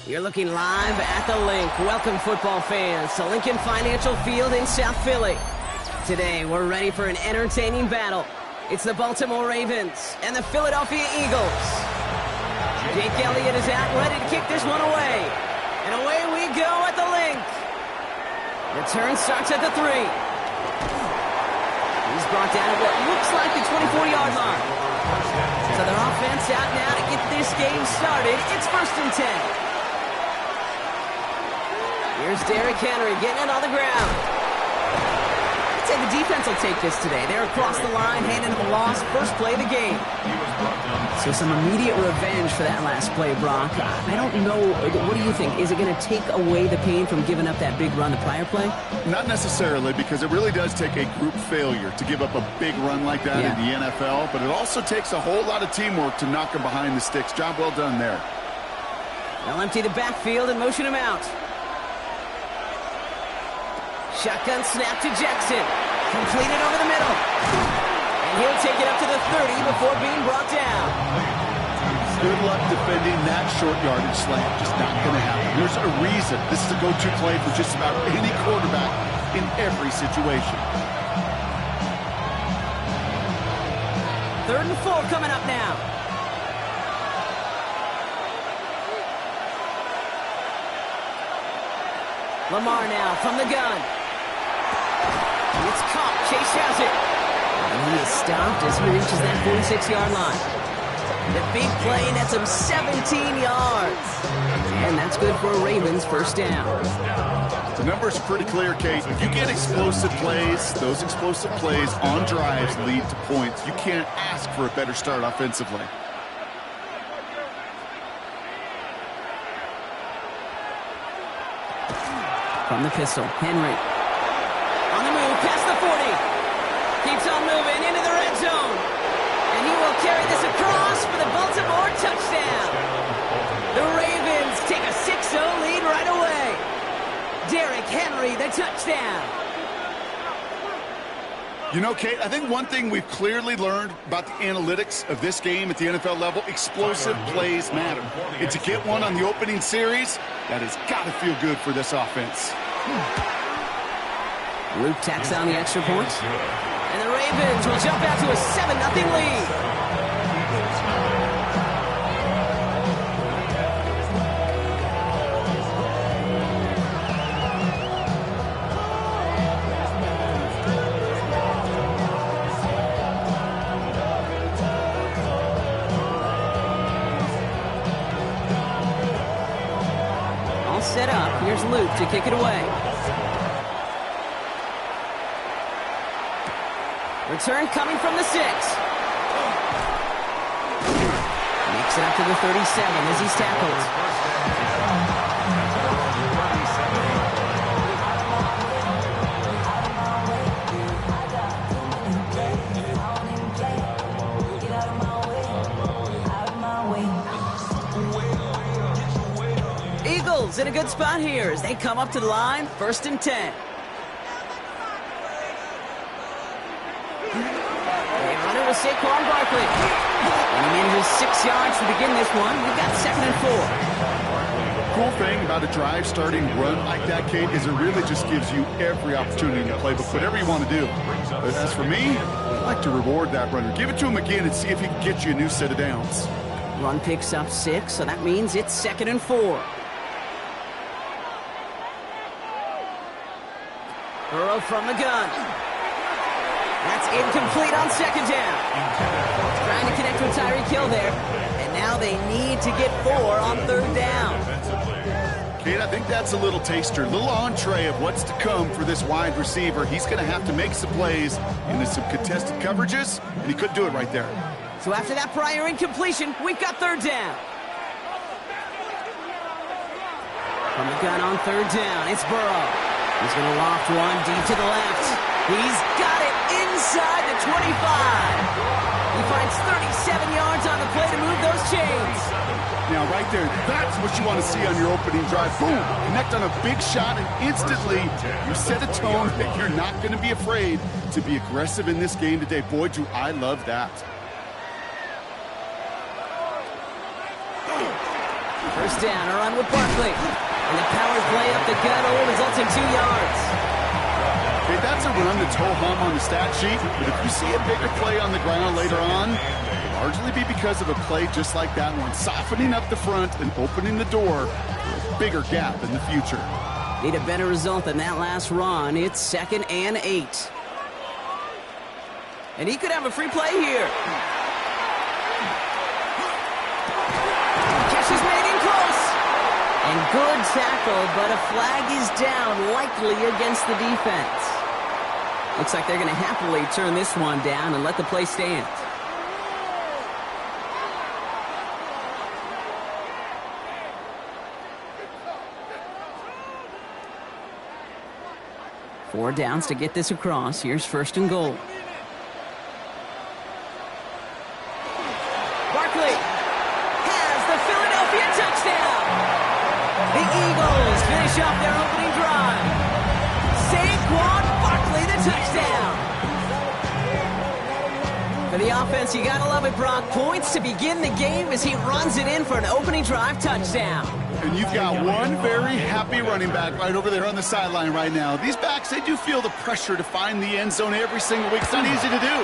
You're looking live at the Link. Welcome, football fans, to Lincoln Financial Field in South Philly. Today, we're ready for an entertaining battle. It's the Baltimore Ravens and the Philadelphia Eagles. Jake Elliott is out, ready to kick this one away. And away we go at the Link. Return starts at the 3. He's brought down at what looks like the 24-yard line. So their offense out now to get this game started. It's 1st and 10. Here's Derrick Henry getting it on the ground. I'd say the defense will take this today. They're across the line, handing them a loss. First play of the game. So some immediate revenge for that last play, Brock. I don't know. What do you think? Is it going to take away the pain from giving up that big run the prior play? Not necessarily, because it really does take a group failure to give up a big run like that in the NFL. But it also takes a whole lot of teamwork to knock them behind the sticks. Job well done there. They'll empty the backfield and motion him out. Shotgun snap to Jackson. Completed over the middle. And he'll take it up to the 30 before being brought down. Good luck defending that short yardage slant. Just not going to happen. There's a reason. This is a go-to play for just about any quarterback in every situation. 3rd and 4 coming up now. Lamar now from the gun. It's caught. Chase has it. And he is stopped as he reaches that 46-yard line. The big play nets him 17 yards. And that's good for a Ravens first down. The numbers are pretty clear, Kate. If you get explosive plays, those explosive plays on drives lead to points. You can't ask for a better start offensively. From the pistol, Henry. On the move, past the 40. Keeps on moving into the red zone. And he will carry this across for the Baltimore touchdown. The Ravens take a 6-0 lead right away. Derrick Henry, the touchdown. You know, Kate, I think one thing we've clearly learned about the analytics of this game at the NFL level, explosive plays matter. And to get one on the opening series, that has got to feel good for this offense. Luke tacks on the extra point. And the Ravens will jump out to a 7-0 lead. Set up. Here's Luke to kick it away. Return coming from the 6. Makes it up to the 37 as he's tackled. Eagles in a good spot here as they come up to the line, 1st and 10. They run it with Saquon Barkley. And he manages 6 yards to begin this one. We've got 2nd and 4. Cool thing about a drive starting run like that, Kate, is it really just gives you every opportunity to play, but whatever you want to do. But as for me, I like to reward that runner. Give it to him again and see if he can get you a new set of downs. Run picks up 6, so that means it's 2nd and 4. Burrow from the gun. That's incomplete on 2nd down. Trying to connect with Tyreek Hill there. And now they need to get 4 on 3rd down. Kate, I think that's a little taster, a little entree of what's to come for this wide receiver. He's going to have to make some plays into some contested coverages, and he couldn't do it right there. So after that prior incompletion, we've got 3rd down. From the gun on 3rd down, it's Burrow. He's going to loft one deep to the left. He's got it inside the 25. He finds 37 yards on the play to move those chains. Now, right there, that's what you want to see on your opening drive. Boom! Connect on a big shot, and instantly you set a tone that you're not going to be afraid to be aggressive in this game today. Boy, do I love that. First down, a run with Barkley. And the power play up the gut only results in 2 yards. Okay, that's a run that's ho-hum on the stat sheet, but if you see a bigger play on the ground later on, it'll largely be because of a play just like that one, softening up the front and opening the door for a bigger gap in the future. Need a better result than that last run. It's 2nd and 8. And he could have a free play here. Catch is made in close. And good tackle, but a flag is down, likely against the defense. Looks like they're going to happily turn this one down and let the play stand. Four downs to get this across. Here's 1st and goal. Barkley has the Philadelphia touchdown. The Eagles finish off their opening drive. Saquon Barkley, the touchdown. For the offense, you gotta love it, Brock. Points to begin the game as he runs it in for an opening drive touchdown. And you've got one very happy running back right over there on the sideline right now. These backs, they do feel the pressure to find the end zone every single week. It's not easy to do.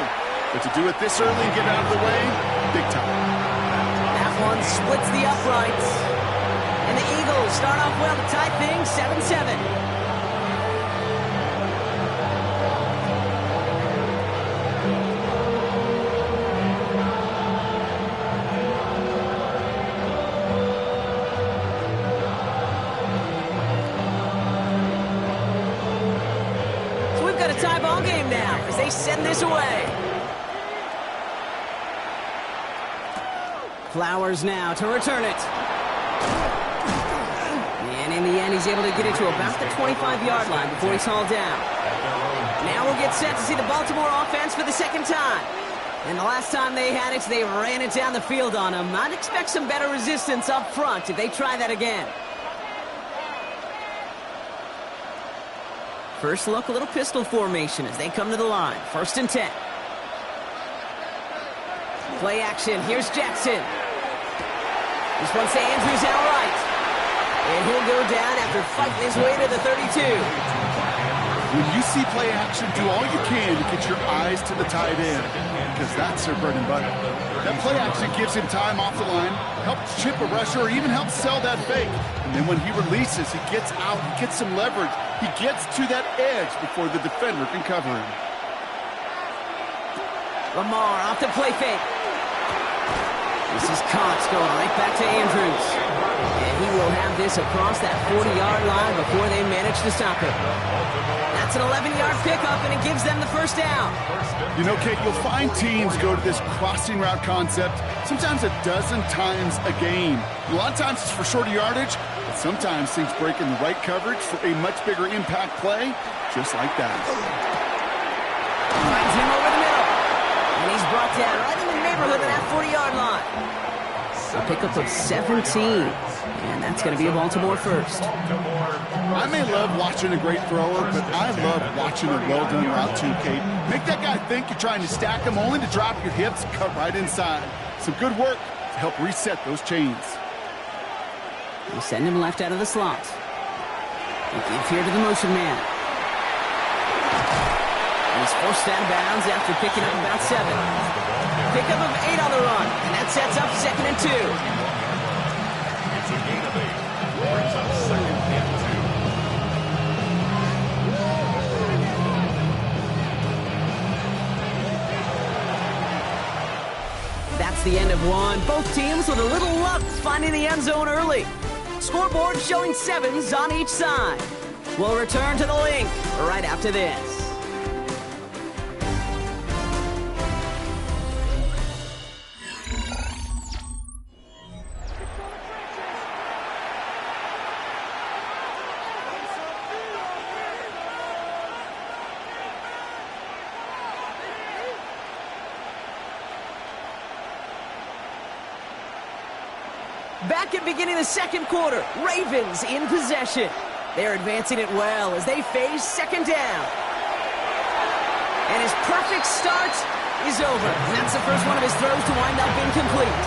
But to do it this early and get out of the way, big time. That one splits the uprights. And the Eagles start off well to tie things 7-7. Tie ball game now as they send this away. Flowers now to return it. And in the end, he's able to get it to about the 25-yard line before he's hauled down. Now we'll get set to see the Baltimore offense for the second time. And the last time they had it, they ran it down the field on him. I'd expect some better resistance up front if they try that again. First look, a little pistol formation as they come to the line. 1st and 10. Play action. Here's Jackson. This one's to Andrews outright. And he'll go down after fighting his way to the 32. When you see play action, do all you can to get your eyes to the tight end, because that's their bread and butter. That play action gives him time off the line, helps chip a rusher, or even helps sell that fake. And then when he releases, he gets out, he gets some leverage. He gets to that edge before the defender can cover him. Lamar off the play fake. This is Cox going right back to Andrews. And he will have this across that 40-yard line before they manage to stop it. That's an 11-yard pickup, and it gives them the first down. You know, Kate, you'll find teams go to this crossing route concept sometimes a dozen times a game. A lot of times it's for shorter yardage, but sometimes things break in the right coverage for a much bigger impact play, just like that. Finds him over the middle. And he's brought down right in the neighborhood of that 40-yard line. A pickup of 17. And that's going to be a Baltimore first. I may love watching a great thrower, but I love watching a well-done route too, Kate. Make that guy think you're trying to stack him, only to drop your hips, cut right inside. Some good work to help reset those chains. You send him left out of the slot. He gives here to the motion man. And he's forced out of bounds after picking up about 7. Pickup of 8 on the run, and that sets up 2nd and 2. It's a gain of 8. Brings up 2nd and 2. That's the end of one. Both teams with a little luck finding the end zone early. Scoreboard showing 7s on each side. We'll return to the link right after this. Back at beginning of the second quarter, Ravens in possession. They're advancing it well as they face 2nd down. And his perfect start is over. And that's the first one of his throws to wind up incomplete.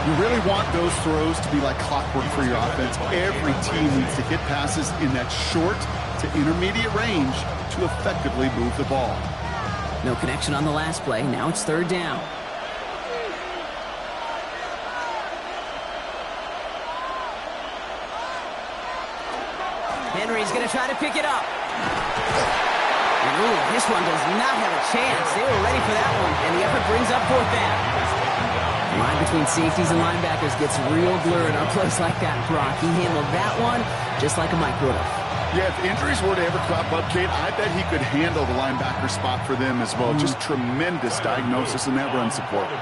You really want those throws to be like clockwork for your offense. Every team needs to hit passes in that short to intermediate range to effectively move the ball. No connection on the last play. Now it's 3rd down. Henry's going to try to pick it up. And ooh, this one does not have a chance. They were ready for that one, and the effort brings up 4th down. The line between safeties and linebackers gets real blurred on plays like that, Brock. He handled that one just like a Mike would have. Yeah, if injuries were to ever crop up, Kate, I bet he could handle the linebacker spot for them as well. Just tremendous diagnosis in that run support. A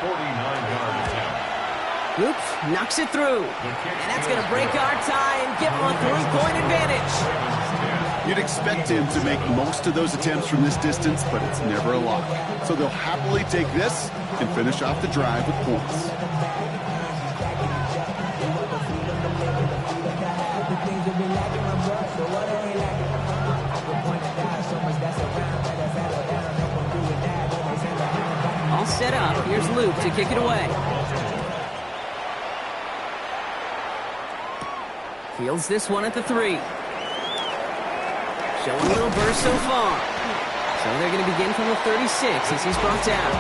49-yard attempt. Oops, knocks it through. And that's going to break our tie and give him a 3-point advantage. You'd expect him to make most of those attempts from this distance, but it's never a lock. So they'll happily take this and finish off the drive with points. set up. Here's Luke to kick it away. Fields this one at the 3. Showing a little burst so far. So they're going to begin from the 36 as he's brought down.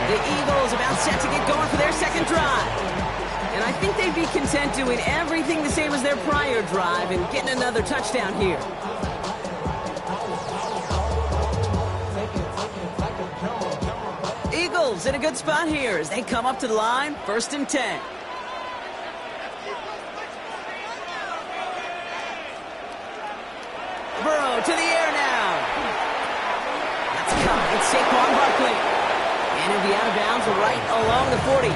The Eagles about set to get going for their second drive. And I think they'd be content doing everything the same as their prior drive and getting another touchdown here. Eagles in a good spot here as they come up to the line, 1st and 10. Burrow to the air now. That's caught. It's Saquon Barkley. And it'll be out of bounds right along the 40.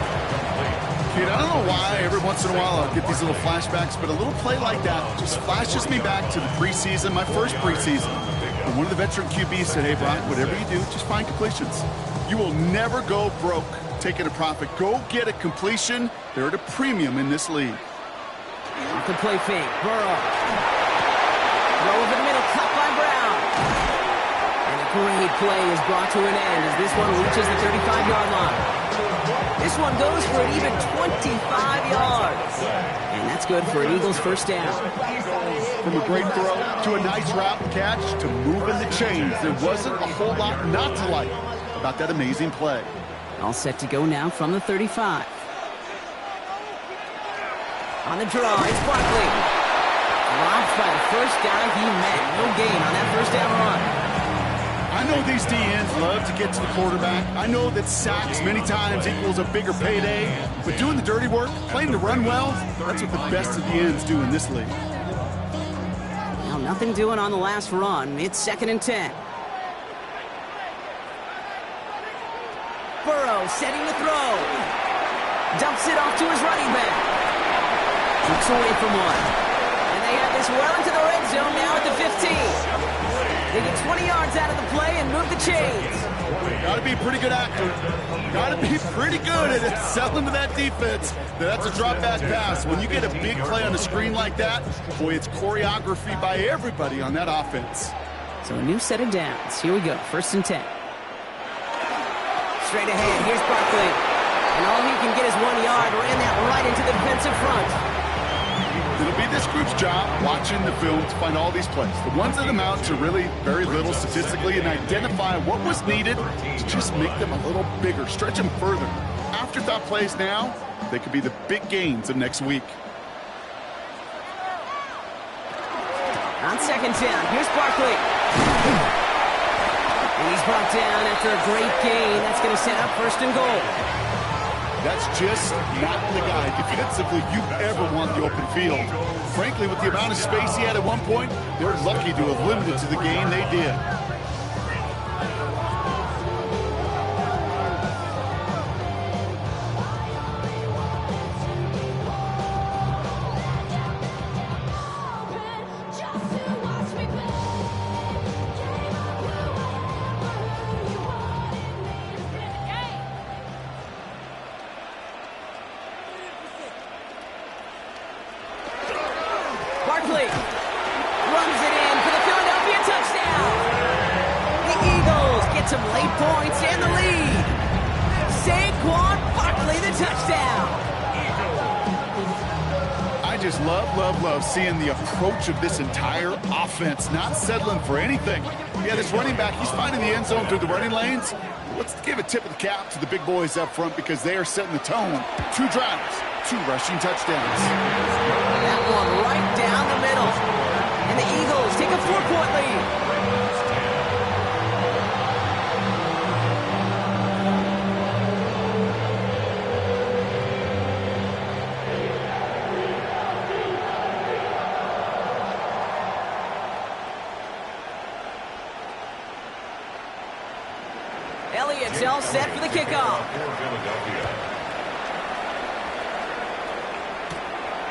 Dude, I don't know why every once in a while I'll get these little flashbacks, but a little play like that just flashes me back to the preseason, my first preseason. And one of the veteran QBs said, hey, Brian, whatever you do, just find completions. You will never go broke taking a profit. Go get a completion. They're at a premium in this league. Off the play fake. Burrow. Throw over the middle, cut by Brown. And a great play is brought to an end as this one reaches the 35-yard line. This one goes for an even 25 yards. And that's good for an Eagles first down. From a great throw to a nice route catch to moving the chains. There wasn't a whole lot not to like about that amazing play. All set to go now from the 35. On the draw, it's Barkley. Dropped by the first guy he met. No gain on that first down run. I know these DNs love to get to the quarterback. I know that sacks many times equals a bigger payday. But doing the dirty work, playing the run well, that's what the best of the ends do in this league. Now nothing doing on the last run. It's 2nd and 10. Burrow setting the throw. Dumps it off to his running back. Kicks away from one. And they have this well into the red zone now at the 15. They get 20 yards out of the play and move the chains. Got to be a pretty good actor. Got to be pretty good at it, selling to that defense. That's a drop-back pass. When you get a big play on the screen like that, boy, it's choreography by everybody on that offense. So a new set of downs. Here we go, 1st and 10. Straight ahead, here's Barkley. And all he can get is 1 yard. Ran that right into the defensive front. It'll be this group's job watching the film to find all these plays. The ones that amount to really very little statistically and identify what was needed to just make them a little bigger, stretch them further. Afterthought plays now, they could be the big gains of next week. On 2nd down, here's Barkley. And he's brought down after a great gain. That's going to set up 1st and goal. That's just not the guy defensively you ever want the open field. Frankly, with the amount of space he had at one point, they're lucky to have limited to the game they did. Barkley runs it in for the Philadelphia touchdown. The Eagles get some late points and the lead. Saquon Barkley, the touchdown. I just love seeing the approach of this entire offense, not settling for anything. Yeah, this running back, he's finding the end zone through the running lanes. Let's give a tip of the cap to the big boys up front because they are setting the tone. 2 drives, 2 rushing touchdowns. That one right down the middle. And the Eagles take a 4-point lead. Elliott's all set for the kickoff.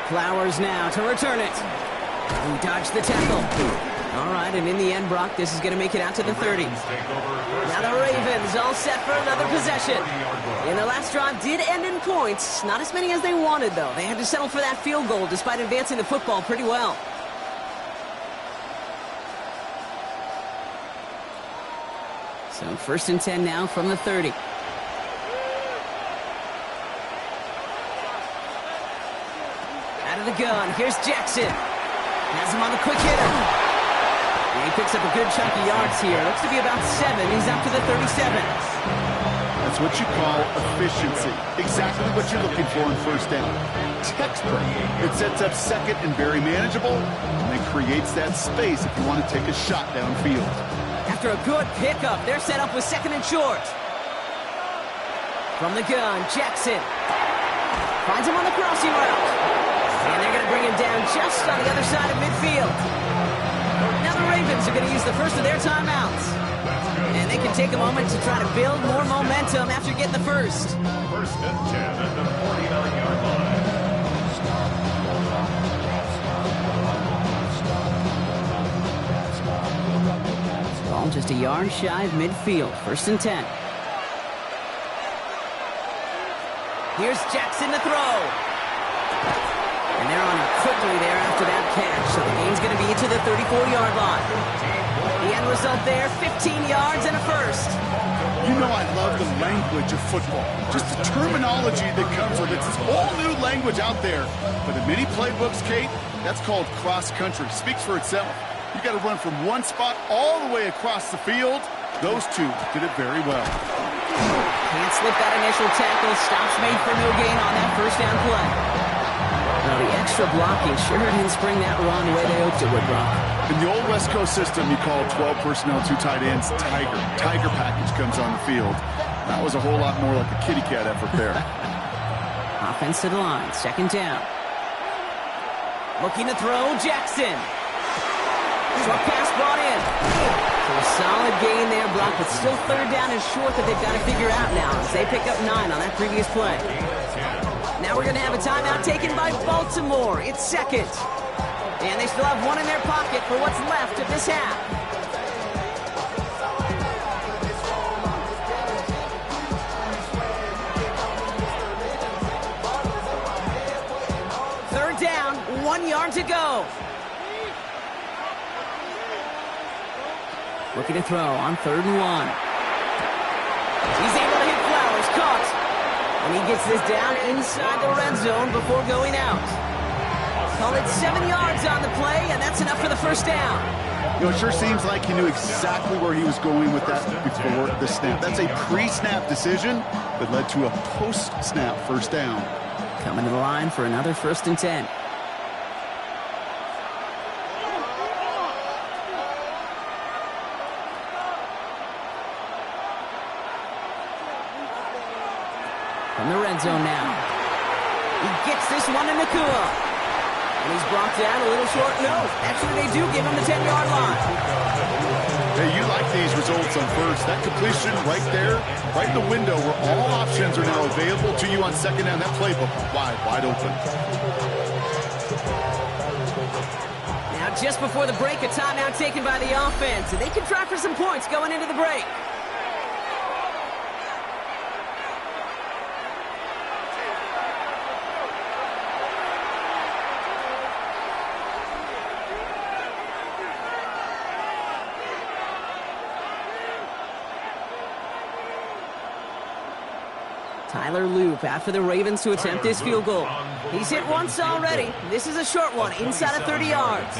Flowers now to return it. He dodged the tackle. All right, and in the end, Brock, this is going to make it out to the 30. Now the Ravens all set for another possession. And their last drive did end in points. Not as many as they wanted, though. They had to settle for that field goal despite advancing the football pretty well. So 1st and 10 now from the 30. Out of the gun, here's Jackson. Has him on the quick hitter. And he picks up a good chunk of yards here. Looks to be about 7. He's up to the 37. That's what you call efficiency. Exactly what you're looking for in first down. Textbook. It sets up second and very manageable, and then creates that space if you want to take a shot downfield. After a good pickup, they're set up with second and short. From the gun, Jackson finds him on the crossing route. And they're going to bring him down just on the other side of midfield. Now the Ravens are going to use the first of their timeouts. And they can take a moment to try to build more momentum after getting the first. First and 10 at the 49-yard line. Ball just a yard shy of midfield. First and 10. Here's Jackson to throw. And they're on him quickly there after that catch. So the game's going to be to the 34-yard line. The end result there, 15 yards and a first. You know I love the language of football. Just the terminology that comes with it. It's this whole new language out there. But in many playbooks, Kate, that's called cross-country. Speaks for itself. You got to run from one spot all the way across the field. Those two did it very well. Can't slip that initial tackle. Stops made for no gain on that first down play. Now the extra blocking sure didn't spring that run the way they hoped it would, Brock. In the old West Coast system, you call 12 personnel, 2 tight ends, Tiger. Tiger package comes on the field. That was a whole lot more like a kitty cat effort there. Offense to the line. Second down. Looking to throw, Jackson. Short pass brought in. So a solid gain there, Brock, but still third down and short that they've got to figure out now as they pick up 9 on that previous play. Now we're going to have a timeout taken by Baltimore. It's second. And they still have 1 in their pocket for what's left of this half. Third down, 1 yard to go. Looking to throw on 3rd and 1. He's able to hit Flowers, caught. And he gets this down inside the red zone before going out. Call it 7 yards on the play, and that's enough for the first down. You know, it sure seems like he knew exactly where he was going with that before the snap. That's a pre-snap decision that led to a post-snap first down. Coming to the line for another 1st and 10. From the red zone now. He gets this one to Nacua. And he's brought down a little short. No, actually they do give him the 10-yard line. Hey, you like these results on first. That completion right there, right in the window where all options are now available to you on second down. That playbook wide open. Now just before the break, a timeout taken by the offense. And they can try for some points going into the break. Tyler Loop after the Ravens to attempt this field goal. He's hit once already. This is a short one, inside of 30 yards.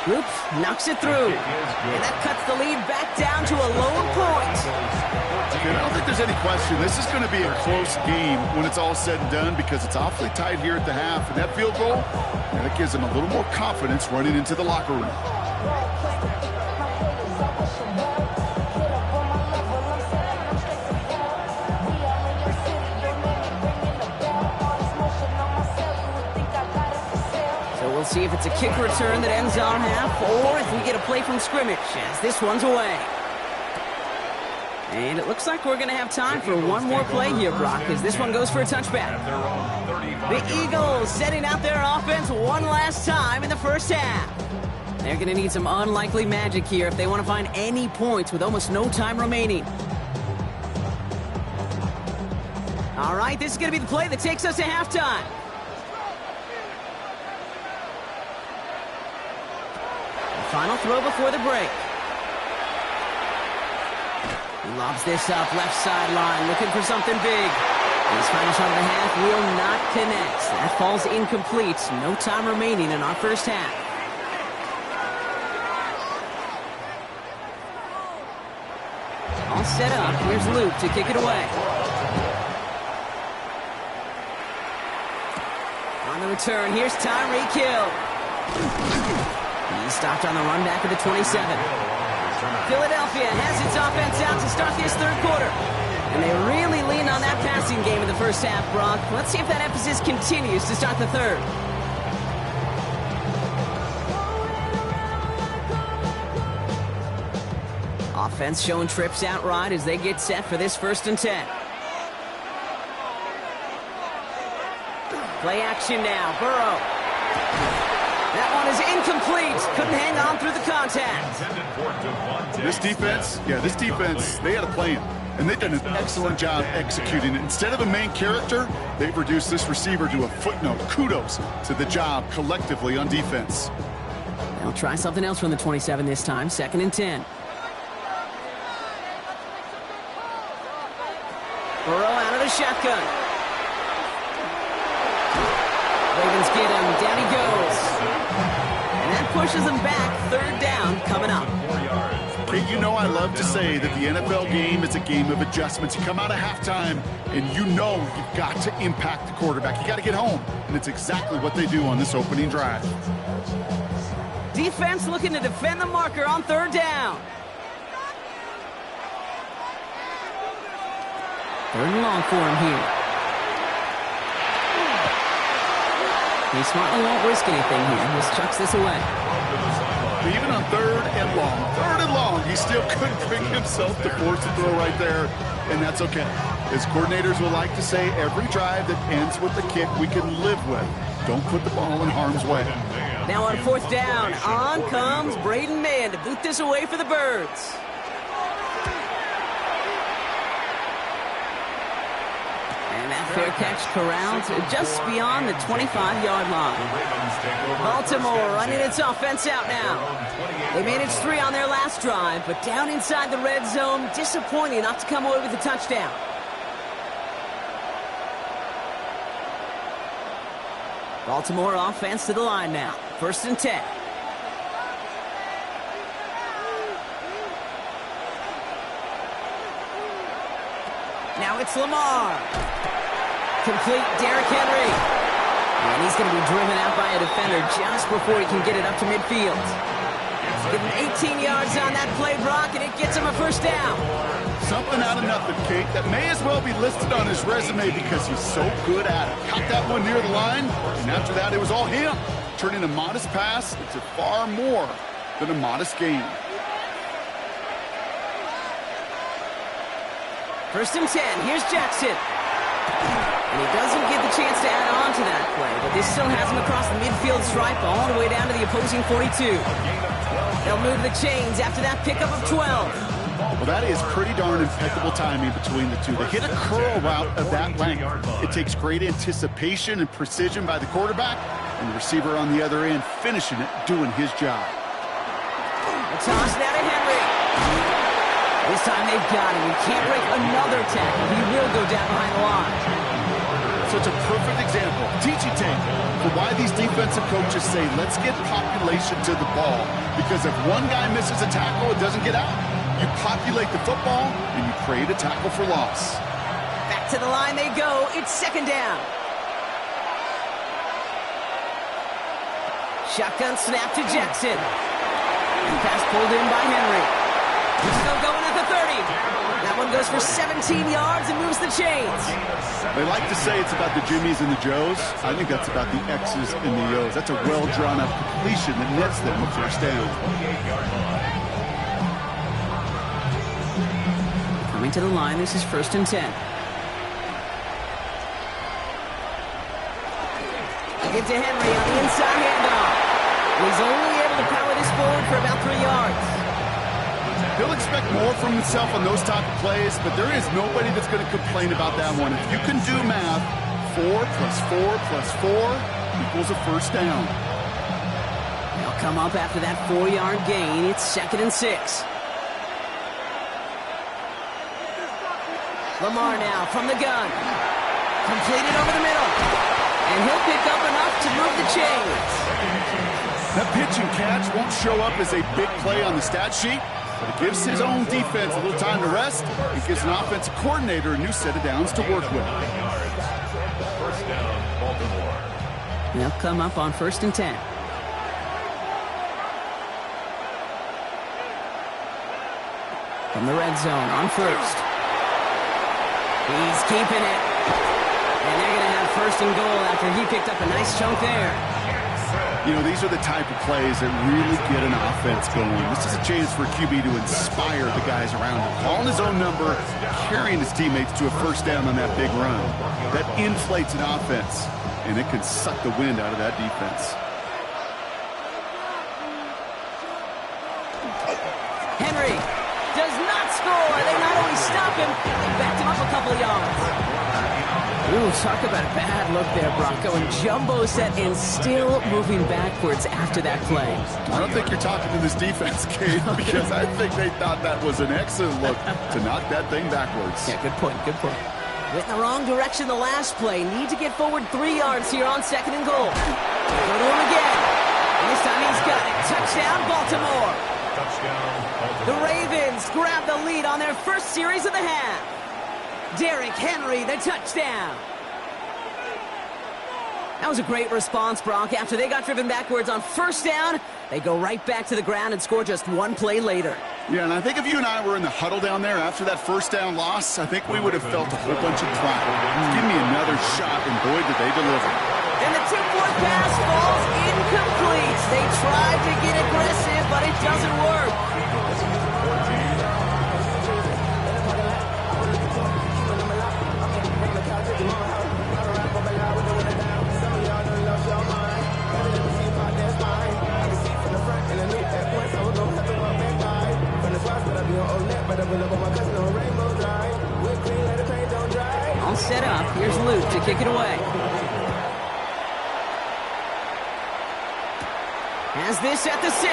Loop knocks it through. And that cuts the lead back down to a lower point. I don't think there's any question. This is going to be a close game when it's all said and done because it's awfully tight here at the half. And that field goal, that gives them a little more confidence running into the locker room. We'll see if it's a kick return that ends our half, or if we get a play from scrimmage, as this one's away. And it looks like we're going to have time for one more play here, Brock, as this one goes for a touchback. The Eagles setting out their offense one last time in the first half. They're going to need some unlikely magic here if they want to find any points with almost no time remaining. All right, this is going to be the play that takes us to halftime. Final throw before the break. He lobs this up left sideline, looking for something big. This final shot of the half will not connect. That falls incomplete. No time remaining in our first half. All set up. Here's Luke to kick it away. On the return, here's Tyreek Hill. He's stopped on the run back of the 27. Philadelphia has its offense out to start this third quarter. And they really leaned on that passing game in the first half, Brock. Let's see if that emphasis continues to start the third. Offense showing trips out right as they get set for this 1st and 10. Play action now. Burrow. That one is incomplete. Couldn't hang on through the contact. This defense, they had a plan. And they've done an excellent job executing it. Instead of a main character, they've reduced this receiver to a footnote. Kudos to the job collectively on defense. They'll try something else from the 27 this time. 2nd and 10. Burrow out of the shotgun. Ravens get him. Down he goes. And that pushes him back. 3rd down coming up. Kate, you know I love to say that the NFL game is a game of adjustments. You come out of halftime, and you know you've got to impact the quarterback. You got to get home, and it's exactly what they do on this opening drive. Defense looking to defend the marker on 3rd down. 3rd and long for him here. He smartly won't risk anything here. Just chucks this away. Even on 3rd and long, he still couldn't bring himself to force the throw right there, and that's okay. As coordinators will like to say, every drive that ends with a kick we can live with. Don't put the ball in harm's way. Now on 4th down, on comes Braden Mann to boot this away for the Birds. Fair catch corralled just beyond the 25-yard line. Baltimore running its offense out now. They managed 3 on their last drive, but down inside the red zone, disappointing not to come away with a touchdown. Baltimore offense to the line now. 1st and 10. Now it's Lamar. Complete Derrick Henry. And he's going to be driven out by a defender just before he can get it up to midfield. Give him 18 yards on that play, Brock, and it gets him a 1st down. Something out of nothing, Kate, that may as well be listed on his resume because he's so good at it. Caught that one near the line, and after that, it was all him. Turning a modest pass into far more than a modest gain. 1st and 10. Here's Jackson. And he doesn't get the chance to add on to that play, but this still has him across the midfield stripe all the way down to the opposing 42. They'll move the chains after that pickup of 12. Well, that is pretty darn impeccable timing between the two. They hit a curl route of that length. It takes great anticipation and precision by the quarterback, and the receiver on the other end finishing it, doing his job. The toss now to Henry. This time they've got him. He can't break another tackle. He will go down behind the line. Such a perfect example, teaching tape, for why these defensive coaches say, let's get population to the ball. Because if one guy misses a tackle, it doesn't get out. You populate the football, and you create a tackle for loss. Back to the line they go. It's 2nd down. Shotgun snap to Jackson. And pass pulled in by Henry. He's still going at the 30. That one goes for 17 yards and moves the chains. They like to say it's about the Jimmies and the Joes. I think that's about the X's and the O's. That's a well-drawn-up completion that nets them a 1st down. Coming to the line, this is 1st and 10. Get to Henry on the inside handoff. He's only able to power this forward for about 3 yards. He'll expect more from himself on those type of plays, but there is nobody that's going to complain about that one. If you can do math, 4 plus 4 plus 4 equals a 1st down. They'll come up after that 4-yard gain. It's 2nd and 6. Lamar now from the gun. Completed over the middle. And he'll pick up enough to move the chains. That pitch and catch won't show up as a big play on the stat sheet, but it gives his own defense a little time to rest. It gives an offensive coordinator a new set of downs to work with. First down, Baltimore. They'll come up on 1st and 10. From the red zone on 1st. He's keeping it. And they're going to have 1st and goal after he picked up a nice chunk there. You know, these are the type of plays that really get an offense going. This is a chance for QB to inspire the guys around him. Calling his own number, carrying his teammates to a 1st down on that big run. That inflates an offense, and it can suck the wind out of that defense. Henry does not score. They not only stop him, they backed him up a couple of yards. Ooh, talk about a bad look there, Bronco. And jumbo set and still moving backwards after that play. I don't think you're talking to this defense, Kate, because I think they thought that was an excellent look to knock that thing backwards. Yeah, good point, good point. Went in the wrong direction the last play. Need to get forward 3 yards here on 2nd and goal. Go to him again. And this time he's got it. Touchdown, Baltimore. Touchdown, Baltimore. The Ravens grab the lead on their first series of the half. Derrick Henry, the touchdown. That was a great response, Brock. After they got driven backwards on 1st down, they go right back to the ground and score just 1 play later. Yeah, and I think if you and I were in the huddle down there after that 1st down loss, I think we would have felt a whole bunch of pride. Give me another shot, and boy, did they deliver. And the tip-forward pass falls incomplete. They tried to get aggressive, but it doesn't work. All set up. Here's Luke to kick it away. Has this at the 6.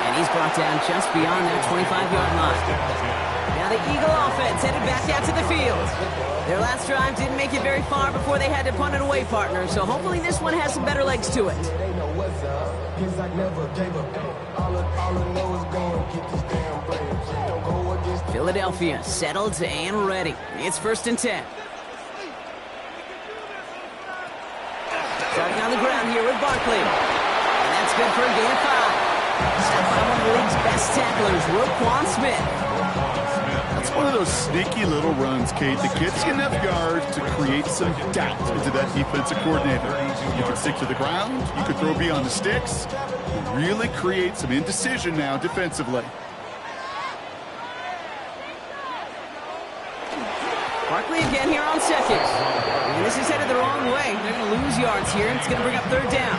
And he's brought down just beyond that 25-yard line. Now the Eagle offense headed back out to the field. Their last drive didn't make it very far before they had to punt it away, partner. So hopefully this one has some better legs to it. Philadelphia settled and ready. It's 1st and 10. Starting on the ground here with Barkley. And that's good for a gain of 5. Stopped by one of the league's best tacklers, Roquan Smith. That's one of those sneaky little runs, Kate, that gets you enough yards to create some doubt into that defensive coordinator. You can stick to the ground, you can throw beyond the sticks, really create some indecision now defensively. Barkley again here on 2nd. And this is headed the wrong way. They're going to lose yards here, and it's going to bring up 3rd down.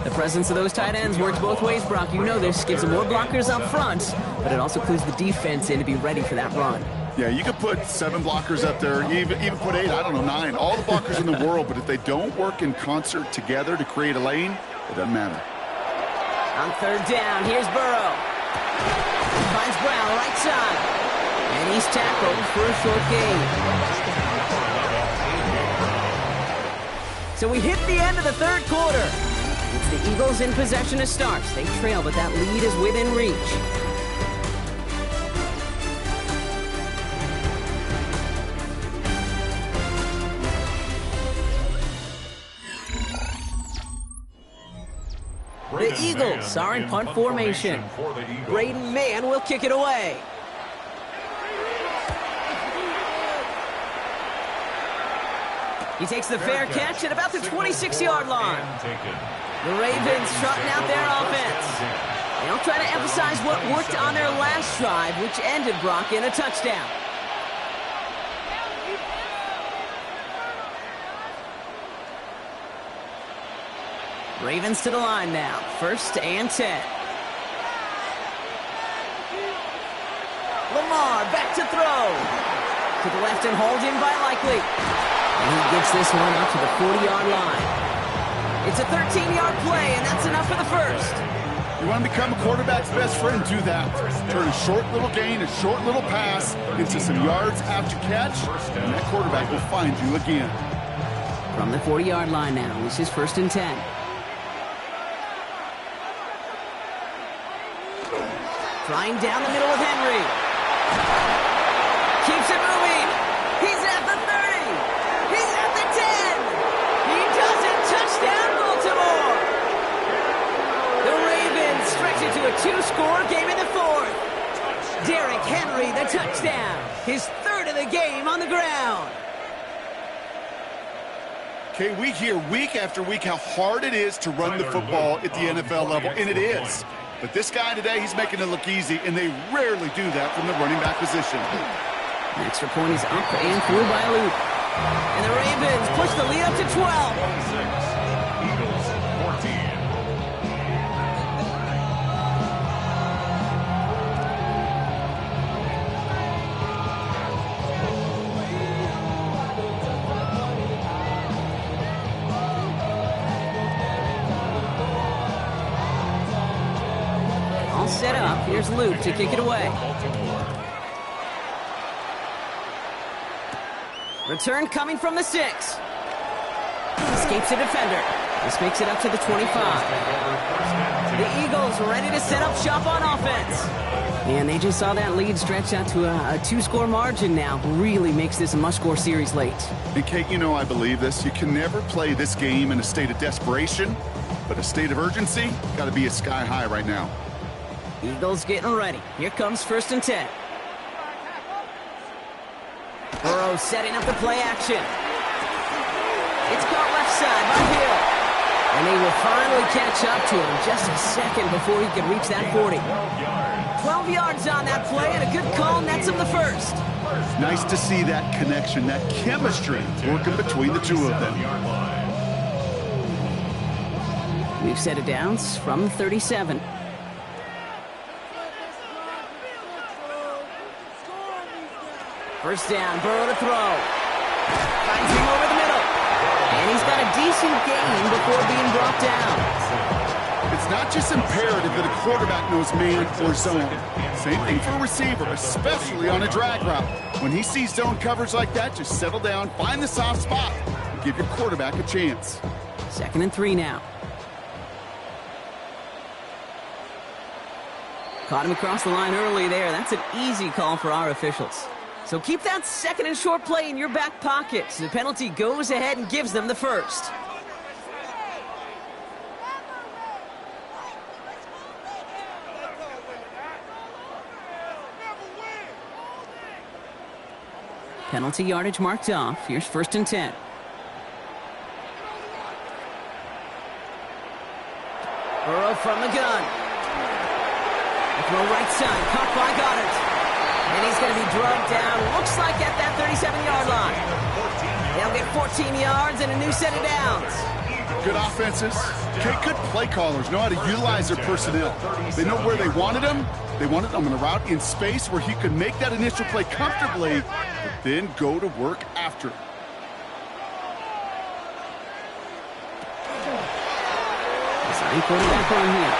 The presence of those tight ends works both ways, Brock. You know this. Gives them more blockers up front, but it also clues the defense in to be ready for that run. Yeah, you could put 7 blockers up there, even put 8, I don't know, 9. All the blockers in the world, but if they don't work in concert together to create a lane, it doesn't matter. On 3rd down, here's Burrow. Finds Brown right side. And he's tackled for a short gain. So we hit the end of the 3rd quarter. It's the Eagles in possession to start. They trail, but that lead is within reach. The Eagles are in punt formation. Braden Mann will kick it away. He takes the fair catch at about the 26-yard line. The Ravens trotting out their offense. They'll try to emphasize what worked on their last drive, which ended, Brock, in a touchdown. Ravens to the line now. 1st and 10. Lamar back to throw. To the left and hauled in by Likely. And he gets this one up to the 40-yard line. It's a 13-yard play, and that's enough for the 1st. You want to become a quarterback's best friend, do that. Turn a short little gain, a short little pass into some yards after catch, and that quarterback will find you again. From the 40-yard line now, this is 1st and 10. Flying down the middle with Henry. Keeps it moving. He's at the 30. He's at the 10. He does it. Touchdown, Baltimore. The Ravens stretch it to a 2-score game in the 4th. Derrick Henry, the touchdown. His 3rd of the game on the ground. Okay, we hear week after week how hard it is to run the football at the NFL level, and it is. But this guy today, he's making it look easy, and they rarely do that from the running back position. An extra point is up and through by Luke. And the Ravens push the lead up to 12. 26, Eagles 14. All set up. Here's Luke to kick it away. Return coming from the 6. Escapes a defender. This makes it up to the 25. The Eagles ready to set up shop on offense. And they just saw that lead stretch out to a 2-score margin now. Really makes this a must-score series late. And Kate, you know I believe this. You can never play this game in a state of desperation, but a state of urgency got to be a sky high right now. Eagles getting ready. Here comes 1st and 10. Burrow setting up the play action. It's caught left side by Hill. And they will finally catch up to him just a second before he can reach that 40. 12 yards on that play and a good call nets him the 1st. Nice to see that connection, that chemistry working between the two of them. We've set it down from 37. First down, Burrow to throw. Finds him over the middle. And he's got a decent gain before being brought down. It's not just imperative that a quarterback knows man or zone. Same thing for a receiver, especially on a drag route. When he sees zone coverage like that, just settle down, find the soft spot, and give your quarterback a chance. 2nd and 3 now. Caught him across the line early there. That's an easy call for our officials. So keep that 2nd and short play in your back pocket. The penalty goes ahead and gives them the 1st. Penalty yardage marked off. Here's 1st and 10. Burrow from the gun. Throw right side, caught by Goddard. And he's going to be drugged down, looks like at that 37-yard line. They'll get 14 yards and a new set of downs. Good offenses. Okay, good play callers know how to utilize their personnel. They know where they wanted them. They wanted them on a route in space where he could make that initial play comfortably, but then go to work after it. Signing quarterback on here.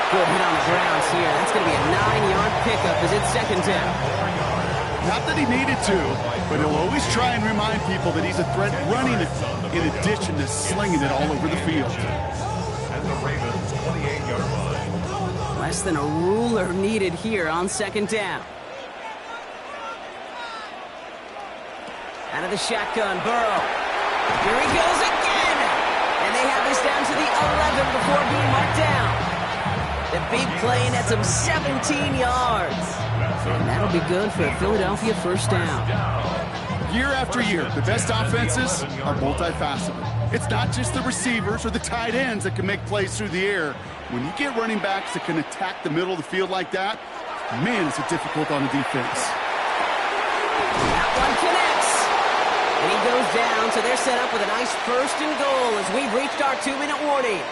Good hit on the grounds here. That's going to be a 9-yard pickup as it's 2nd down. Not that he needed to, but he'll always try and remind people that he's a threat running it in addition to slinging it all over the field. And the Ravens 28-yard line. Less than a ruler needed here on 2nd down. Out of the shotgun, Burrow. Here he goes again. And they have this down to the 11 before being marked down. The big play nets him 17 yards. And that'll be good for a Philadelphia 1st down. Year after year, the best offenses are multifaceted. It's not just the receivers or the tight ends that can make plays through the air. When you get running backs that can attack the middle of the field like that, man, is it difficult on the defense. That one connects. And he goes down, so they're set up with a nice 1st and goal as we've reached our 2-minute warning.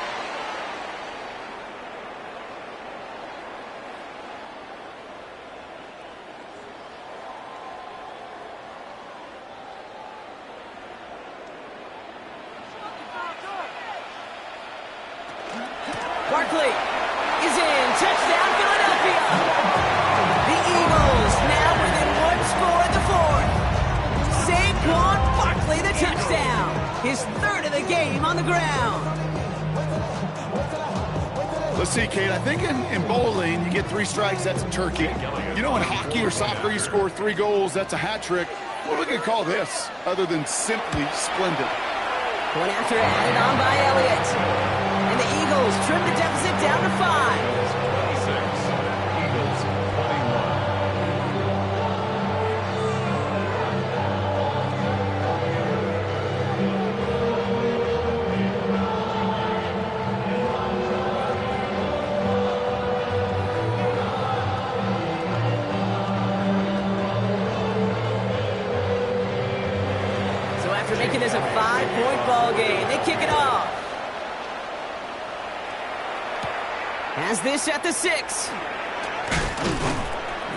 Barkley is in. touchdown, Philadelphia! The Eagles now within one score in the fourth. Saquon Barkley, the touchdown. His third of the game on the ground. Let's see, Kate, I think in bowling, you get 3 strikes, that's a turkey. You know, in hockey or soccer, you score 3 goals, that's a hat trick. What are we going to call this, other than simply splendid? Point after added on by Elliott. And the Eagles trim the deficit down to 5. 26. Eagles 21. So after making this a 5-point ball game, they kick it off. Has this at the 6.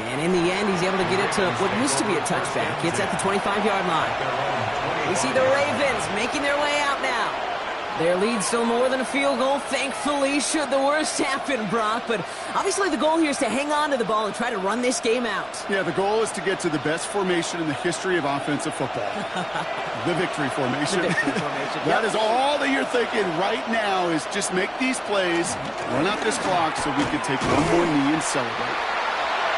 And in the end, he's able to get it to what used to be a touchback. It's at the 25-yard line. We see the Ravens making their way out now. Their lead still more than a field goal, thankfully, should the worst happen, Brock. But obviously the goal here is to hang on to the ball and try to run this game out. Yeah, the goal is to get to the best formation in the history of offensive football. The victory formation. The victory formation. That is all that you're thinking right now, is just make these plays, run out this clock so we can take one more knee and celebrate.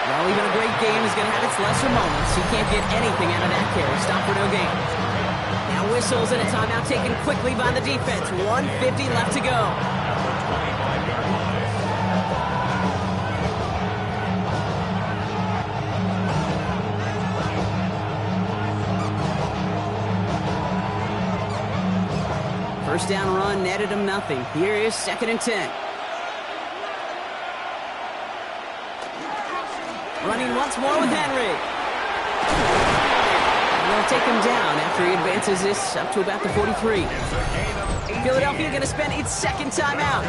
Well, even a great game is going to have its lesser moments. You can't get anything out of that carry. Stop for no gain. Now whistles and a timeout taken quickly by the defense. 1:50 left to go. First down run netted him nothing. Here is 2nd and 10. Running once more with Henry. And they'll take him down after he advances this up to about the 43. Philadelphia going to spend its 2nd timeout.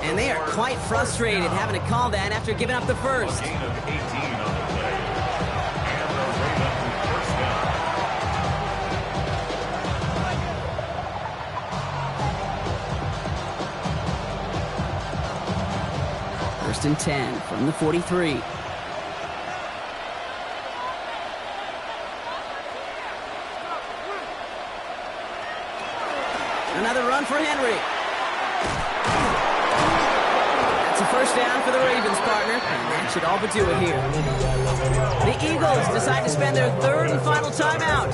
And they are quite frustrated having to call that after giving up the first. Gain of 18 on the play. And the Ravens first down. First and 10 from the 43. Another run for Henry. That's a first down for the Ravens, partner. And that should all but do it here. The Eagles decide to spend their 3rd and final timeout.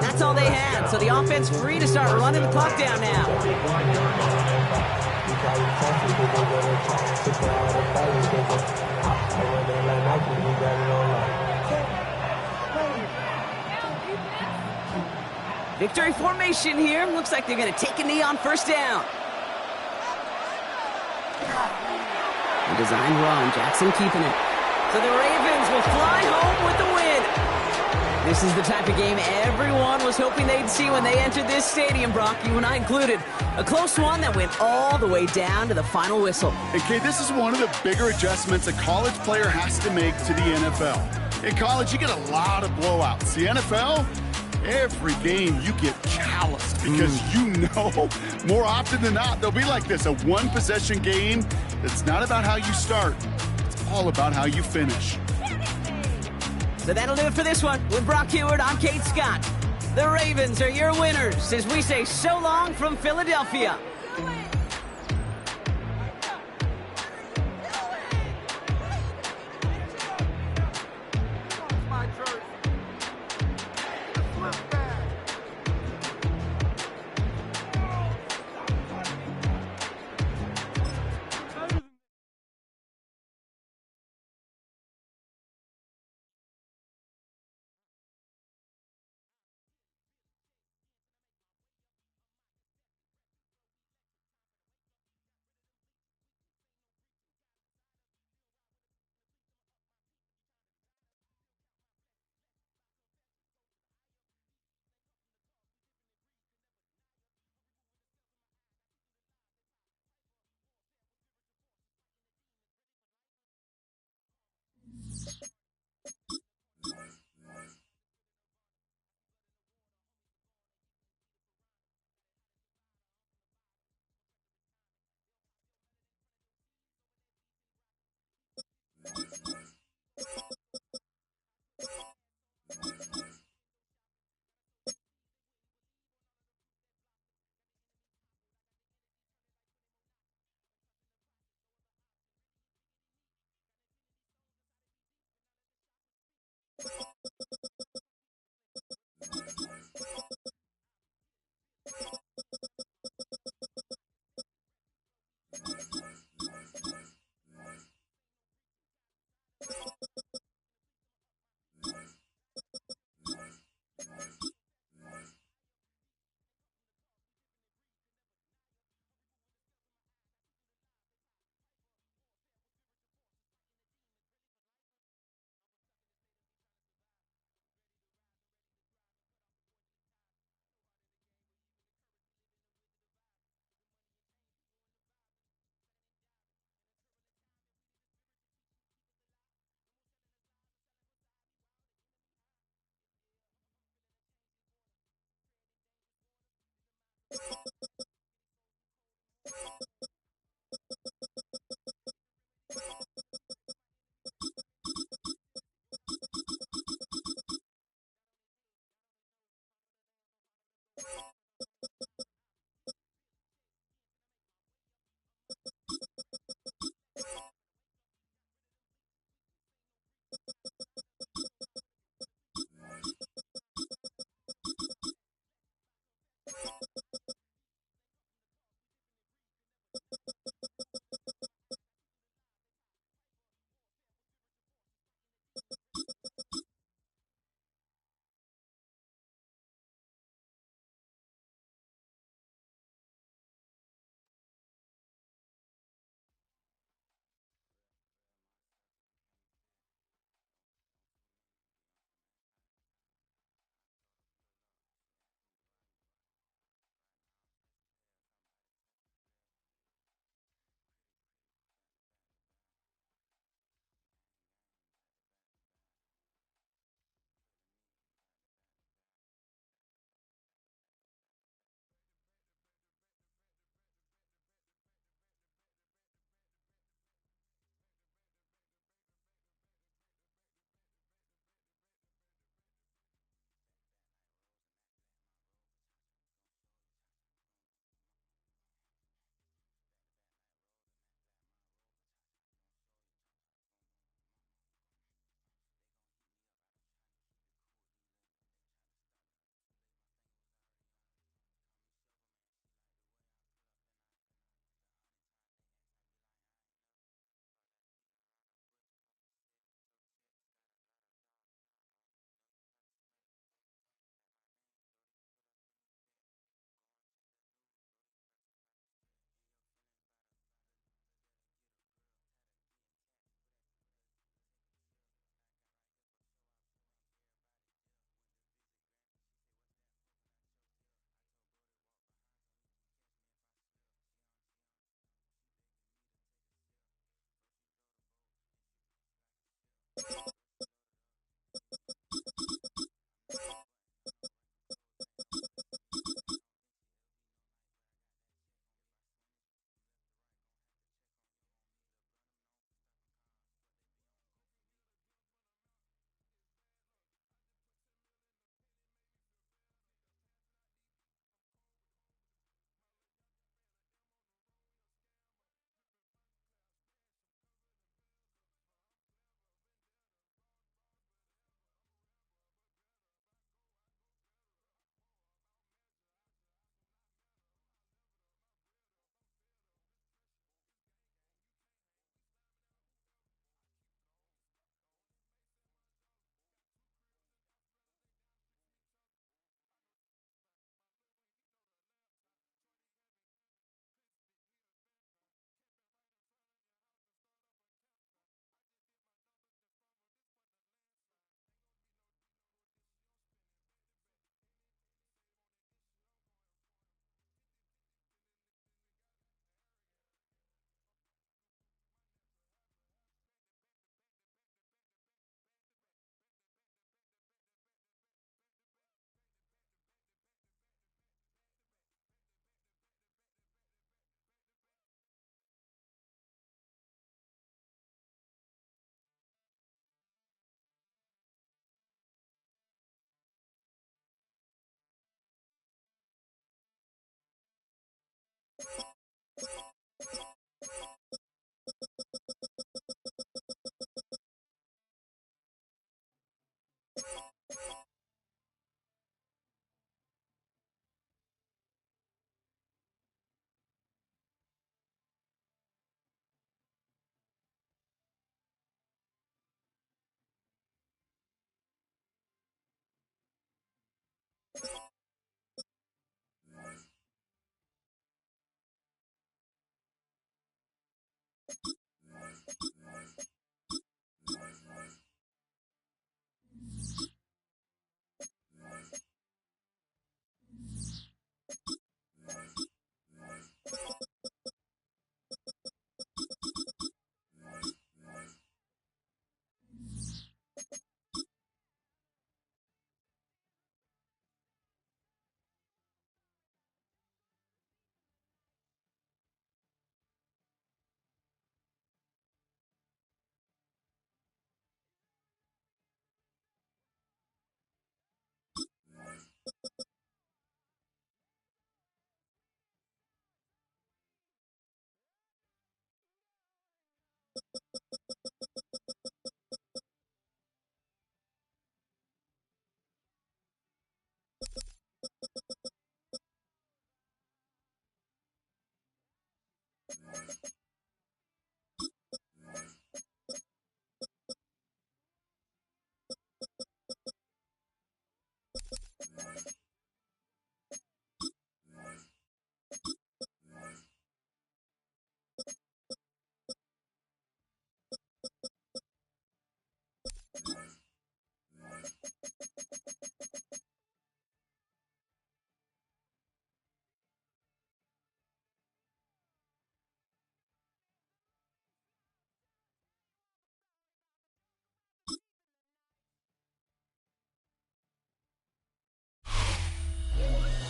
That's all they had, so the offense free to start running the clock down now. Victory formation here. Looks like they're going to take a knee on first down. A designed run. Jackson keeping it. So the Ravens will fly home with the win. This is the type of game everyone was hoping they'd see when they entered this stadium, Brock, you and I included. A close one that went all the way down to the final whistle. And Kate, this is one of the bigger adjustments a college player has to make to the NFL. In college, you get a lot of blowouts. The NFL, every game you get calloused because you know more often than not they'll be like this, a one-possession game. It's not about how you start. It's all about how you finish. So that'll do it for this one. With Brock Huard, I'm Kate Scott. The Ravens are your winners as we say so long from Philadelphia.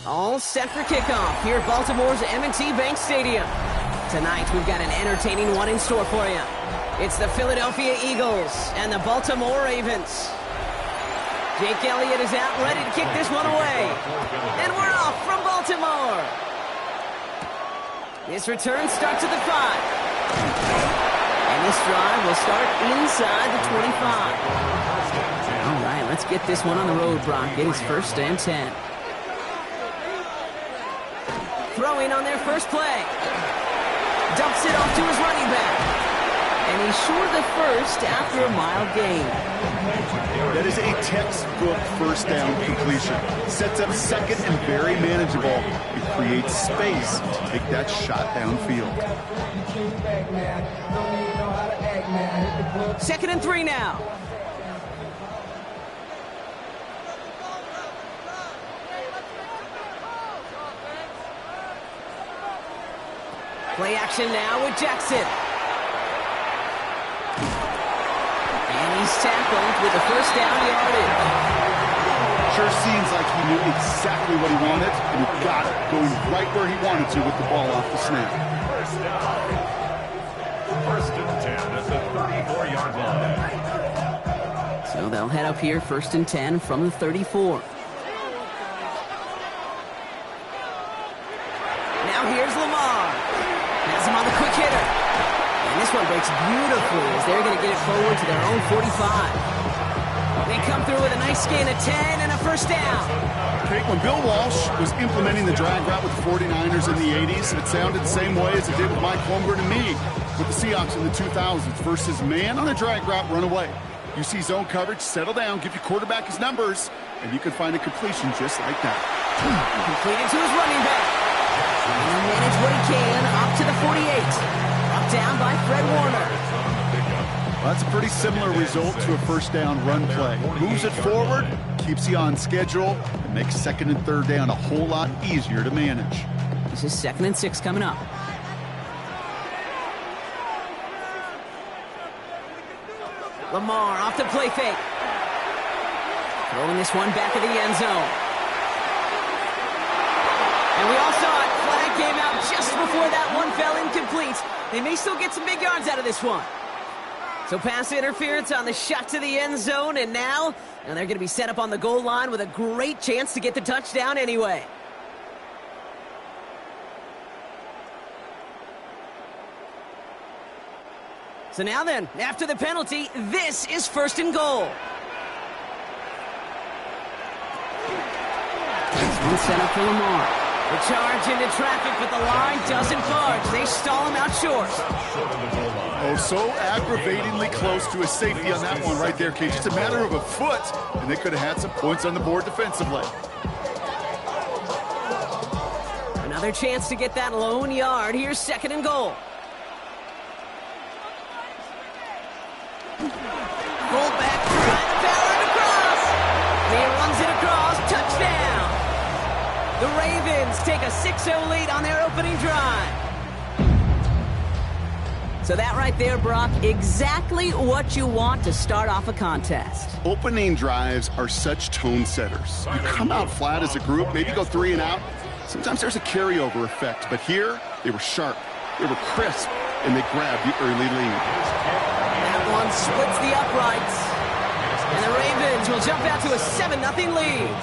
All set for kickoff here at Baltimore's M&T Bank Stadium. Tonight, we've got an entertaining one in store for you. It's the Philadelphia Eagles and the Baltimore Ravens. Jake Elliott is out, ready to kick this one away. And we're off from Baltimore. This return starts at the 5. And this drive will start inside the 25. All right, let's get this one on the road, Brock. It is 1st and 10. Throwing on their first play. Dumps it off to his running back. And he's short the first after a mild gain. That is a textbook first down completion. Sets up second and very manageable. It creates space to take that shot downfield. 2nd and 3 now. Play action now with Jackson. And he's tackled with the first down yardage. Sure seems like he knew exactly what he wanted, and he got it, going right where he wanted to with the ball off the snap. First down. 1st and 10 at the 34-yard line. So they'll head up here 1st and 10 from the 34. Now here's Lamar. Has him on the quick hitter. And this one breaks beautifully as they're going to get it forward to their own 45. They come through with a nice gain of 10 and a first down. Okay, when Bill Walsh was implementing the drag route with the 49ers in the 80s, it sounded the same way as it did with Mike Holmgren and me with the Seahawks in the 2000s versus man on a drag route, run away. You see zone coverage, settle down, give your quarterback his numbers, and you can find a completion just like that. Completed to his running back. And manage what he can up to the 48. Up down by Fred Warner. Well, that's a pretty similar result to a first down run play. Moves it forward, keeps you on schedule, and makes 2nd and 3rd down a whole lot easier to manage. This is 2nd and 6 coming up. Lamar off the play fake. Throwing this one back of the end zone. And we all saw it. Flag came out just before that one fell incomplete. They may still get some big yards out of this one. So pass interference on the shot to the end zone, and now they're going to be set up on the goal line with a great chance to get the touchdown anyway. So now then, after the penalty, this is 1st and goal. One set up for Lamar. The charge into traffic, but the line doesn't budge. They stall him out short. Oh, so aggravatingly close to a safety on that one right there, Cage. Just a matter of a foot, and they could have had some points on the board defensively. Another chance to get that lone yard. Here's 2nd and goal. Fullback trying to barrel it across. And he runs it across. Touchdown. The Ravens take a 6-0 lead on their opening drive. So that right there, Brock, exactly what you want to start off a contest. Opening drives are such tone setters. You come out flat as a group, maybe go 3 and out. Sometimes there's a carryover effect, but here they were sharp, they were crisp, and they grabbed the early lead. That one splits the uprights, and the Ravens will jump out to a 7-0 lead.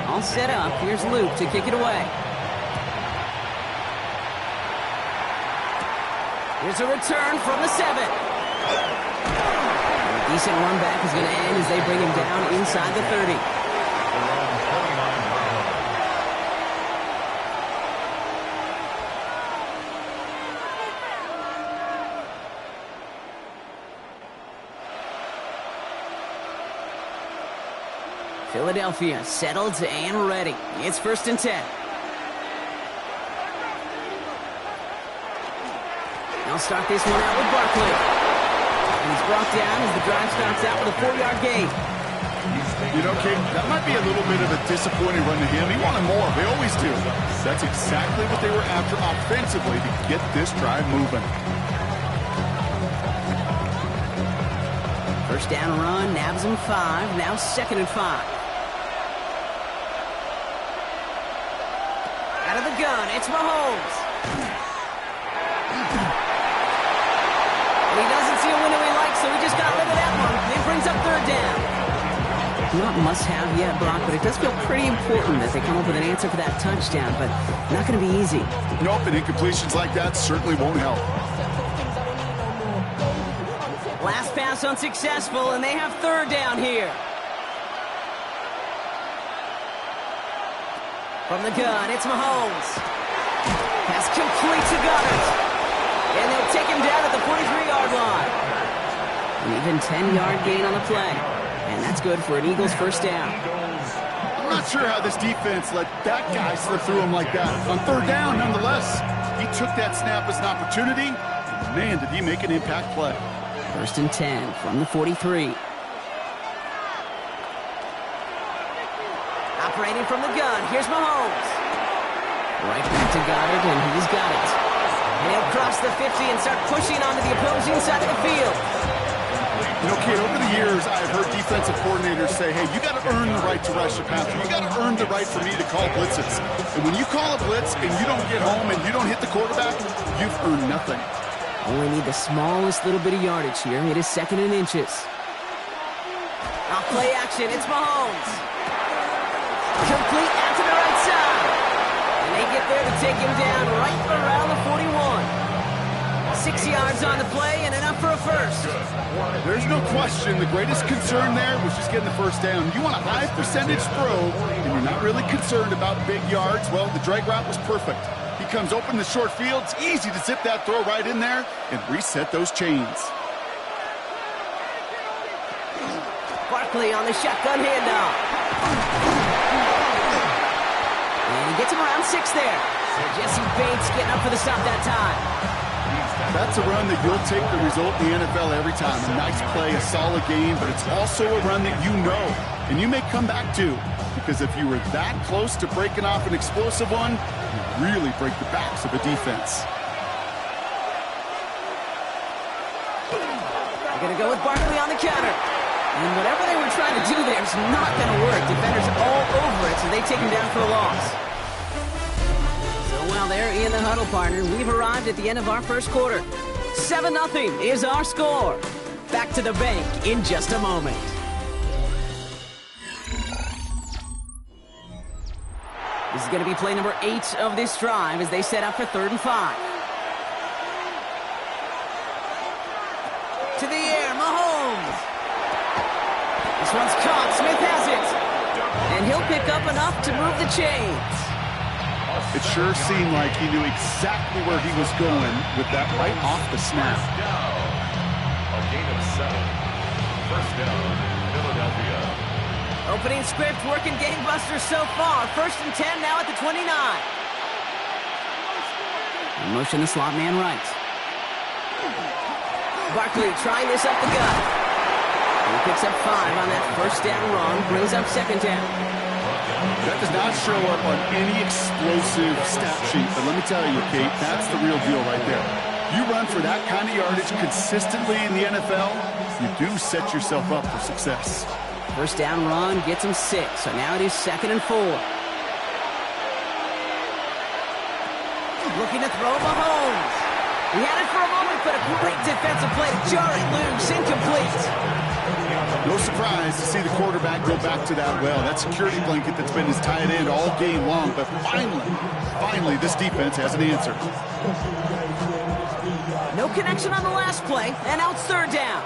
All set up. Here's Luke to kick it away. Here's a return from the 7. A decent run back is going to end as they bring him down inside the 30. Philadelphia settled and ready. It's 1st and 10. They'll start this one out with Barkley. And he's brought down as the drive starts out with a 4-yard gain. You know, Kate, that might be a little bit of a disappointing run to him. He wanted more. They always do. That's exactly what they were after offensively to get this drive moving. First down run, nabs him 5. Now 2nd and 5. Out of the gun, it's Mahomes. He doesn't see a window he likes, so he just got rid of that one. It brings up 3rd down. Not must-have yet, Brock, but it does feel pretty important that they come up with an answer for that touchdown, but not going to be easy. Nope, and incompletions like that certainly won't help. Last pass unsuccessful, and they have 3rd down here. From the gun, it's Mahomes. Pass complete to Goddard. And they'll take him down at the 43-yard line. An even 10-yard gain on the play. And that's good for an Eagles 1st down. I'm not sure how this defense let that guy slip through him like that. On 3rd down, nonetheless, he took that snap as an opportunity. Man, did he make an impact play. 1st and 10 from the 43. Operating from the gun, here's Mahomes. Right back to Goddard, and he's got it. And he'll cross the 50 and start pushing onto the opposing side of the field. You know, Kate, over the years, I've heard defensive coordinators say, hey, you got to earn the right to rush the passer. You got to earn the right for me to call blitzes. And when you call a blitz and you don't get home and you don't hit the quarterback, you've earned nothing. Only need the smallest little bit of yardage here. It is 2nd and inches. Off play action, it's Mahomes. Complete out to the right side. And they get there to take him down right around the 41. 6 yards on the play and enough for a 1st. There's no question the greatest concern there was just getting the 1st down. You want a high percentage throw, and you're not really concerned about big yards. Well, the drag route was perfect. He comes open the short field. It's easy to zip that throw right in there and reset those chains. Barkley on the shotgun handoff. And he gets him around 6 there. So Jesse Bates getting up for the stop that time. That's a run that you'll take the result in the NFL every time. A nice play, a solid game, but it's also a run that you know, and you may come back to, because if you were that close to breaking off an explosive one, you really break the backs of a defense. They're going to go with Barkley on the counter. And whatever they were trying to do there is not going to work. Defenders all over it, so they take him down for a loss. Well, they're in the huddle, partner. We've arrived at the end of our 1st quarter. 7-0 is our score. Back to the bank in just a moment. This is going to be play number 8 of this drive as they set up for 3rd and 5. To the air, Mahomes. This one's caught. Smith has it. And he'll pick up enough to move the chains. It sure seemed like he knew exactly where he was going with that right off the snap. A gain of 7. First down, Philadelphia. Opening script working gangbusters so far. 1st and 10 now at the 29. In motion the slot man right. Barkley trying this up the gut. He picks up 5 on that 1st down run. Brings up 2nd down. That does not show up on any explosive stat sheet, but let me tell you, Kate, that's the real deal right there. You run for that kind of yardage consistently in the NFL, you do set yourself up for success. 1st down run gets him 6, so now it is 2nd and 4. Looking to throw Mahomes. He had it for a moment, but a great defensive play to jar it loose, incomplete. No surprise to see the quarterback go back to that well. That security blanket that's been his tight end all game long, but finally, this defense has an answer. No connection on the last play, and now it's 3rd down.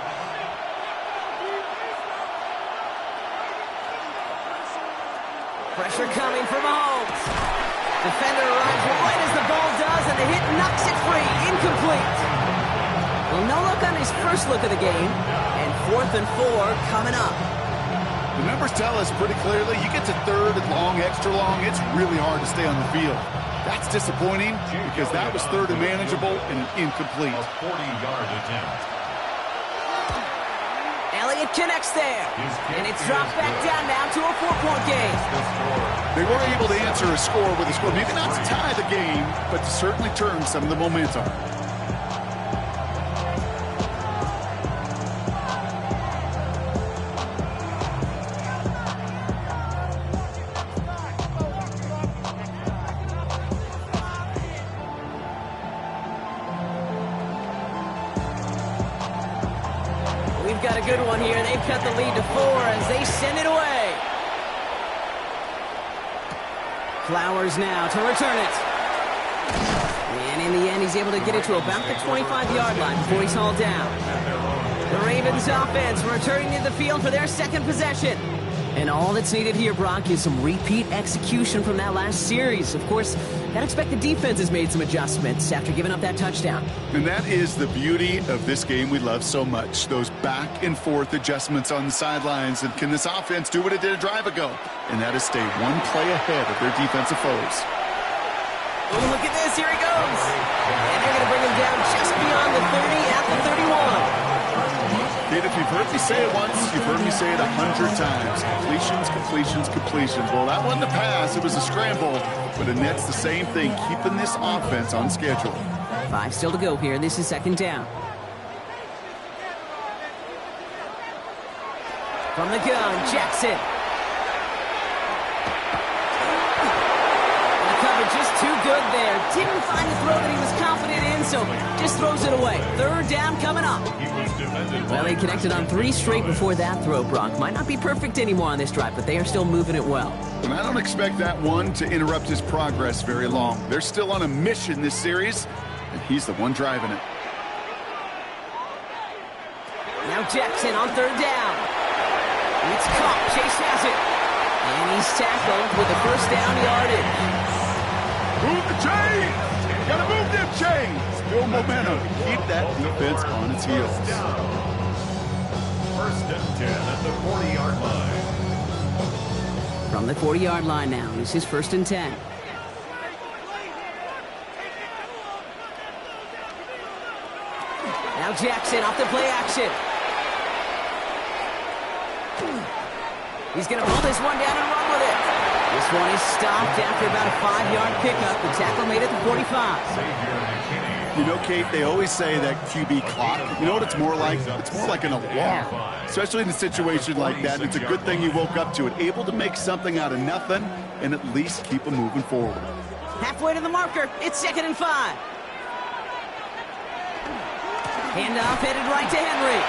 Pressure coming from Mahomes. Defender arrives right as the ball does, and the hit knocks it free. Incomplete. Well, no look on his first look of the game, and 4th and 4 coming up. The numbers tell us pretty clearly, you get to 3rd and long, extra long, it's really hard to stay on the field. That's disappointing because that was 3rd and manageable and an incomplete. A 40-yard attempt. Elliott connects there, and it's dropped back down now to a 4-point game. They were able to answer a score with a score, maybe not to tie the game, but to certainly turn some of the momentum. We've got a good one here. They've cut the lead to 4 as they send it away. Flowers now to return it. And in the end, he's able to get it to about the 25-yard line before he's hauled down. The Ravens offense returning to the field for their 2nd possession. And all that's needed here, Brock, is some repeat execution from that last series. Of course, I'd expect the defense has made some adjustments after giving up that touchdown. And that is the beauty of this game we love so much. Those back and forth adjustments on the sidelines. And can this offense do what it did a drive ago? And that is stay one play ahead of their defensive foes. Oh, look at this. Here he goes. And they're going to bring him down just beyond the 30 at the 31. Kid, if you've heard me say it once, you've heard me say it 100 times. Completions. Well, that wasn't a pass. It was a scramble. But Annette's the same thing, keeping this offense on schedule. 5 still to go here. This is 2nd down. From the gun, Jackson. The cover just too good there. Didn't find the throw that he was confident in, so just throws it away. 3rd down coming up. Well, they connected on 3 straight before that throw, Brock. Might not be perfect anymore on this drive, but they are still moving it well. And I don't expect that one to interrupt his progress very long. They're still on a mission this series, and he's the one driving it. Now Jackson on 3rd down. It's caught. Chase has it. And he's tackled with the 1st down yardage. Move the chains! Gotta move them chains! Build momentum. Keep that defense on its heels. 1st and 10 at the 40-yard line. From the 40-yard line now, this is 1st and 10. Now Jackson off the play action. He's going to pull this one down and run with it. This one is stopped after about a 5-yard pickup. The tackle made it to 45. You know, Kate, they always say that QB clock. You know what it's more like? It's more like an alarm, especially in a situation like that. It's a good thing you woke up to it, able to make something out of nothing and at least keep them moving forward. Halfway to the marker. It's 2nd and 5. Handoff headed right to Henry.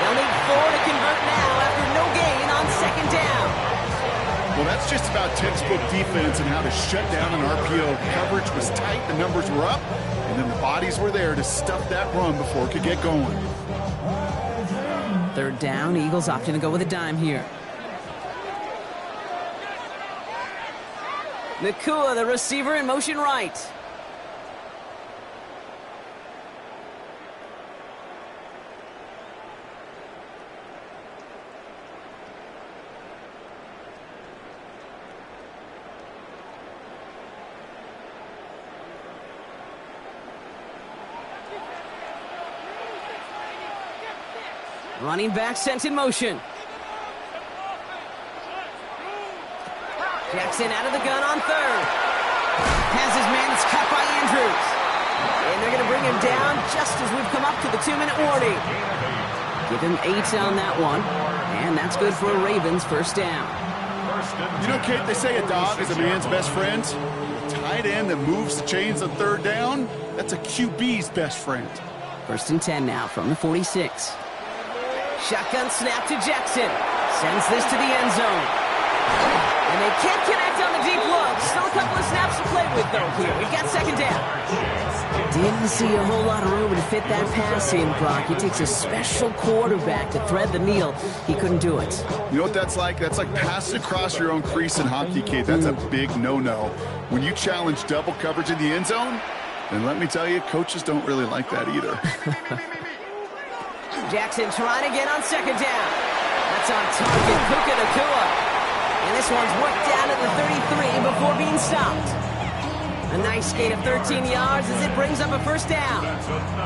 They'll need 4 to convert now after no gain on 2nd down. Well, that That's just about textbook defense and how to shut down an RPO. The coverage was tight, the numbers were up, and then the bodies were there to stuff that run before it could get going. Third down, Eagles opting to go with a dime here. Nacua, the receiver, in motion right. Running back sent in motion. Jackson out of the gun on third. Has his man, it's cut by Andrews. And they're going to bring him down just as we've come up to the 2-minute warning. Give him 8 on that one. And that's good for a Ravens first down. You know, Kate, they say a dog is a man's best friend. A tight end that moves the chains on third down, that's a QB's best friend. First and 10 now from the 46. Shotgun snap to Jackson. Sends this to the end zone. And they can't connect on the deep look. Still a couple of snaps to play with, though, here. We've got second down. Didn't see a whole lot of room to fit that pass in, Brock. It takes a special quarterback to thread the needle. He couldn't do it. You know what that's like? That's like passing across your own crease in hockey, Kate. That's a big no-no. When you challenge double coverage in the end zone, then let me tell you, coaches don't really like that either. Jackson trying to get on second down. That's on target, Puka Nacua. And this one's worked down to the 33 before being stopped. A nice gain of 13 yards as it brings up a first down.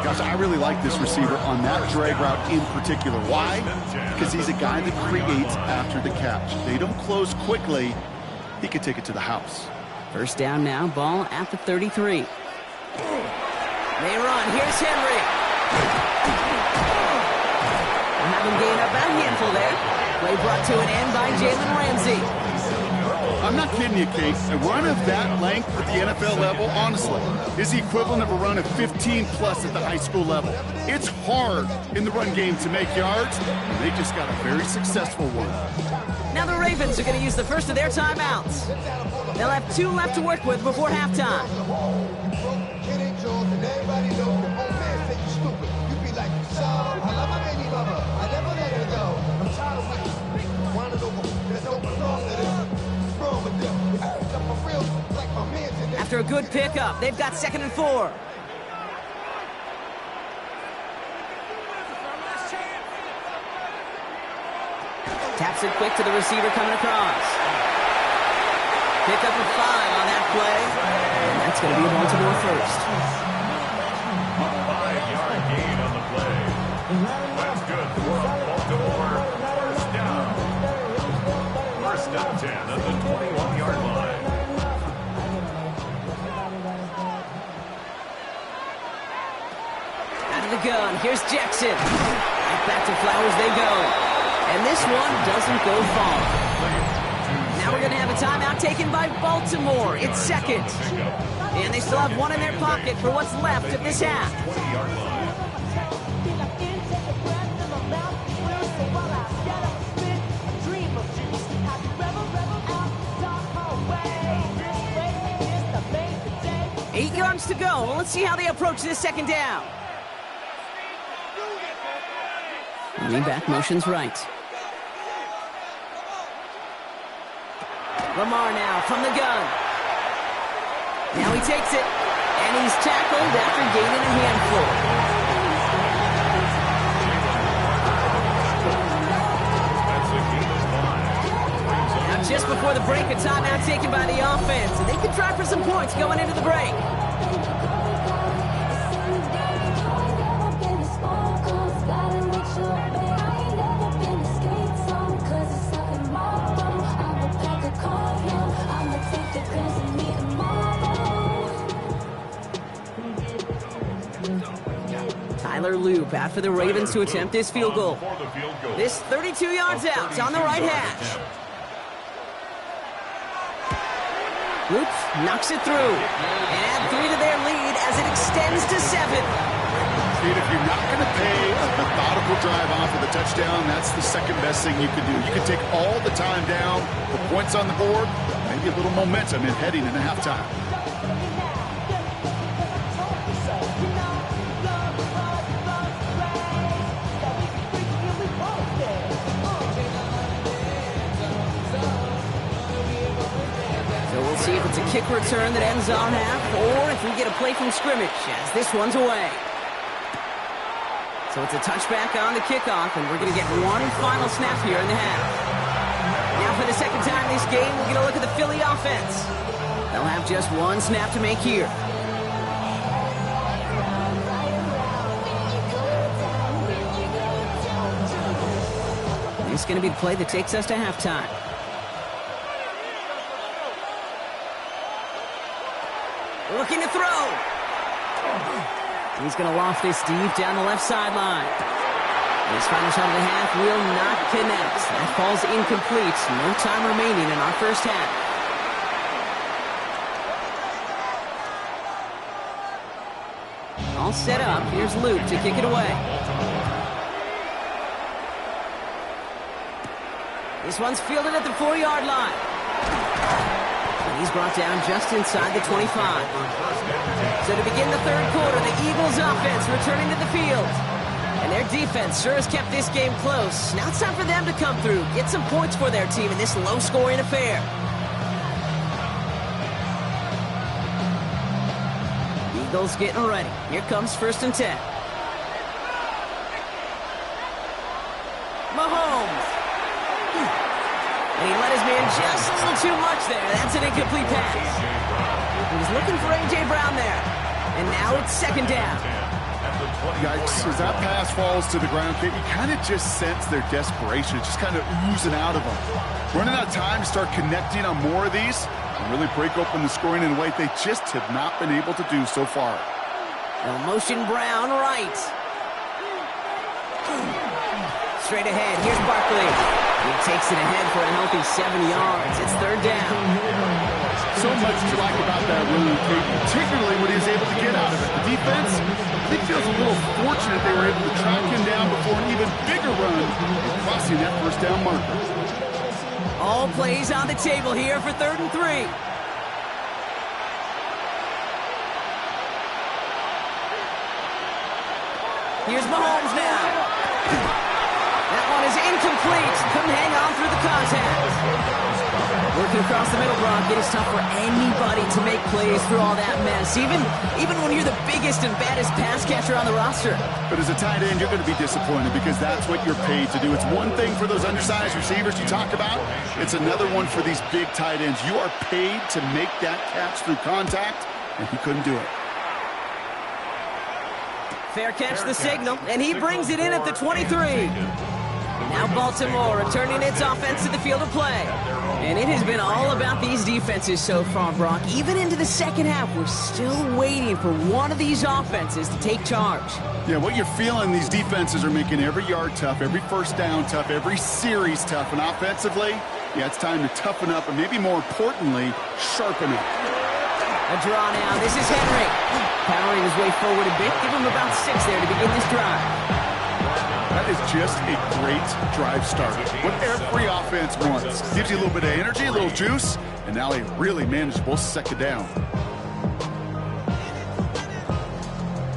Gosh, I really like this receiver on that drag route in particular. Why? Because he's a guy that creates after the catch. They don't close quickly. He could take it to the house. First down now, ball at the 33. They run. Here's Henry. Having gained up a handful there. Play brought to an end by Jalen Ramsey. I'm not kidding you, Kate. A run of that length at the NFL level, honestly, is the equivalent of a run of 15-plus at the high school level. It's hard in the run game to make yards, and they just got a very successful one. Now the Ravens are going to use the first of their timeouts. They'll have 2 left to work with before halftime. After a good pickup, they've got 2nd and 4. Taps it quick to the receiver coming across. Pick up a 5 on that play. And that's going to be a Baltimore first. 5-yard gain on the play. That's good for a Baltimore first down. First and 10 at the 21-yard line. Out of the gun, here's Jackson. Right back to Flowers they go. And this one doesn't go far. Now we're going to have a timeout taken by Baltimore. It's second. And they still have 1 in their pocket for what's left of this half. 20-yard line. 8 yards to go. Well, let's see how they approach this second down. Lean back motions right. Lamar now from the gun. Now he takes it, and he's tackled after gaining a handful. Now just before the break, a timeout taken by the offense, and they could try for some points going into the break. Tyler Loop out for the Ravens to attempt this field goal. This 32 yards out on the right hash. Loop knocks it through and add 3 to their lead as it extends to 7. And if you're not going to pay a methodical drive off with a touchdown, that's the second best thing you can do. You can take all the time down, put points on the board, maybe a little momentum in heading into halftime. See if it's a kick return that ends our half, or if we get a play from scrimmage as this one's away. So it's a touchback on the kickoff, and we're going to get one final snap here in the half. Now for the second time this game, we're going to look at the Philly offense. They'll have just one snap to make here. It's going to be the play that takes us to halftime. Looking to throw. He's going to loft this deep down the left sideline. His final shot of the half will not connect. That falls incomplete. No time remaining in our first half. All set up. Here's Luke to kick it away. This one's fielded at the 4-yard line. He's brought down just inside the 25. So to begin the third quarter, the Eagles offense returning to the field. And their defense sure has kept this game close. Now it's time for them to come through, get some points for their team in this low-scoring affair. Eagles getting ready. Here comes 1st and 10. Mahomes. And he let his man just a little too much there. That's an incomplete pass. He was looking for A.J. Brown there. And now it's 2nd down. Yikes, as that pass falls to the ground, you kind of just sense their desperation. It's just kind of oozing out of them. Running out of time to start connecting on more of these and really break open the scoring in a way they just have not been able to do so far. They'll motion Brown right. Straight ahead, here's Barkley. He takes it ahead for a healthy 7 yards. It's 3rd down. So much to like about that run, particularly what he was able to get out of it. The defense, I think, feels a little fortunate they were able to track him down before an even bigger run and crossing that 1st down marker. All plays on the table here for 3rd and 3. Here's Mahomes now. That one is incomplete. Couldn't hang on through the contact. Working across the middle, Brock. It is tough for anybody to make plays through all that mess, even when you're the biggest and baddest pass catcher on the roster. But as a tight end, you're going to be disappointed because that's what you're paid to do. It's one thing for those undersized receivers you talk about. It's another one for these big tight ends. You are paid to make that catch through contact, and he couldn't do it. Fair catch the signal, and he brings it in at the 23. Now Baltimore returning its offense to the field of play. And it has been all about these defenses so far, Brock. Even into the second half, we're still waiting for one of these offenses to take charge. Yeah, what you're feeling, these defenses are making every yard tough, every 1st down tough, every series tough. And offensively, yeah, it's time to toughen up and maybe more importantly, sharpen up. A draw now. This is Henry. Powering his way forward a bit. Give him about 6 there to begin this drive. That is just a great drive start. What every offense wants. Gives you a little bit of energy, a little juice, and now a really manageable 2nd down.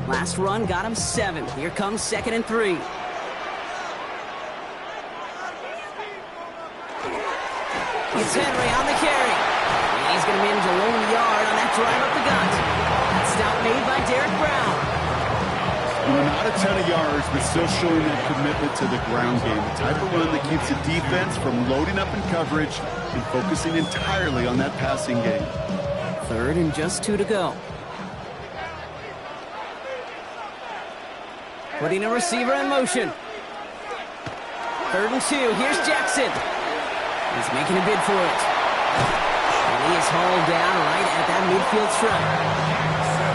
Last run got him 7. Here comes 2nd and 3. It's Henry on the carry. And he's going to manage a lone yard on that drive up the gut. That stop made by Derek Brown. Not a ton of yards, but still showing that commitment to the ground game. The type of run that keeps the defense from loading up in coverage and focusing entirely on that passing game. 3rd and just 2 to go. Putting a receiver in motion. 3rd and 2. Here's Jackson. He's making a bid for it. And he is hauled down right at that midfield stripe.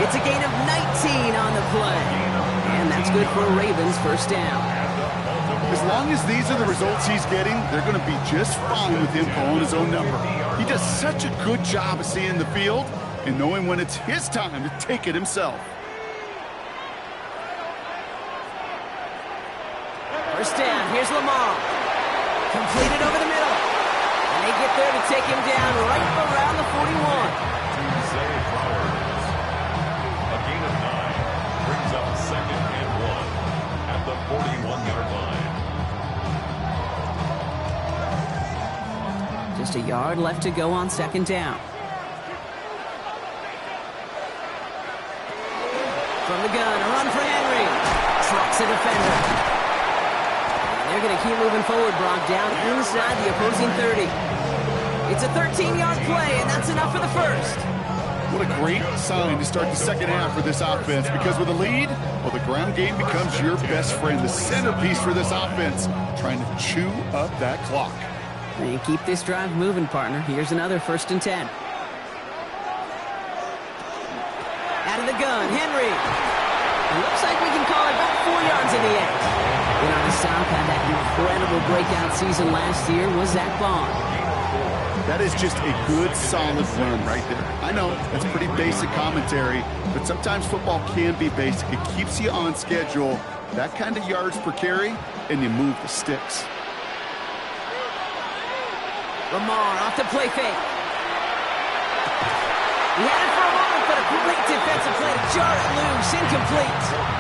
It's a gain of 19 on the play. And that's good for a Ravens 1st down. As long as these are the results he's getting, they're going to be just fine with him calling his own number. He does such a good job of seeing the field and knowing when it's his time to take it himself. First down, here's Lamar. Completed over the middle. And they get there to take him down right around the 41. Zay Flowers. A gain of 9 brings up 2nd and 1 at the 41-yard line. Just a yard left to go on 2nd down. From the gun, a run for Henry. Trucks a defender. And they're going to keep moving forward, Brock, down inside the opposing 30. It's a 13-yard play, and that's enough for the first. What a great sign to start the second half for this offense, because with a lead, well, the ground game becomes your best friend, the centerpiece for this offense, trying to chew up that clock. And keep this drive moving, partner. Here's another 1st and 10. Out of the gun, Henry. It looks like we can call it about 4 yards in the end. You know, the South had that incredible breakout season last year was Zach Bond. That is just a good, solid run right there. I know, that's pretty basic commentary, but sometimes football can be basic. It keeps you on schedule, that kind of yards per carry, and you move the sticks. Lamar off the play fake. He had it for a moment, but a great defensive play to jar it loose, incomplete.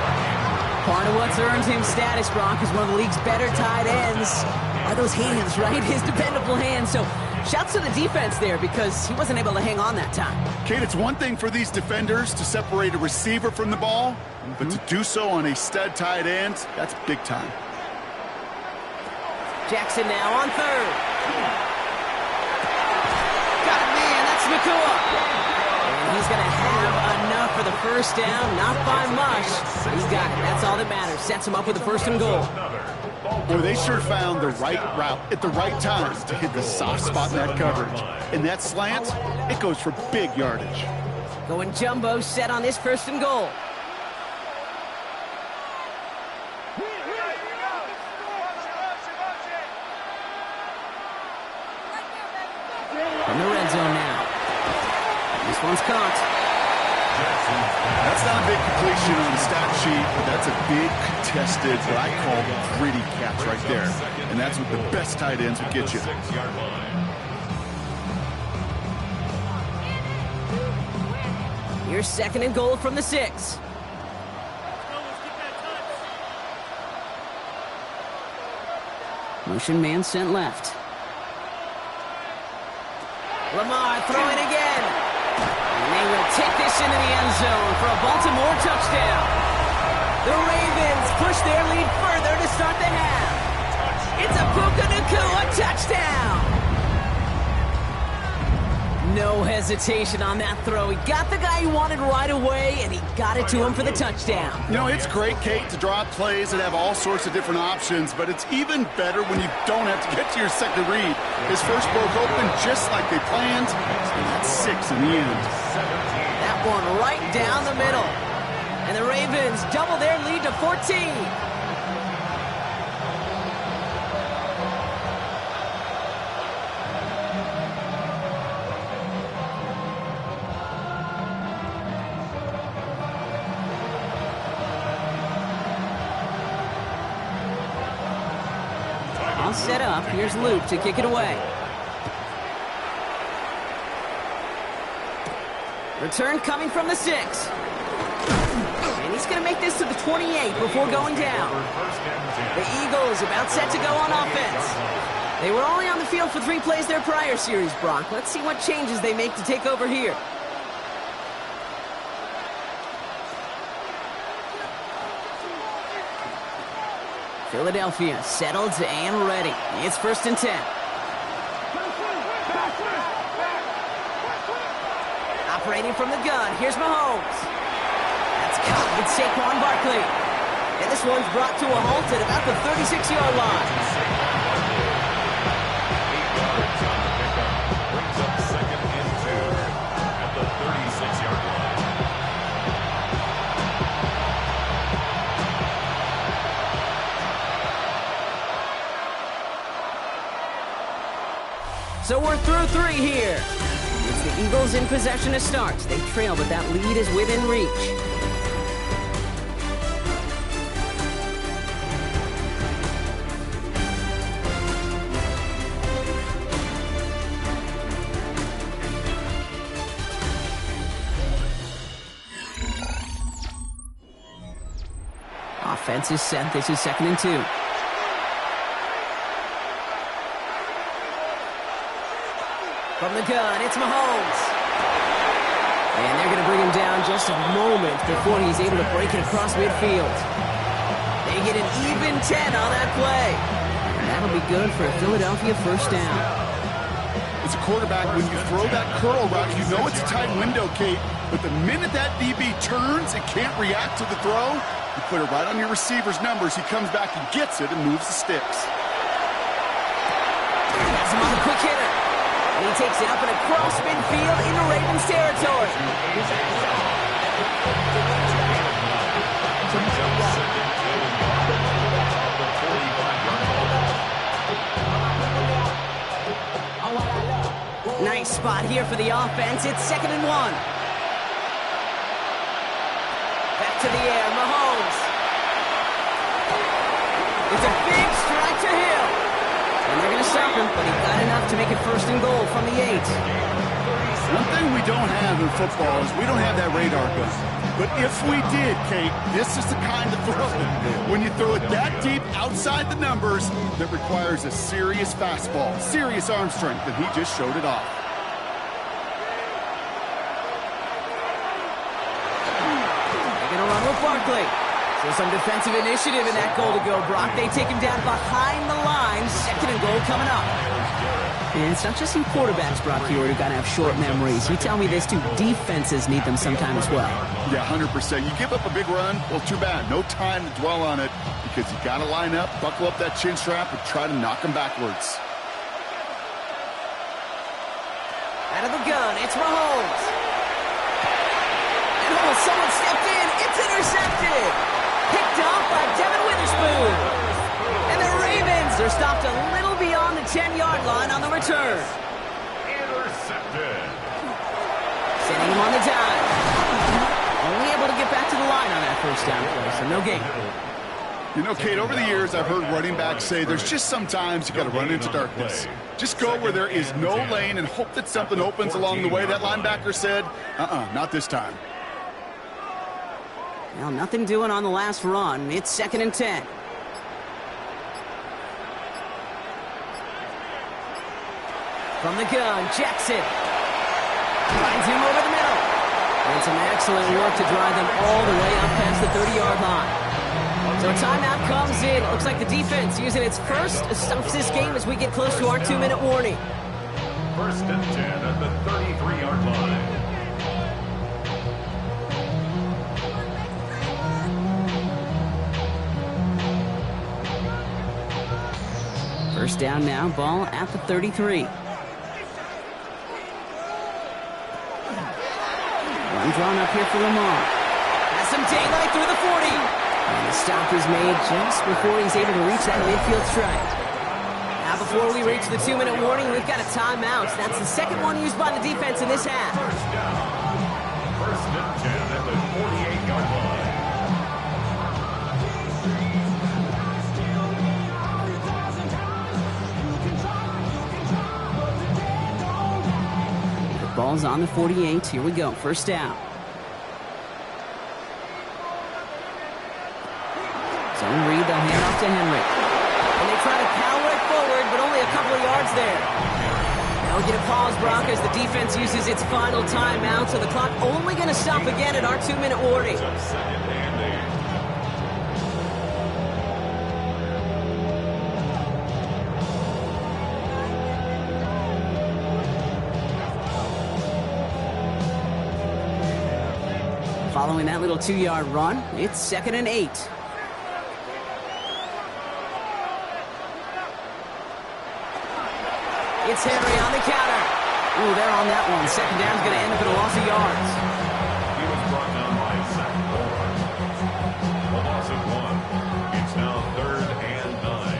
Part of what's earned him status, Brock, is one of the league's better tight ends. Are those hands, right? His dependable hands. So shouts to the defense there because he wasn't able to hang on that time. Kate, it's one thing for these defenders to separate a receiver from the ball, but to do so on a stud tight end, that's big time. Jackson now on 3rd. Got it, man. That's Nakua. And he's going to have enough for the first down. Not by much. He's got it. That's all that matters. Sets him up with a 1st and goal. Boy, they sure found the right route at the right time to hit the soft spot in that coverage. And that slant, it goes for big yardage. Going jumbo set on this 1st and goal. From the red zone now. This one's caught. That's not a big completion on the stat sheet, but that's a big contested, what I call gritty catch right there. And that's what the best tight ends will get you. 6-yard line. Here's 2nd and goal from the 6. Motion man sent left. Lamar throwing again. And they will take this into the end zone for a Baltimore touchdown. The Ravens push their lead further to start the half. It's a Puka Nacua touchdown. No hesitation on that throw. He got the guy he wanted right away, and he got it to him for the touchdown. You know, it's great, Kate, to draw up plays that have all sorts of different options, but it's even better when you don't have to get to your second read. His first broke open just like they planned, and that's 6 in the end. That one right down the middle. And the Ravens double their lead to 14. All set up. Here's Luke to kick it away. Return coming from the 6. And he's going to make this to the 28 before going down. The Eagles about set to go on offense. They were only on the field for 3 plays their prior series, Brock. Let's see what changes they make to take over here. Philadelphia settled and ready. It's 1st and 10. Operating from the gun, here's Mahomes. That's caught with Saquon Barkley. And this one's brought to a halt at about the 36-yard line. Brings up 2nd and 2 at the 36-yard line. So we're through 3 here. It's the Eagles in possession to start. They trail, but that lead is within reach. Defense is set. This is 2nd and 2. From the gun, it's Mahomes. And they're going to bring him down just a moment before he's able to break it across midfield. They get an even 10 on that play. And that'll be good for a Philadelphia first down. As a quarterback, when you throw that curl route, you know it's a tight window, Kate. But the minute that DB turns and can't react to the throw, you put it right on your receiver's numbers. He comes back and gets it and moves the sticks. He has him on the quick hitter. And he takes it up and across midfield into Ravens territory. Nice spot here for the offense. It's 2nd and 1. Back to the air, Mahomes. It's a big strike to Hill. And they're going to stop him, but he got enough to make it 1st and goal from the 8. One thing we don't have in football is we don't have that radar gun. But if we did, Kate, this is the kind of throw. When you throw it that deep outside the numbers, that requires a serious fastball, serious arm strength, and he just showed it off. They're going to run with Barkley. So some defensive initiative in that goal to go, Brock. They take him down behind the line. 2nd and goal coming up. And it's not just you quarterbacks, Brock, here who got to have short memories. You tell me this too. Defenses need them sometime as well. Yeah, 100%. You give up a big run, well, too bad. No time to dwell on it because you got to line up, buckle up that chin strap, and try to knock them backwards. Out of the gun, it's Mahomes. And oh, someone stepped in. It's intercepted. Picked off by Devin Witherspoon. And the Ravens are stopped a little beyond the 10-yard line on the return. Intercepted. Sending him on the dive. Only able to get back to the line on that first down play, so no gain. You know, Kate, over the years, I've heard running backs say there's just sometimes you got to run into darkness. Just go where there is no lane and hope that something opens along the way. That linebacker said, not this time. Well, nothing doing on the last run. It's 2nd and 10. From the gun, Jackson. Finds him over the middle. And some excellent work to drive them all the way up past the 30-yard line. So timeout comes in. Looks like the defense using its first stops this game as we get close to our 2-minute warning. 1st and 10 at the 33-yard line. First down now, ball at the 33. Run drawn up here for Lamar. Has some daylight through the 40. And the stop is made just before he's able to reach that midfield strike. Now before we reach the 2-minute warning, we've got a timeout. That's the second one used by the defense in this half. 1st and 10 at the 48-yard line. Ball's on the 48. Here we go. First down. Zone read. They'll hand off to Henry. And they try to power it forward, but only a couple of yards there. They'll get a pause, Brock, as the defense uses its final timeout. So the clock only going to stop again at our 2-minute warning. Following that little 2-yard run, it's 2nd and 8. It's Henry on the counter. Ooh, they're on that one. Second down's going to end up in a loss of yards. He was brought down by Zach Moore. A loss of 1. It's now 3rd and 9.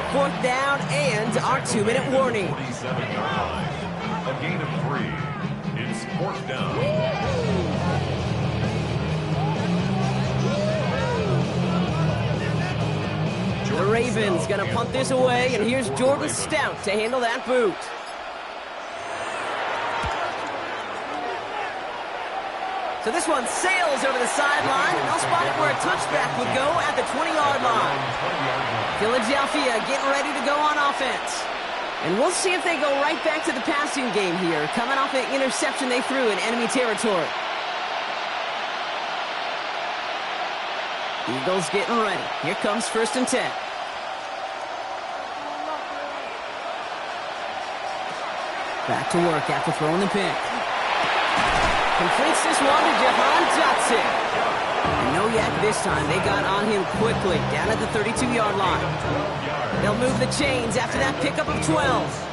4th down and our 2-minute warning. 47-yard line. A gain of 3. It's 4th down. The Ravens going to punt this away, and here's Jordan Stout to handle that boot. So this one sails over the sideline, and they'll spot it where a touchback would go at the 20-yard line. Philadelphia getting ready to go on offense. And we'll see if they go right back to the passing game here, coming off an interception they threw in enemy territory. Eagles getting ready. Here comes 1st and 10. Back to work after throwing the pick. Completes this one to Jahan Dotson. And no yak this time. They got on him quickly, down at the 32-yard line. They'll move the chains after that pickup of 12.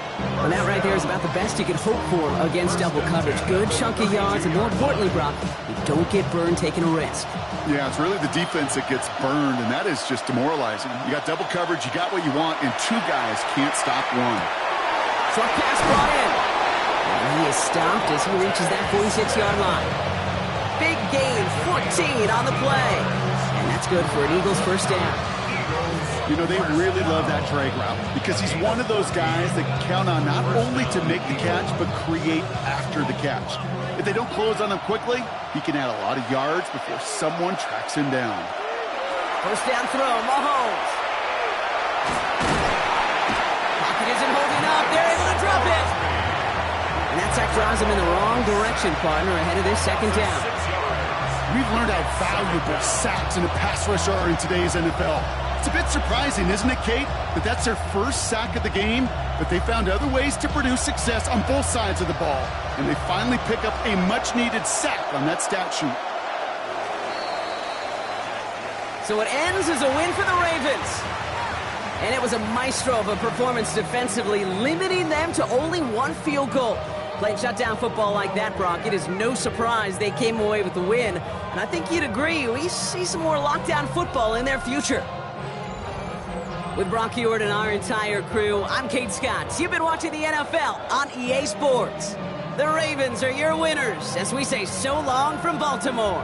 And that right there is about the best you could hope for against double coverage. Good chunk of yards, and more importantly, Brock, you don't get burned taking a risk. Yeah, it's really the defense that gets burned, and that is just demoralizing. You got double coverage, you got what you want, and 2 guys can't stop one. Short pass brought in. And he is stopped as he reaches that 46-yard line. Big gain, 14 on the play. And that's good for an Eagles 1st down. You know, they really love that drag route because he's one of those guys that count on not only to make the catch, but create after the catch. If they don't close on him quickly, he can add a lot of yards before someone tracks him down. 1st down throw, Mahomes. Pocket isn't holding up. They're able to drop it. And that sack drives him in the wrong direction, partner, ahead of this 2nd down. We've learned how valuable sacks in a pass rush are in today's NFL. It's a bit surprising, isn't it, Kate, that that's their first sack of the game, but they found other ways to produce success on both sides of the ball, and they finally pick up a much-needed sack on that stat sheet. So it ends as a win for the Ravens. And it was a maestro of a performance defensively, limiting them to only 1 field goal. Playing shutdown football like that, Brock, it is no surprise they came away with the win. And I think you'd agree, we see some more lockdown football in their future. With Brock Huard and our entire crew, I'm Kate Scott. You've been watching the NFL on EA Sports. The Ravens are your winners as we say so long from Baltimore.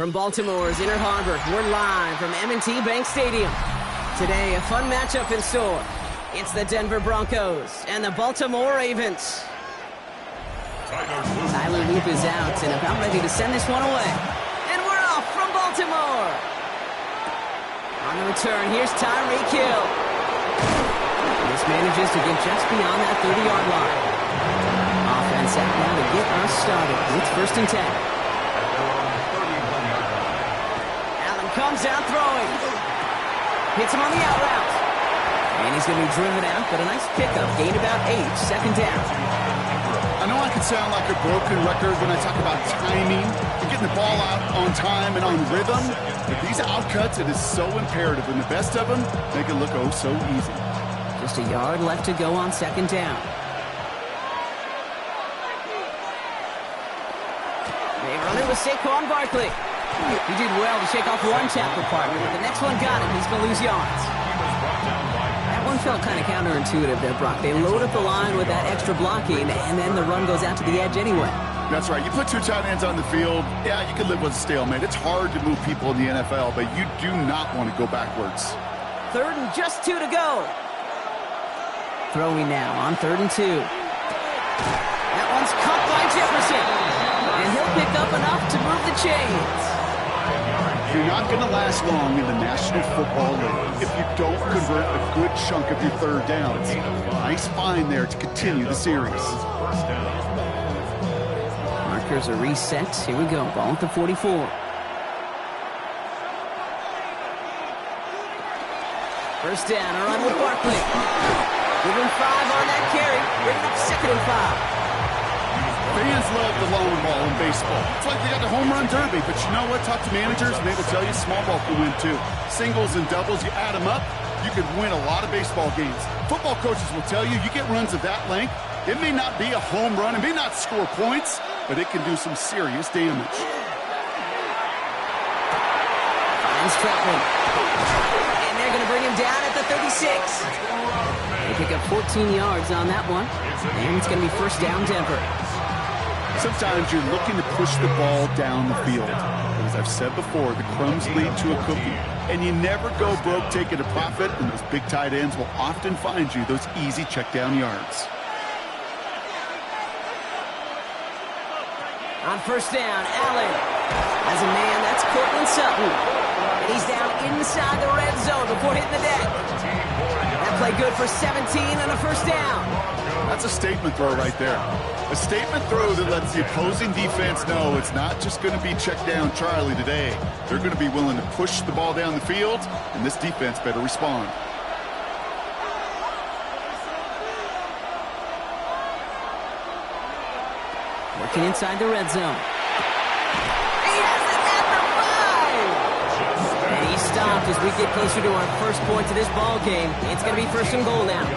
From Baltimore's Inner Harbor, we're live from M&T Bank Stadium. Today, a fun matchup in store. It's the Denver Broncos and the Baltimore Ravens. Tyler Loop is out and about ready to send this one away. And we're off from Baltimore. On the return, here's Tyreek Hill. This manages to get just beyond that 30-yard line. Offense out now to get us started. It's 1st and 10. Allen comes out throwing. Hits him on the out route. And he's going to be driven out, but a nice pickup. Gain about 8. 2nd down. I know I can sound like a broken record when I talk about timing and getting the ball out on time and on rhythm, but these outcuts, it is so imperative, and the best of them make it look oh so easy. Just a yard left to go on 2nd down. They run it with Saquon Barkley. He did well to shake off one tackle partner, but the next one got him. He's going to lose yards. That one felt kind of counterintuitive there, Brock. They load up the line with that extra blocking, and then the run goes out to the edge anyway. That's right. You put 2 tight ends on the field, yeah, you can live with a stalemate. It's hard to move people in the NFL, but you do not want to go backwards. 3rd and just 2 to go. Throwing now on 3rd and 2. That one's caught by Jefferson. And he'll pick up enough to move the chains. You're not going to last long in the National Football League if you don't convert a good chunk of your 3rd downs. Nice find there to continue the series. Markers are reset. Here we go. Ball at the 44. First down, a run with Barkley. Give him 5 on that carry. Bring it up 2nd and 5. Fans love the long ball in baseball. It's like they got the home run derby, but you know what? Talk to managers, and they will tell you small ball can win too. Singles and doubles, you add them up, you can win a lot of baseball games. Football coaches will tell you, you get runs of that length, it may not be a home run, it may not score points, but it can do some serious damage. Finds Troutman. And they're going to bring him down at the 36. They pick up 14 yards on that one, and it's going to be 1st down Denver. Sometimes you're looking to push the ball down the field. But as I've said before, the crumbs lead to a cookie. And you never go broke taking a profit, and those big tight ends will often find you those easy check down yards. On 1st down, Allen has a man, that's Cortland Sutton. And he's down inside the red zone before hitting the deck. That play good for 17 and a 1st down. That's a statement throw right there. A statement throw that lets the opposing defense know it's not just going to be check down Charlie today. They're going to be willing to push the ball down the field, and this defense better respond. Working inside the red zone. He has it at the 5! And he's stopped as we get closer to our first point to this ball game. It's going to be 1st and goal now.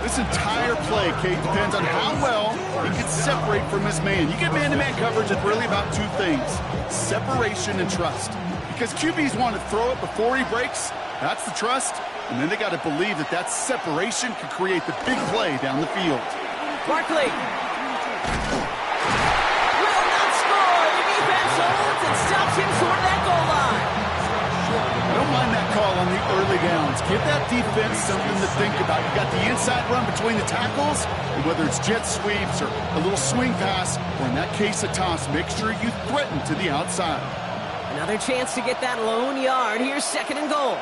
This entire play, Kate, depends on how well he can separate from his man. You get man-to-man coverage, it's really about 2 things, separation and trust. Because QBs want to throw it before he breaks, that's the trust, and then they got to believe that that separation can create the big play down the field. Barkley will not score. The defense holds and stops him short of that goal line. I don't mind that call on the early downs. Give that defense something to think about. You got the inside run between the tackles, and whether it's jet sweeps or a little swing pass, or in that case a toss, make sure you threaten to the outside. Another chance to get that lone yard. Here's 2nd and goal.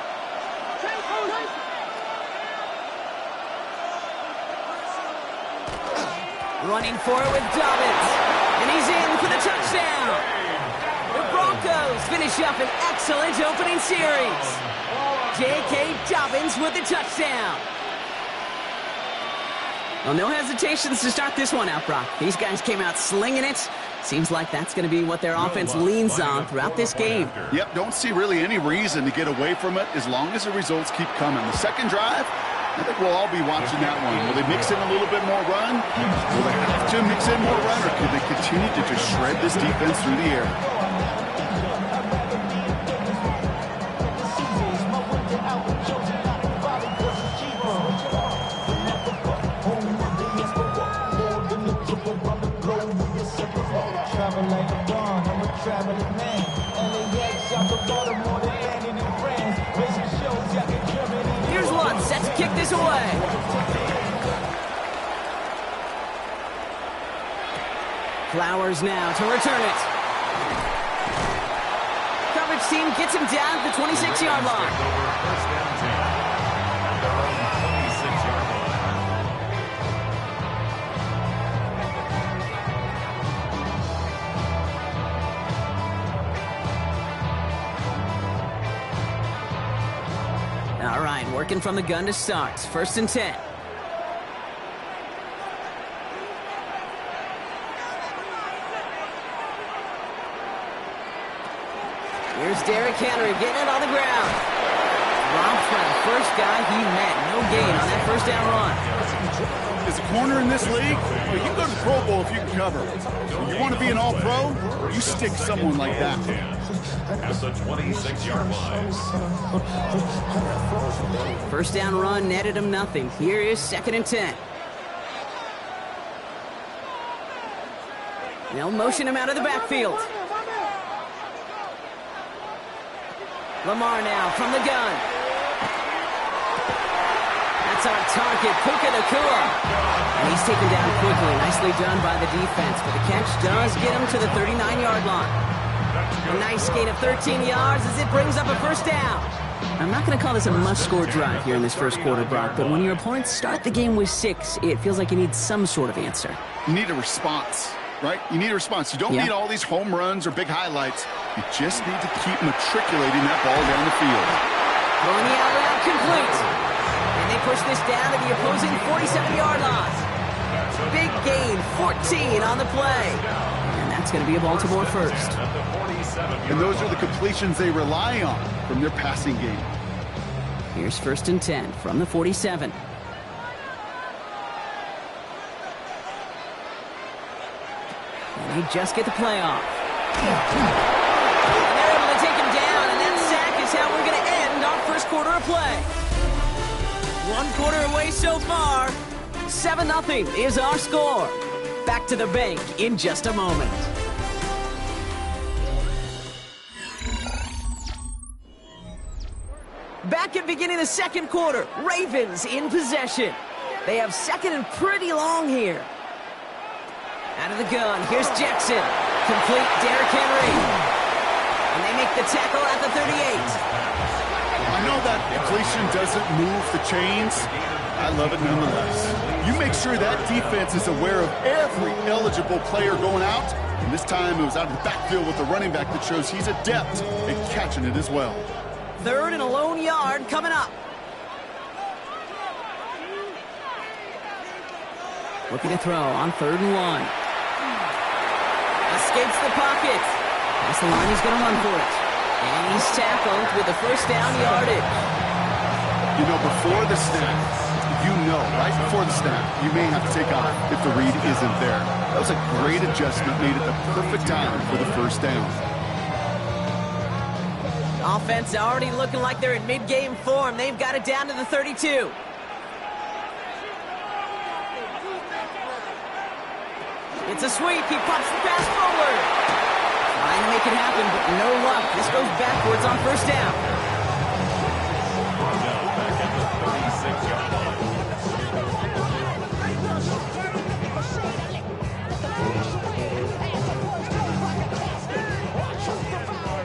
Running for it with Dobbins. And he's in for the touchdown. The Broncos finish up an excellent opening series. J.K. Dobbins with the touchdown. Well, no hesitations to start this one out, Brock. These guys came out slinging it. Seems like that's going to be what their offense leans on throughout this game. Yep, don't see really any reason to get away from it as long as the results keep coming. The second drive, I think we'll all be watching that one. Will they mix in a little bit more run? Will they have to mix in more run, or could they continue to just shred this defense through the air? Here's Lutz set to kick this away. Flowers now to return it. Coverage team gets him down at the 26-yard line. Working from the gun to start. 1st and 10. Here's Derrick Henry getting it on the ground. Robbed by the first guy he met. No gain on that first down run. As a corner in this league, well, you can go to the Pro Bowl if you can cover. You want to be an all-pro? You stick someone like that. At the 26-yard line. First down run netted him nothing. Here is 2nd and 10. They'll motion him out of the backfield. Lamar now from the gun. That's our target, Puka Nacua. And he's taken down quickly. Nicely done by the defense. But the catch does get him to the 39-yard line. A nice gain of 13 yards as it brings up a first down. I'm not going to call this a must-score drive here in this first quarter, Brock, but when your opponents start the game with 6, it feels like you need some sort of answer. You need a response, right? You need a response. You don't need all these home runs or big highlights. You just need to keep matriculating that ball down the field. Throwing the out route complete. And they push this down to the opposing 47-yard line. Big gain, 14 on the play. And that's going to be a Baltimore first. And those are the completions they rely on from their passing game. Here's 1st and 10 from the 47. And they just get the play off. And they're able to take him down, and that sack is how we're going to end our first quarter of play. 1 quarter away so far. 7-0 is our score. Back to the bank in just a moment. Back at beginning of the second quarter. Ravens in possession. They have 2nd and pretty long here. Out of the gun, here's Jackson. Complete Derrick Henry. And they make the tackle at the 38. I know that completion doesn't move the chains. I love it nonetheless. You make sure that defense is aware of every eligible player going out. And this time it was out of the backfield with the running back that shows he's adept at catching it as well. 3rd and a lone yard coming up. Looking to throw on 3rd and 1. Escapes the pocket. Past the line, he's going to run for it. And he's tackled with the first down yardage. You know, before the snap, right before the snap, you may have to take off if the read isn't there. That was a great adjustment made at the perfect time for the first down. Offense already looking like they're in mid-game form. They've got it down to the 32. It's a sweep. He pops the pass forward. Trying to make it happen, but no luck. This goes backwards on first down. Back at the 36-yard line.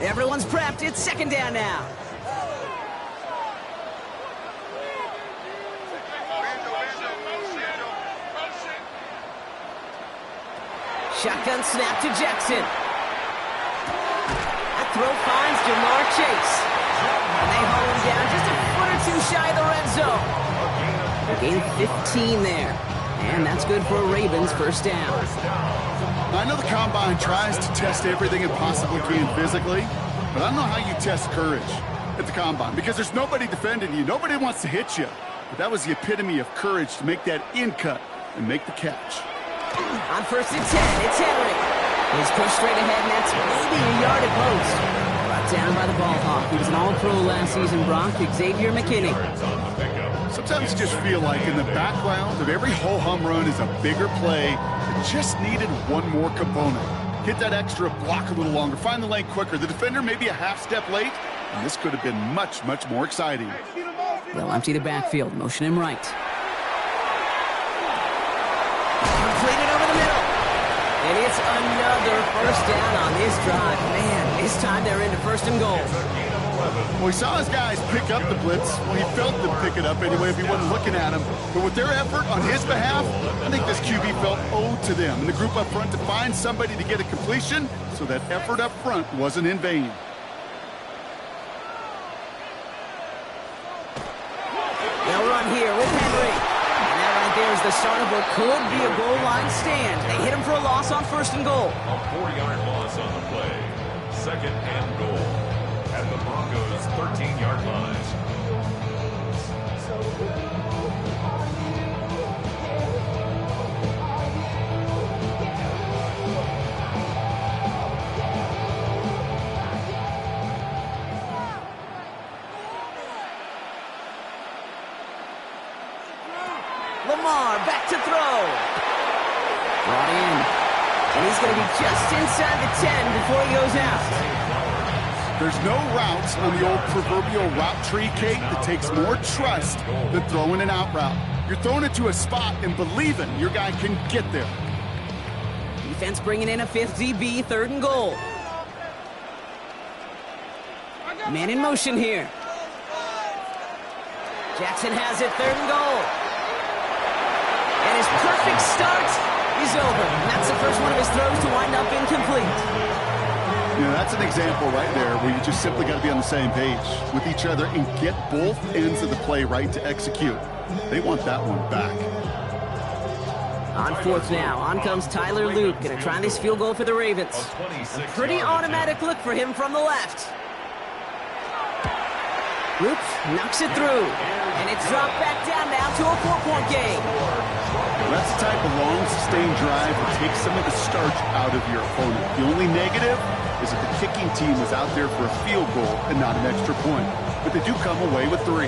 Everyone's prepped. It's 2nd down now. Shotgun snap to Jackson. That throw finds Jamar Chase. And they hold him down just a foot or 2 shy of the red zone. A gain of 15 there. And that's good for a Ravens first down. I know the Combine tries to test everything it possibly can physically, but I don't know how you test courage at the Combine because there's nobody defending you. Nobody wants to hit you. But that was the epitome of courage to make that in cut and make the catch. On 1st and 10, it's Henry. He's pushed straight ahead, and that's maybe a yard at most. Brought down by the ball hawk. He was an all-pro last season, Brock, Xavier McKinney. Sometimes you just feel like in the background of every ho-hum run is a bigger play that just needed one more component. Hit that extra block a little longer, find the lane quicker. The defender may be a half step late, and this could have been much, much more exciting. They'll empty the backfield, motion him right. Completed over the middle. And it's another first down on this drive. Man, this time they're into 1st and goal. Well, he saw his guys pick up the blitz. Well, he felt them pick it up anyway if he wasn't looking at him. But with their effort on his behalf, I think this QB felt owed to them. And the group up front to find somebody to get a completion so that effort up front wasn't in vain. the start of what could be a goal line stand. They hit him for a loss on 1st and goal. A 4-yard loss on the play. 2nd and goal at the Broncos' 13-yard line. Lamar back to throw. Brought in. And he's going to be just inside the 10 before he goes out. There's no routes on the old proverbial route tree, Kate, that takes more trust than throwing an out route. You're throwing it to a spot and believing your guy can get there. Defense bringing in a 5th DB, 3rd and goal. Man in motion here. Jackson has it, 3rd and goal. And his perfect start is over. And that's the first one of his throws to wind up incomplete. You know, that's an example right there where you just simply got to be on the same page with each other and get both ends of the play right to execute. They want that one back. On 4th now, on comes Tyler Luke. Going to try this field goal for the Ravens. A pretty automatic look for him from the left. Luke knocks it through. And it's dropped back down now to a 4-point game. That's the type of long, sustained drive that takes some of the starch out of your opponent. The only negative is that the kicking team was out there for a field goal and not an extra point. But they do come away with 3.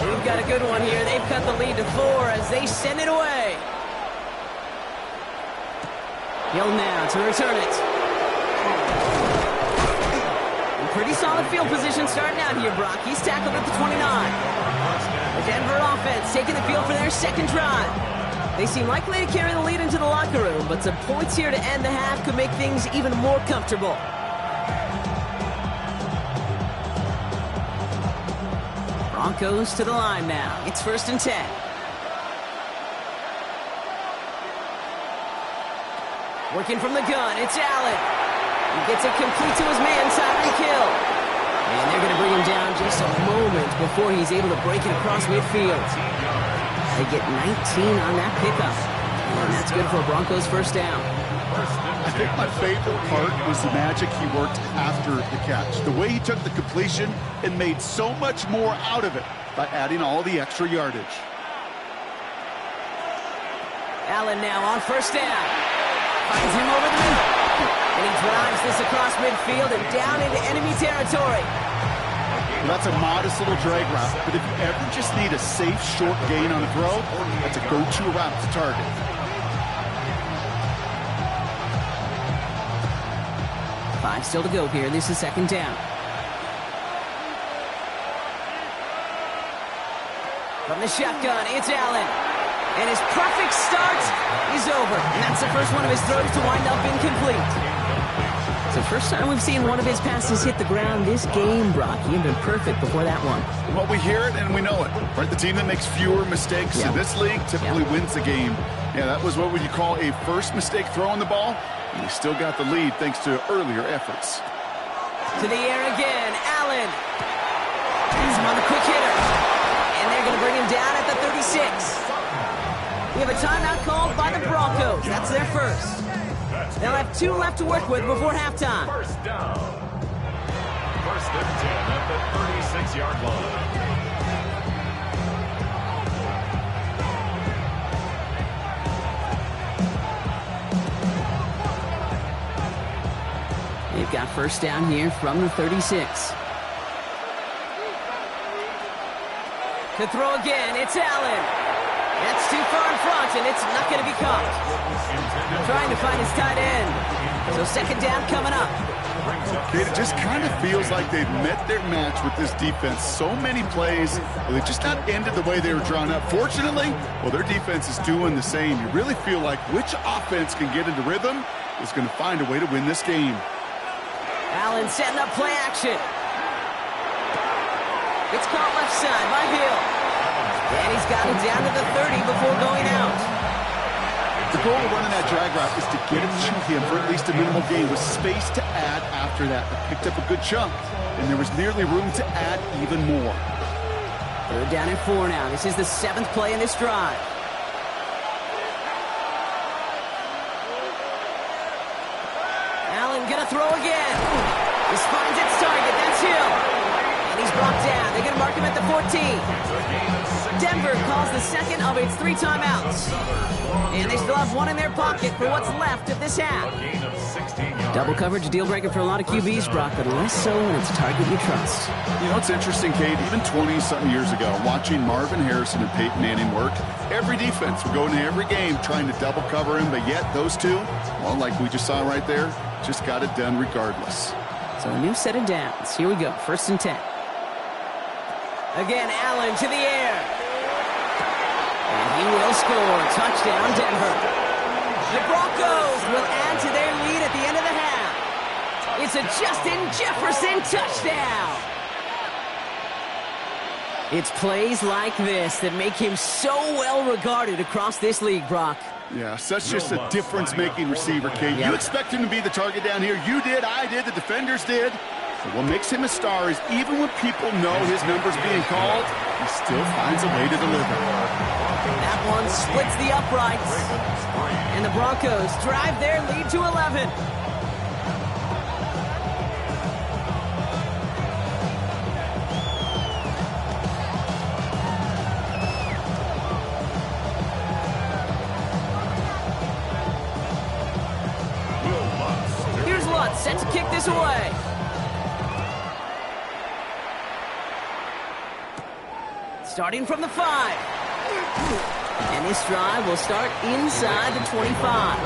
We've got a good one here. They've cut the lead to 4 as they send it away. Hill now to return it. And pretty solid field position starting out here, Brock. He's tackled at the 29. The Denver offense taking the field for their 2nd drive. They seem likely to carry the lead into the locker room, but some points here to end the half could make things even more comfortable. Broncos to the line now. It's 1st and 10. Working from the gun, it's Allen. He gets it complete to his man, Tyreek Hill. And they're going to bring him down just a moment before he's able to break it across midfield. They get 19 on that pickup. And that's good for a Broncos 1st down. I think my favorite part was the magic he worked after the catch. The way he took the completion and made so much more out of it by adding all the extra yardage. Allen now on 1st down. Finds him over the middle. And he drives this across midfield and down into enemy territory. Well, that's a modest little drag route, but if you ever just need a safe, short gain on a throw, that's a go-to route to target. Five still to go here. This is 2nd down. From the shotgun, it's Allen. And his perfect start is over. And that's the first one of his throws to wind up incomplete. It's the first time we've seen one of his passes hit the ground this game, Brock. He had been perfect before that one. Well, we hear it and we know it, right? The team that makes fewer mistakes in this league typically wins the game. Yeah, that was what would you call a first mistake throwing the ball. And he still got the lead thanks to earlier efforts. To the air again, Allen. He's him on the quick hitter. And they're going to bring him down at the 36. We have a timeout called by the Broncos. That's their first. They'll have 2 left to work with before halftime. 1st down. 1st and 10 at the 36-yard line. They've got 1st down here from the 36. To throw again, it's Allen. That's too far in front, and it's not going to be caught. Trying to find his tight end. So 2nd down coming up. It just kind of feels like they've met their match with this defense. So many plays, they just not ended the way they were drawn up. Fortunately, well, their defense is doing the same. You really feel like which offense can get into rhythm is going to find a way to win this game. Allen setting up play action. It's caught left side by Hill. And he's got it down to the 30 before going out. The goal of running that drag route is to get it to him for at least a minimal gain with space to add after that. They picked up a good chunk, and there was nearly room to add even more. They're down at 4 now. This is the 7th play in this drive. Allen gonna throw again. This finds its target. That's Hill. And he's brought down. They're gonna mark him at the 14. Denver calls the second of its 3 timeouts. And they still have 1 in their pocket for what's left of this half. Double coverage deal breaker for a lot of QBs, Brock, but less so when it's a target you trust. You know, it's interesting, Kate, even 20-something years ago, watching Marvin Harrison and Peyton Manning work, every defense would go into every game trying to double cover him, but yet those two, well, like we just saw right there, just got it done regardless. So a new set of downs. Here we go, 1st and 10. Again, Allen to the air. And he will score. Touchdown, Denver. The Broncos will add to their lead at the end of the half. It's a Justin Jefferson touchdown. It's plays like this that make him so well regarded across this league, Brock. Yeah, such just a difference-making receiver, Kate. Yep. You expect him to be the target down here. You did, I did, the defenders did. But what makes him a star is even when people know his number's being called, he still finds a way to deliver. That one splits the uprights. And the Broncos drive their lead to 11. Here's Lutz set to kick this away. Starting from the 5. And this drive will start inside the 25.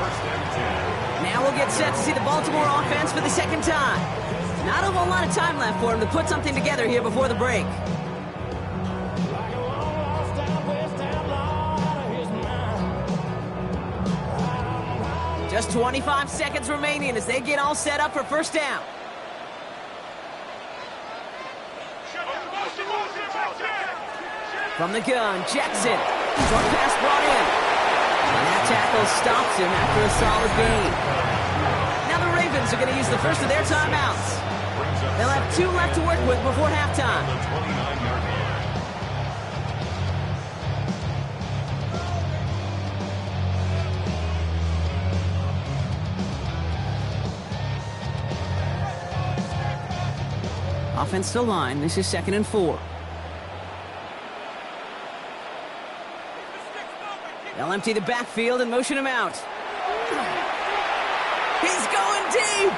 Now we'll get set to see the Baltimore offense for the 2nd time. Not a whole lot of time left for him to put something together here before the break. Just 25 seconds remaining as they get all set up for 1st down. From the gun, Jackson. Short pass brought in. And that tackle stops him after a solid gain. Now the Ravens are going to use the first of their timeouts. They'll have 2 left to work with before halftime. Offense to line. This is 2nd and 4. They'll empty the backfield and motion him out. He's going deep!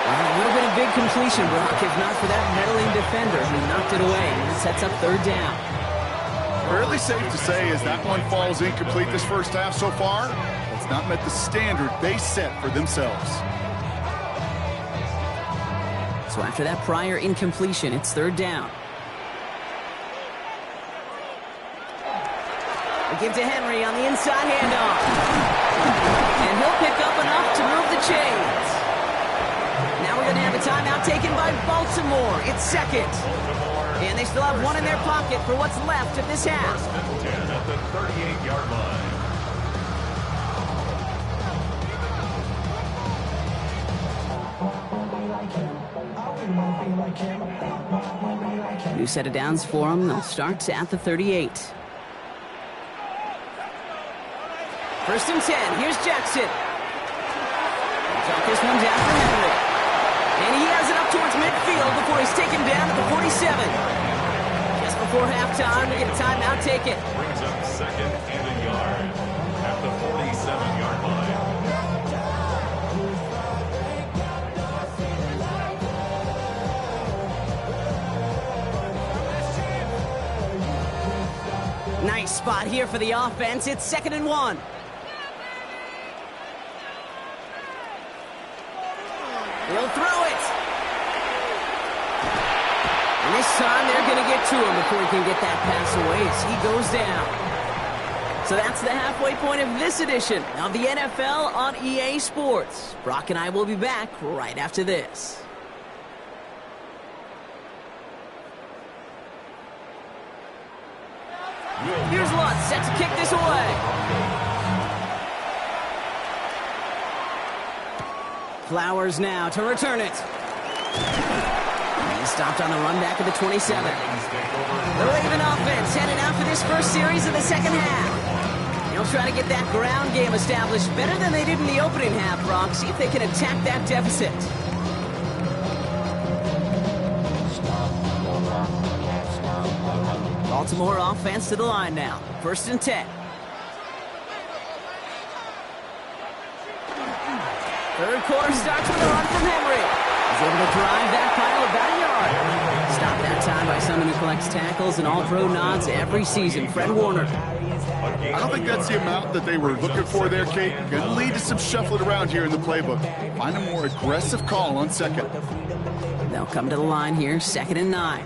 Well, it would have been a big completion, Brock, if not for that meddling defender who knocked it away. And it sets up 3rd down. Fairly safe to say as that one falls incomplete this first half so far, it's not met the standard they set for themselves. So after that prior incompletion, it's 3rd down. They give to Henry on the inside handoff. And he'll pick up enough to move the chains. Now we're going to have a timeout taken by Baltimore. It's 2nd. And they still have 1 in their pocket for what's left of this half. 10 at the 38-yard line. New set of downs for them. They'll start at the 38. 1st and 10. Here's Jackson. Drop this one down for Henry. And he has it up towards midfield before he's taken down at the 47. Just before halftime, we get a timeout taken. Brings up 2nd and a yard at the 47-yard line. Nice spot here for the offense. It's 2nd and 1. He'll throw it. And this time they're going to get to him before he can get that pass away as he goes down. So that's the halfway point of this edition of the NFL on EA Sports. Brock and I will be back right after this. Here's Lutz set to kick this away. Flowers now to return it. He's stopped on the run back at the 27. The Raven offense headed out for this first series of the second half. They'll try to get that ground game established better than they did in the opening half, Brock. See if they can attack that deficit. Baltimore offense to the line now. 1st and 10. Third quarter starts with a run from Henry. He's able to drive that pile about a yard. Stopped that time by someone who collects tackles and all-pro nods every season, Fred Warner. I don't think that's the amount that they were looking for there, Kate. Going to lead to some shuffling around here in the playbook. Find a more aggressive call on second. They'll come to the line here, 2nd and 9.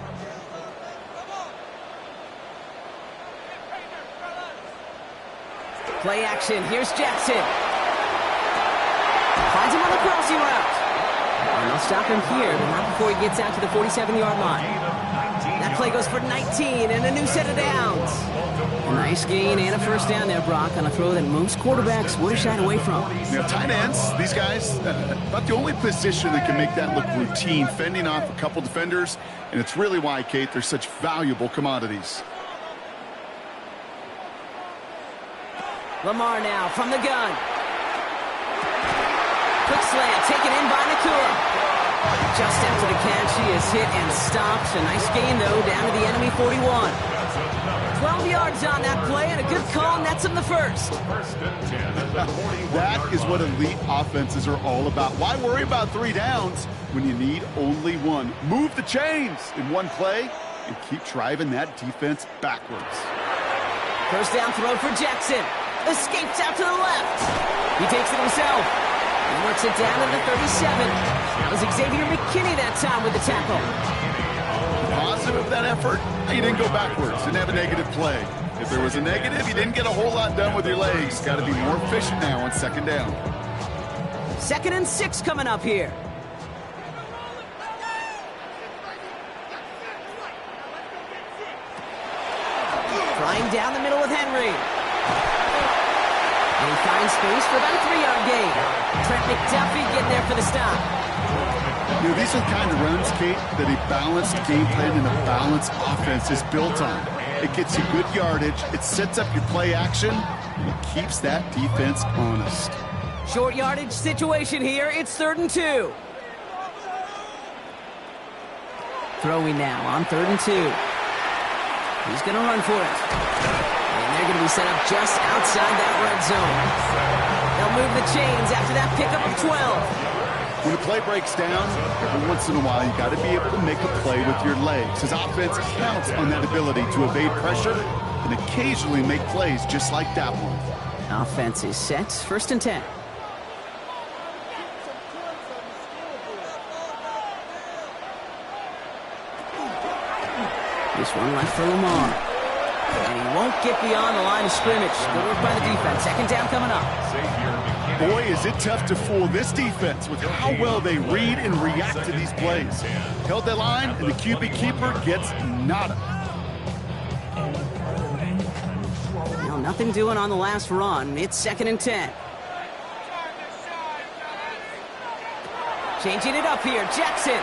Play action, here's Jackson. Finds him on the crossing route. And they'll stop him here, but not before he gets out to the 47-yard line. That play goes for 19 and a new set of downs. A nice gain and a first down there, Brock, on a throw that most quarterbacks would have shied away from. Tight ends, these guys, about the only position that can make that look routine, fending off a couple defenders, and it's really why, Kate, they're such valuable commodities. Lamar now from the gun. Quick slant taken in by Nakua. Just after the catch, he is hit and stopped. A nice gain, though, down to the enemy 41. 12 yards on that play, and a good call nets him the first. That is what elite offenses are all about. Why worry about 3 downs when you need only 1? Move the chains in one play and keep driving that defense backwards. First down throw for Jackson. Escapes out to the left. He takes it himself. He works it down to the 37. That was Xavier McKinney that time with the tackle. Positive of that effort, he didn't go backwards, didn't have a negative play. If there was a negative, you didn't get a whole lot done with your legs. Got to be more efficient now on 2nd down. 2nd and 6 coming up here. Flying down the middle with Henry. And he finds space for about a 3-yard gain. Trent McDuffie getting there for the stop. These are the kind of runs, Kate, that a balanced game plan and a balanced offense is built on. It gets you good yardage, it sets up your play action, and it keeps that defense honest. Short yardage situation here. It's 3rd and 2. Throwing now on 3rd and 2. He's going to run for it. And they're going to be set up just outside that red zone. They'll move the chains after that pickup of 12. When a play breaks down, every once in a while, you got to be able to make a play with your legs. His offense counts on that ability to evade pressure and occasionally make plays just like that one. Offense is set. 1st and 10. This one left for Lamar. And he won't get beyond the line of scrimmage. Good work by the defense. 2nd down coming up. Boy, is it tough to fool this defense with how well they read and react to these plays. Held that line, and the QB keeper gets nada. Well, nothing doing on the last run. It's 2nd and 10. Changing it up here. Jackson.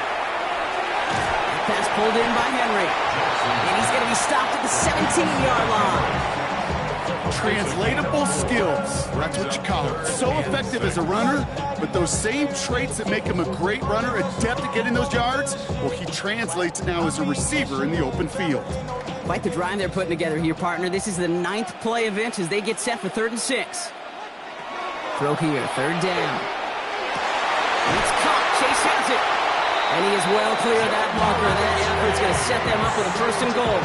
Pass pulled in by Henry. And he's going to be stopped at the 17-yard line. Translatable skills, that's what you call it. So effective as a runner, but those same traits that make him a great runner, adept at getting those yards, well, he translates now as a receiver in the open field. Quite the drive they're putting together here, partner. This is the 9th play of it as they get set for 3rd and 6. Throw here, 3rd down. And it's caught. Chase has it. And he is well clear of that marker. That effort's going to set them up with a 1st and goal.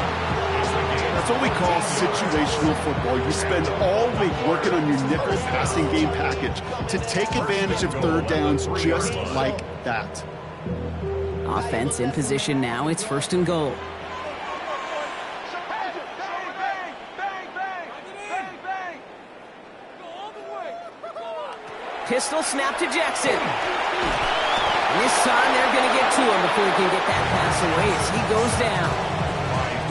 That's what we call situational football. You spend all week working on your nickel passing game package to take advantage of 3rd downs just like that. Offense in position now. It's 1st and goal. Pistol snap to Jackson. And this time they're going to get to him before he can get that pass away as he goes down.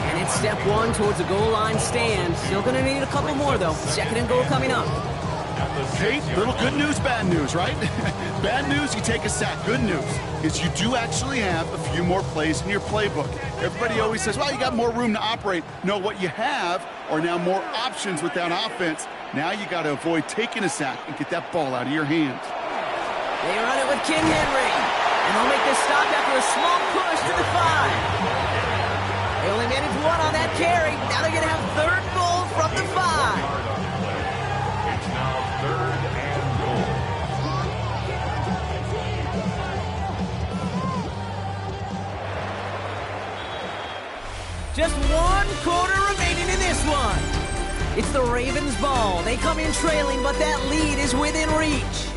And it's step 1 towards a goal line stand. Still going to need a couple more, though. 2nd and goal coming up. Kate, little good news, bad news, right? Bad news, you take a sack. Good news is you do actually have a few more plays in your playbook. Everybody always says, well, you got more room to operate. No, what you have are now more options with that offense. Now you got to avoid taking a sack and get that ball out of your hands. They run it with King Henry. And they'll make the stop after a small push to the 5. They only managed one on that carry. Now they're going to have third goal from the 5. It's now 3rd and goal. Just 1 quarter remaining in this one. It's the Ravens' ball. They come in trailing, but that lead is within reach.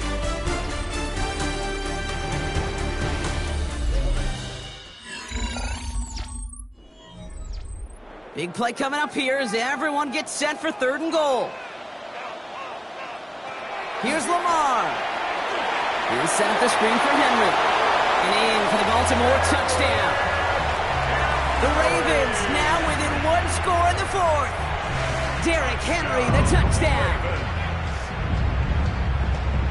Big play coming up here as everyone gets set for 3rd and goal. Here's Lamar. He'll set up the screen for Henry. And in for the Baltimore touchdown. The Ravens now within 1 score in the 4th. Derrick Henry, the touchdown.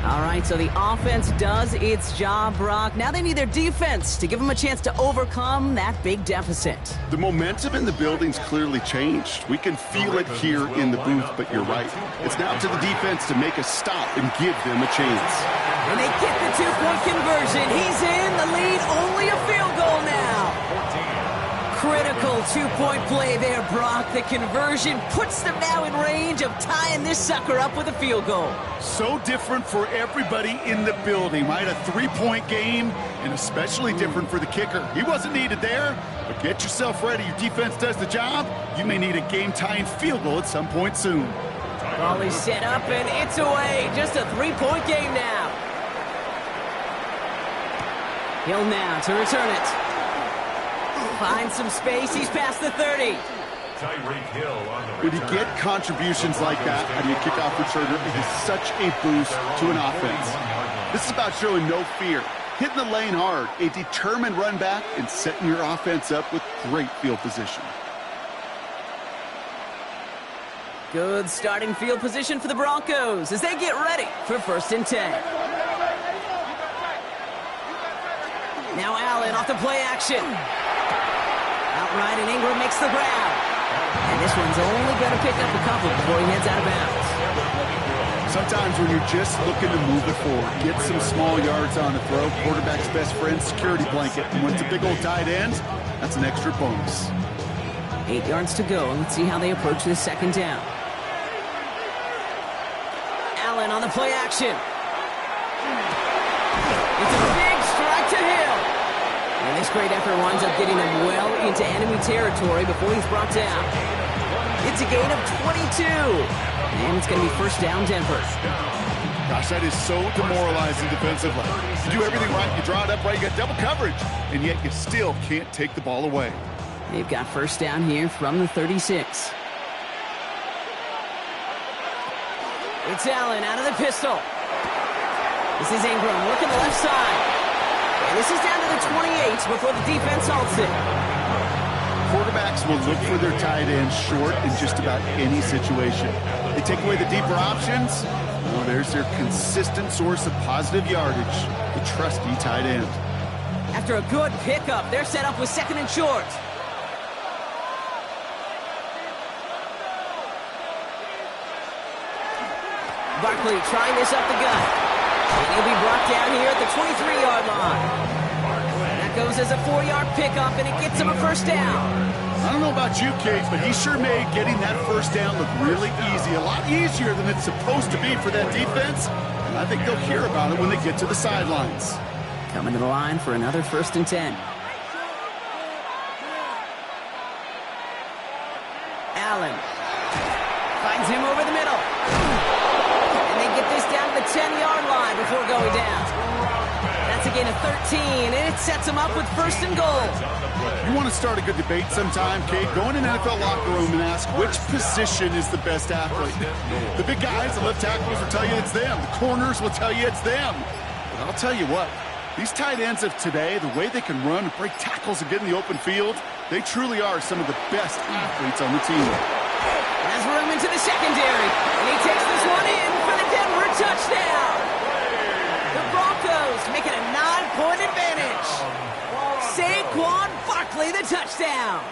All right, so the offense does its job, Brock. Now they need their defense to give them a chance to overcome that big deficit. The momentum in the building's clearly changed. We can feel it here in the booth, but you're right. It's now to the defense to make a stop and give them a chance. And they get the 2-point conversion. He's in the lead, only a field goal now. Critical 2-point play there, Brock. The conversion puts them now in range of tying this sucker up with a field goal. So different for everybody in the building, right? A 3-point game, and especially different for the kicker. He wasn't needed there, but get yourself ready. Your defense does the job. You may need a game-tying field goal at some point soon. Ball is set up, and it's away. Just a 3-point game now. Hill now to return it. Finds some space. He's past the 30. Tyreek Hill on the When you get contributions like that out of your kickoff returner, it is such a boost to an offense. This is about showing no fear, hitting the lane hard, a determined run back, and setting your offense up with great field position. Good starting field position for the Broncos as they get ready for 1st and 10. Now Allen off the play action. Outright, and Ingram makes the grab. And this one's only going to pick up a couple before he heads out of bounds. Sometimes when you're just looking to move it forward, get some small yards on the throw, quarterback's best friend, security blanket. And when it's a big old tight end, that's an extra bonus. 8 yards to go. Let's see how they approach this 2nd down. Allen on the play action. It's a big strike to Hill. And this great effort winds up getting him well into enemy territory before he's brought down. It's a gain of 22. And it's going to be 1st down Denver. Gosh, that is so demoralizing defensively. You do everything right, you draw it up right, you got double coverage, and yet you still can't take the ball away. They've got 1st down here from the 36. It's Allen out of the pistol. This is Ingram working the left side. And this is down to the 28 before the defense halts it. Quarterbacks will look for their tight ends short in just about any situation. They take away the deeper options. Well, there's their consistent source of positive yardage, the trusty tight end. After a good pickup, they're set up with 2nd and short. Barkley trying this up the gut. And he'll be brought down here at the 23-yard line. That goes as a 4-yard pickup, and it gets him a 1st down. I don't know about you, Case, but he sure made getting that 1st down look really easy. A lot easier than it's supposed to be for that defense. And I think they'll hear about it when they get to the sidelines. Coming to the line for another 1st and 10. Allen finds him over the middle. And they get this down to the 10-yard line before going down. That's a gain of 13, and it sets him up with 1st and goal. You want to start a good debate sometime, Kate? Go in an NFL locker room and ask which position is the best athlete. The big guys, the left tackles will tell you it's them. The corners will tell you it's them. But I'll tell you what, these tight ends of today, the way they can run and break tackles and get in the open field, they truly are some of the best athletes on the team. Has room into the secondary, and he takes this one in for the Denver touchdown. The Broncos making a 9-point advantage. Saquon Barkley, the touchdown.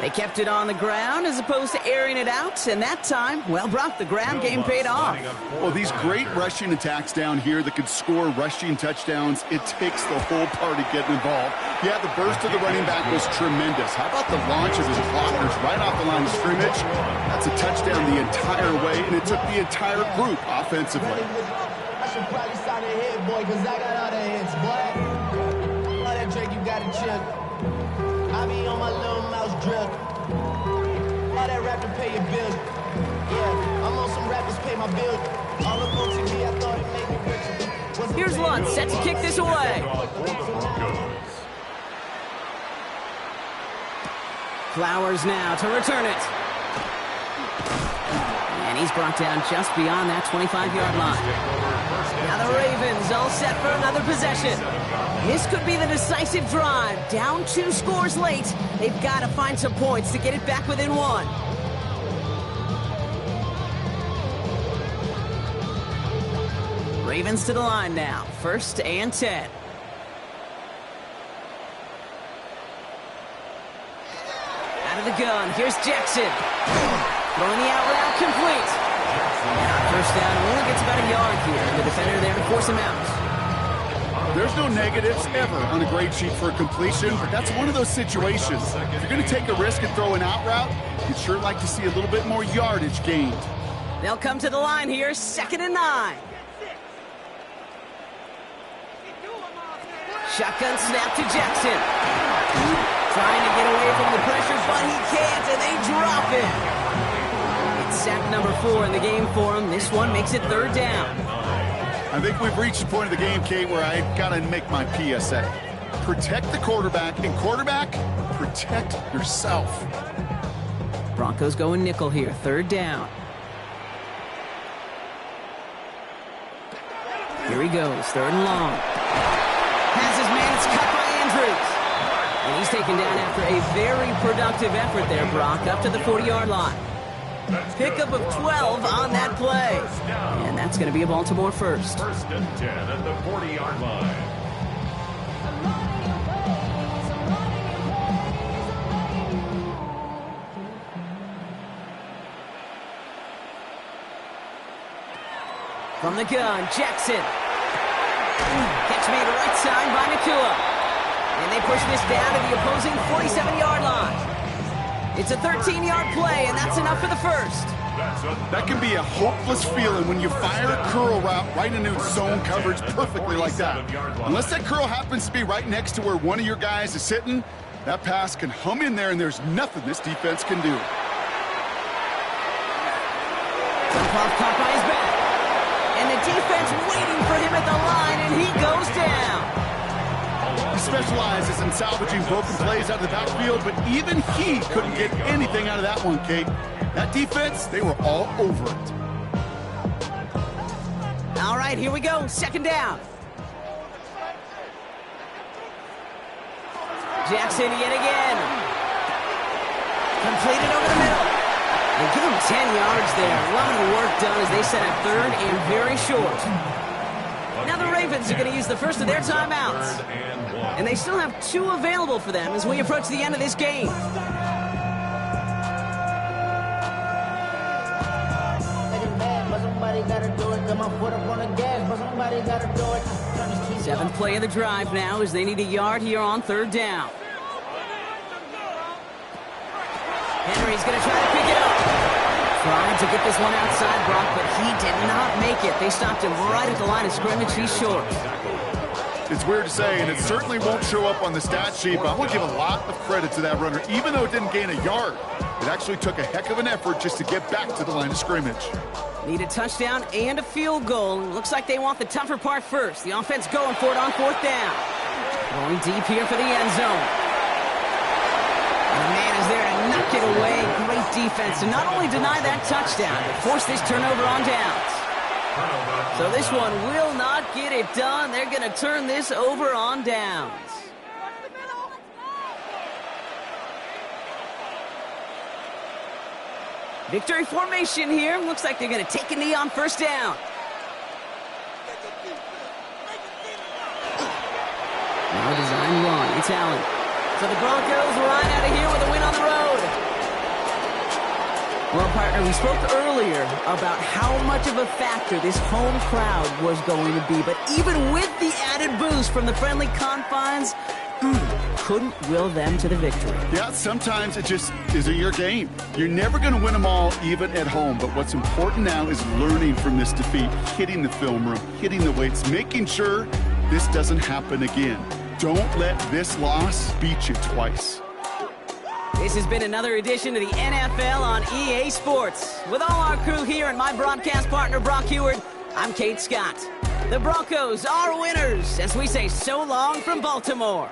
They kept it on the ground as opposed to airing it out, and that time, well, Brock, the ground game paid off. Well, these great rushing attacks down here that could score rushing touchdowns, it takes the whole party getting involved. Yeah, the burst of the running back was tremendous. How about the launch of his blockers right off the line of scrimmage? That's a touchdown the entire way, and it took the entire group offensively. I should probably sign a hit, boy, because I got all the hits, boy. All that Drake, you got to chill. I be on my little mouse drip. All that rap to pay your bills. Yeah, I'm on some rappers pay my bills. All up on TV, I thought it made me richer. Here's Lunt, set to kick this away. Flowers now to return it. And he's brought down just beyond that 25-yard line. Now the Ravens all set for another possession. This could be the decisive drive. Down 2 scores late. They've got to find some points to get it back within 1. Ravens to the line now. 1st and 10. Out of the gun. Here's Jackson. Throwing the out route complete. First down, only gets about a yard here. The defender there to force him out. There's no negatives ever on a grade sheet for a completion, but that's one of those situations. If you're going to take a risk and throw an out route, you'd sure like to see a little bit more yardage gained. They'll come to the line here, 2nd and 9. Shotgun snap to Jackson. Trying to get away from the pressure, but he can't, and they drop it. It's sack number 4 in the game for him. This one makes it 3rd down. I think we've reached the point of the game, Kate, where I got to make my PSA. Protect the quarterback, and quarterback, protect yourself. Broncos going nickel here, 3rd down. Here he goes, 3rd and long. Has his man, it's cut by Andrews. And he's taken down after a very productive effort there, Brock, up to the 40-yard line. Pickup of 12 on that play. And that's going to be a Baltimore first. 1st and 10 at the 40-yard line. From the gun, Jackson. Catch made right side by Nakua. And they push this down to the opposing 47-yard line. It's a 13-yard play, and that's enough for the first. That can be a hopeless feeling when you fire a curl route right into zone coverage perfectly like that. Unless that curl happens to be right next to where one of your guys is sitting, that pass can hum in there, and there's nothing this defense can do. Dump off caught by his back. And the defense waiting for him at the line, and he goes down. He specializes in salvaging broken plays out of the backfield, but even he couldn't get anything out of that one, Kate. That defense, they were all over it. All right, here we go. 2nd down. Jackson yet again. Completed over the middle. They give him 10 yards there. A lot of work done as they set up 3rd and very short. Now the Ravens are going to use the first of their timeouts. And they still have 2 available for them as we approach the end of this game. Seventh play of the drive now as they need a yard here on 3rd down. Henry's going to try to pick it up. Trying to get this one outside, Brock, but he did not make it. They stopped him right at the line of scrimmage. He's short. It's weird to say, and it certainly won't show up on the stat sheet, but I want to give a lot of credit to that runner. Even though it didn't gain a yard, it actually took a heck of an effort just to get back to the line of scrimmage. Need a touchdown and a field goal. Looks like they want the tougher part first. The offense going for it on 4th down. Going deep here for the end zone. And the man is there to knock it away. Great defense to not only deny that touchdown, but force this turnover on downs. So this one will not get it done. They're going to turn this over on downs. Victory formation here. Looks like they're going to take a knee on 1st down. Dennis Allen. So the Broncos ride out of here with a win on the road. Well, partner, we spoke earlier about how much of a factor this home crowd was going to be. But even with the added boost from the friendly confines, couldn't will them to the victory. Yeah, sometimes it just isn't your game. You're never going to win them all, even at home. But what's important now is learning from this defeat, hitting the film room, hitting the weights, making sure this doesn't happen again. Don't let this loss beat you twice. This has been another edition of the NFL on EA Sports. With all our crew here and my broadcast partner, Brock Heward, I'm Kate Scott. The Broncos are winners as we say so long from Baltimore.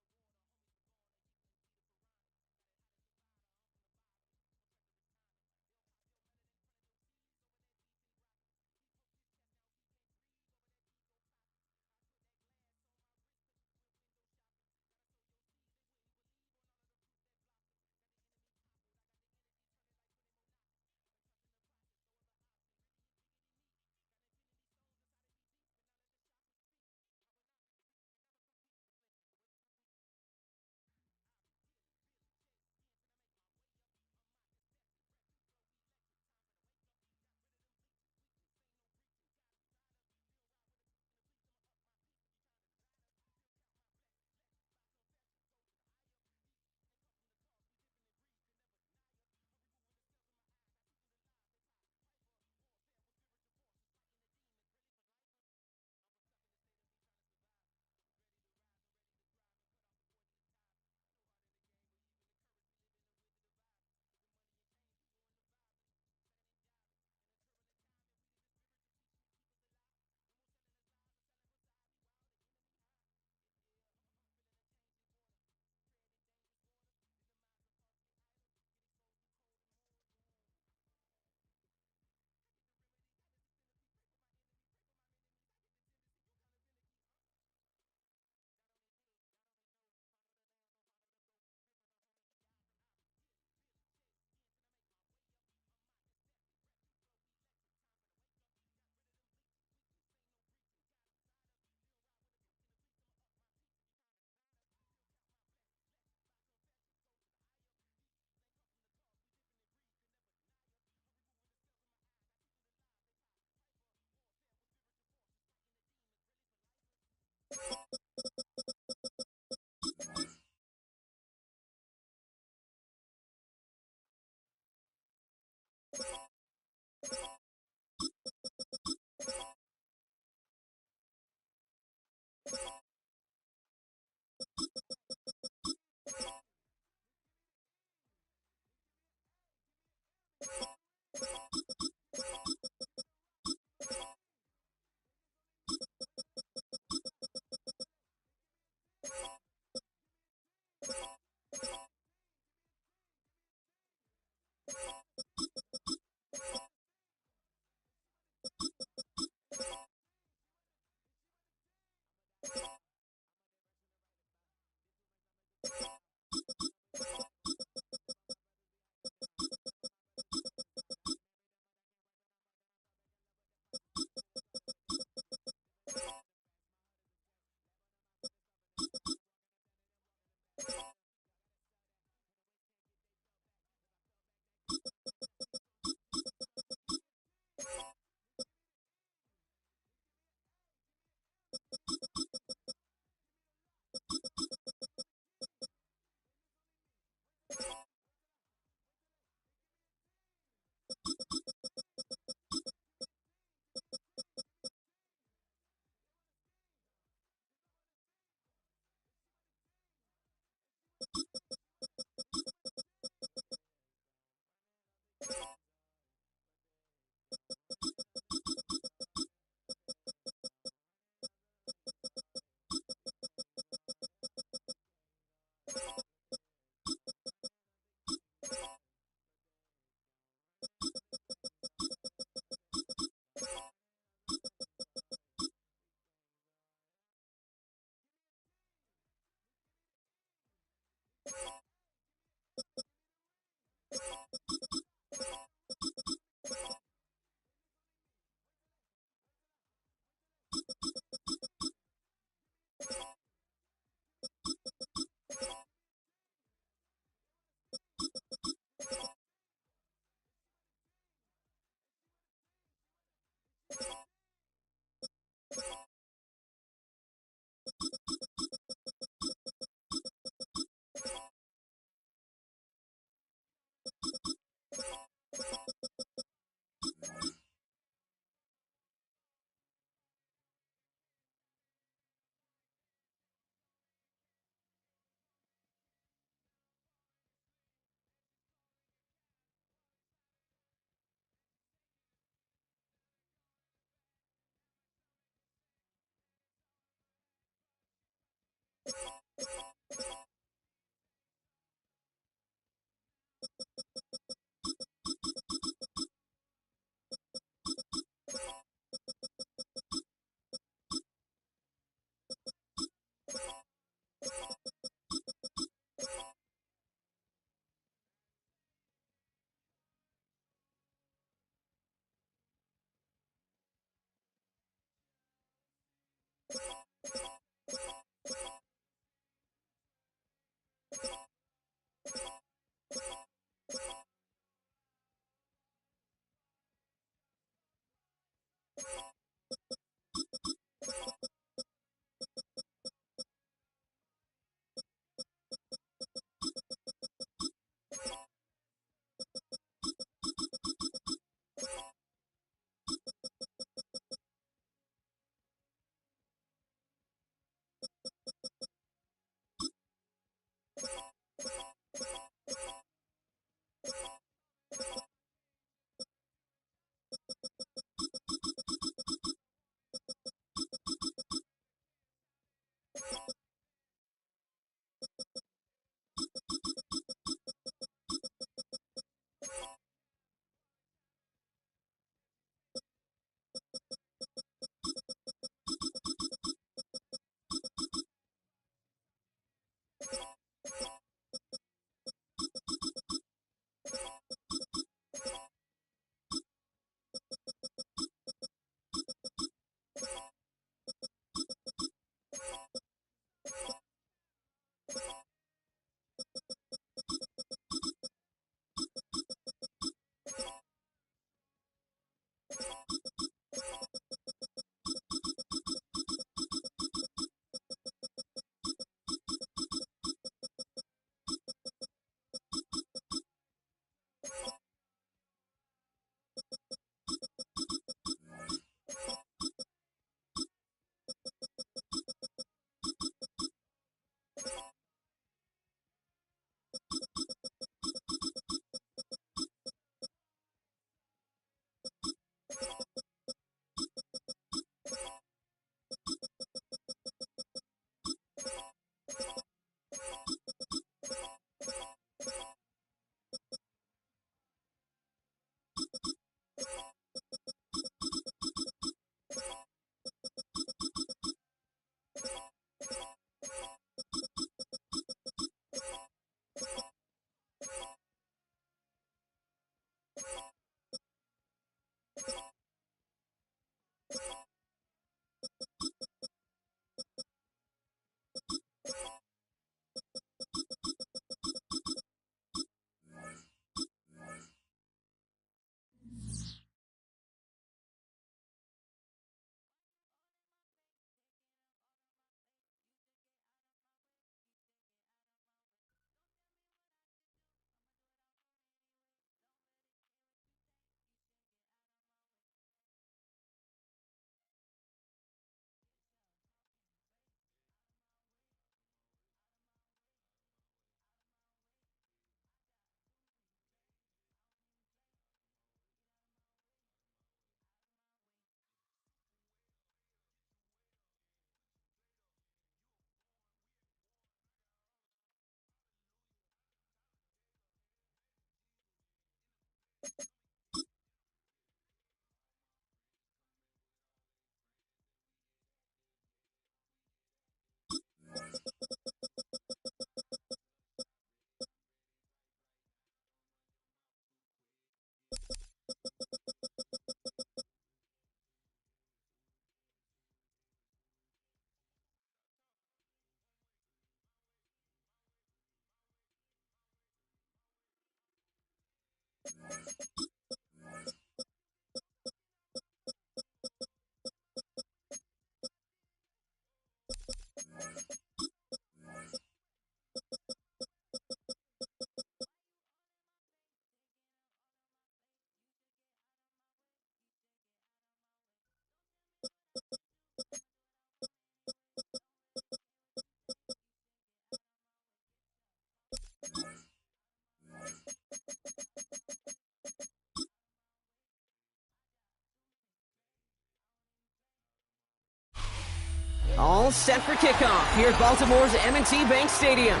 All set for kickoff here at Baltimore's M&T Bank Stadium.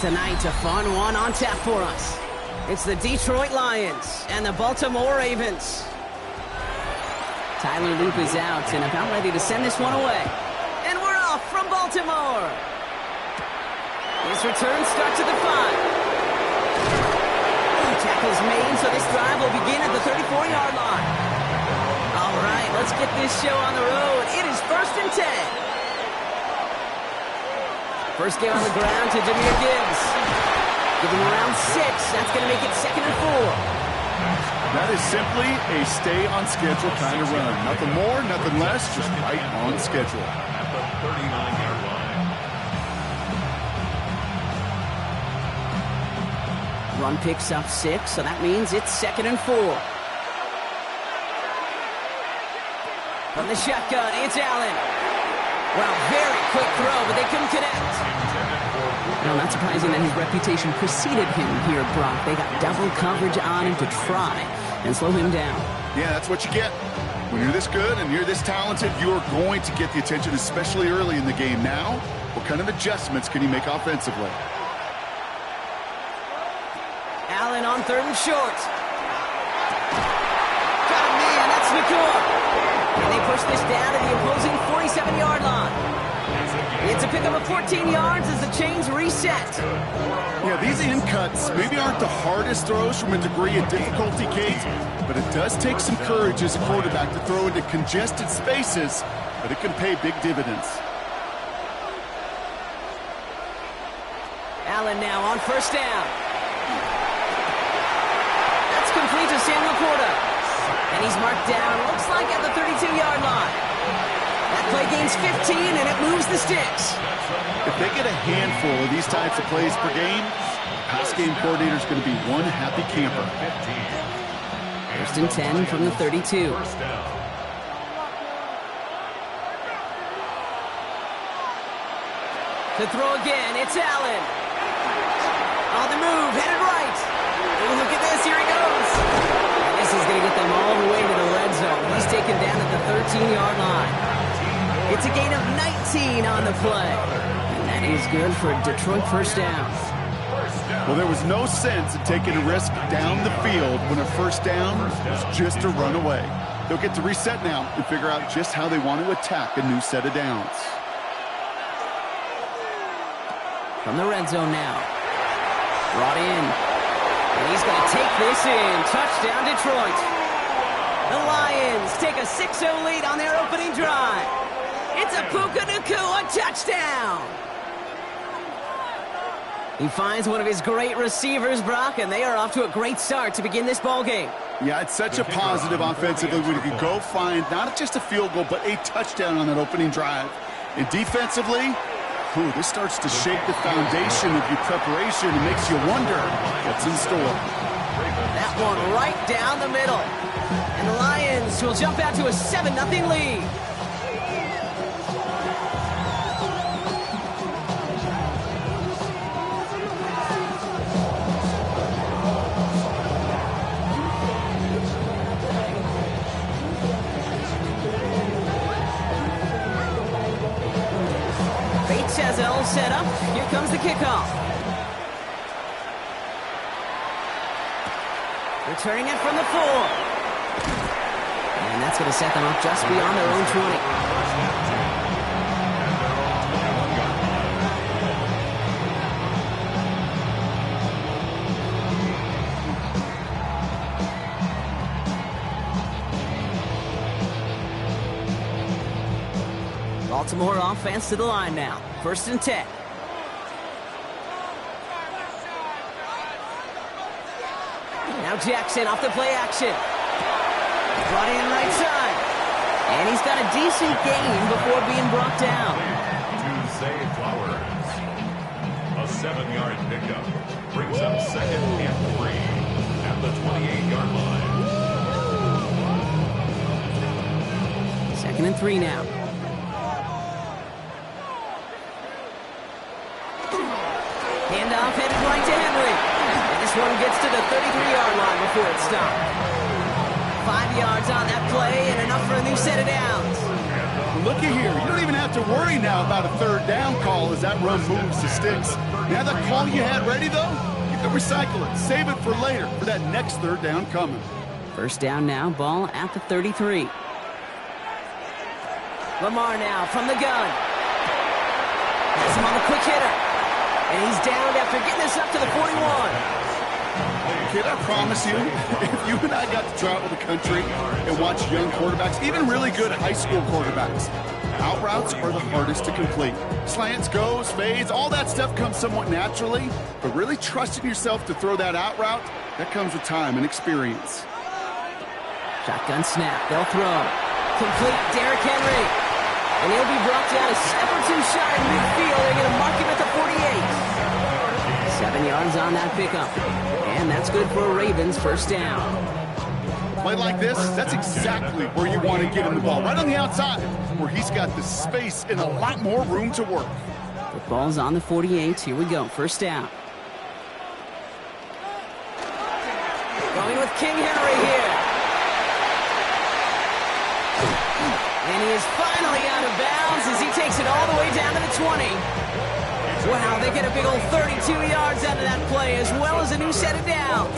Tonight, a fun one on tap for us. It's the Detroit Lions and the Baltimore Ravens. Tyler Loop is out and about ready to send this one away. And we're off from Baltimore. This return starts at the 5. Tackles made, so this drive will begin at the 34-yard line. All right, let's get this show on the road. It is 1st and 10. First game on the ground to Jahmyr Gibbs. Give him around 6. That's going to make it 2nd and 4. That is simply a stay-on-schedule kind of run. Nothing more, nothing less, just right on schedule. At the 39-yard line. Run picks up 6, so that means it's 2nd and 4. From the shotgun, it's Allen. Well, very quick throw, but they couldn't connect. No, not surprising that his reputation preceded him here, Brock. They got double coverage on him to try and slow him down. Yeah, that's what you get. When you're this good and you're this talented, you're going to get the attention, especially early in the game. Now, what kind of adjustments can he make offensively? Allen on 3rd and short. Got a man, that's Nakua. And they push this down to the opposing 47-yard line. It's a pickup of 14 yards as the chains reset. Yeah, these in cuts maybe aren't the hardest throws from a degree of difficulty, Kate, but it does take some courage as a quarterback to throw into congested spaces, but it can pay big dividends. Allen now on 1st down. That's complete to Sam Laporta. And he's marked down, looks like at the 32-yard line. That play gains 15, and it moves the sticks. If they get a handful of these types of plays per game, the pass game coordinator is going to be one happy camper. 1st and 10 from the 32. To throw again, it's Allen. On the move, headed right. Oh, look at this, here he goes. And this is going to get them all the way to the red zone. He's taken down at the 13-yard line. It's a gain of 19 on the play. And that is good for a Detroit 1st down. Well, there was no sense in taking a risk down the field when a 1st down was just a run away. They'll get to reset now and figure out just how they want to attack a new set of downs. From the red zone now. Brought in. And he's going to take this in. Touchdown, Detroit. The Lions take a 6-0 lead on their opening drive. It's a Puka Nacua touchdown. He finds one of his great receivers, Brock, and they are off to a great start to begin this ball game. Yeah, it's such a positive offensively when you can go find not just a field goal, but a touchdown on that opening drive. And defensively, this starts to shake the foundation of your preparation and makes you wonder what's in store. That one right down the middle. And the Lions will jump out to a 7-0 lead. Chazelle set up. Here comes the kickoff. Returning it from the 4. And that's going to set them up just beyond their own 20. Baltimore offense to the line now. 1st and 10. Now Jackson off the play action. Brought in right side. And he's got a decent gain before being brought down. To Zay Flowers. A 7-yard pickup. Brings up 2nd and 3 at the 28-yard line. 2nd and 3 now. Handoff headed right to Henry. And this one gets to the 33-yard line before it's stopped. 5 yards on that play and enough for a new set of downs. And look at here. You don't even have to worry now about a third down call as that run moves the sticks. Now that call you had ready, though, you can recycle it. Save it for later for that next third down coming. First down now, ball at the 33. Lamar now from the gun. Has him on the quick hitter. And he's down after getting this up to the 41. Kid, I promise you, if you and I got to travel the country and watch young quarterbacks, even really good high school quarterbacks, out routes are the hardest to complete. Slants, goes, fades, all that stuff comes somewhat naturally, but really trusting yourself to throw that out route, that comes with time and experience. Shotgun snap, they'll throw. Complete, Derrick Henry. And he'll be brought down a step or two shy in midfield. They're going to mark him at the 48. 7 yards on that pickup. And that's good for a Ravens first down. Play like this, that's exactly where you want to get him the ball. Right on the outside, where he's got the space and a lot more room to work. The ball's on the 48. Here we go. First down. Going with King Henry here. And he is finally out of bounds as he takes it all the way down to the 20. Wow, they get a big old 32 yards out of that play, as well as a new set of downs.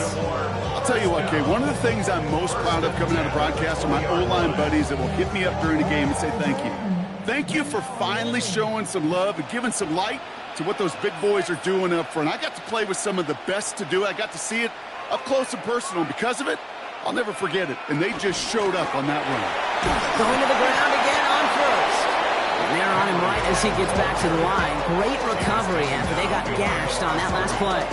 I'll tell you what, Kay, one of the things I'm most proud of coming out of broadcast are my O-line buddies that will hit me up during the game and say thank you. Thank you for finally showing some love and giving some light to what those big boys are doing up front. I got to play with some of the best to do it. I got to see it up close and personal, and because of it, I'll never forget it. And they just showed up on that run. Going to the ground again on first. And they're on him right as he gets back to the line. Great recovery after they got gashed on that last play.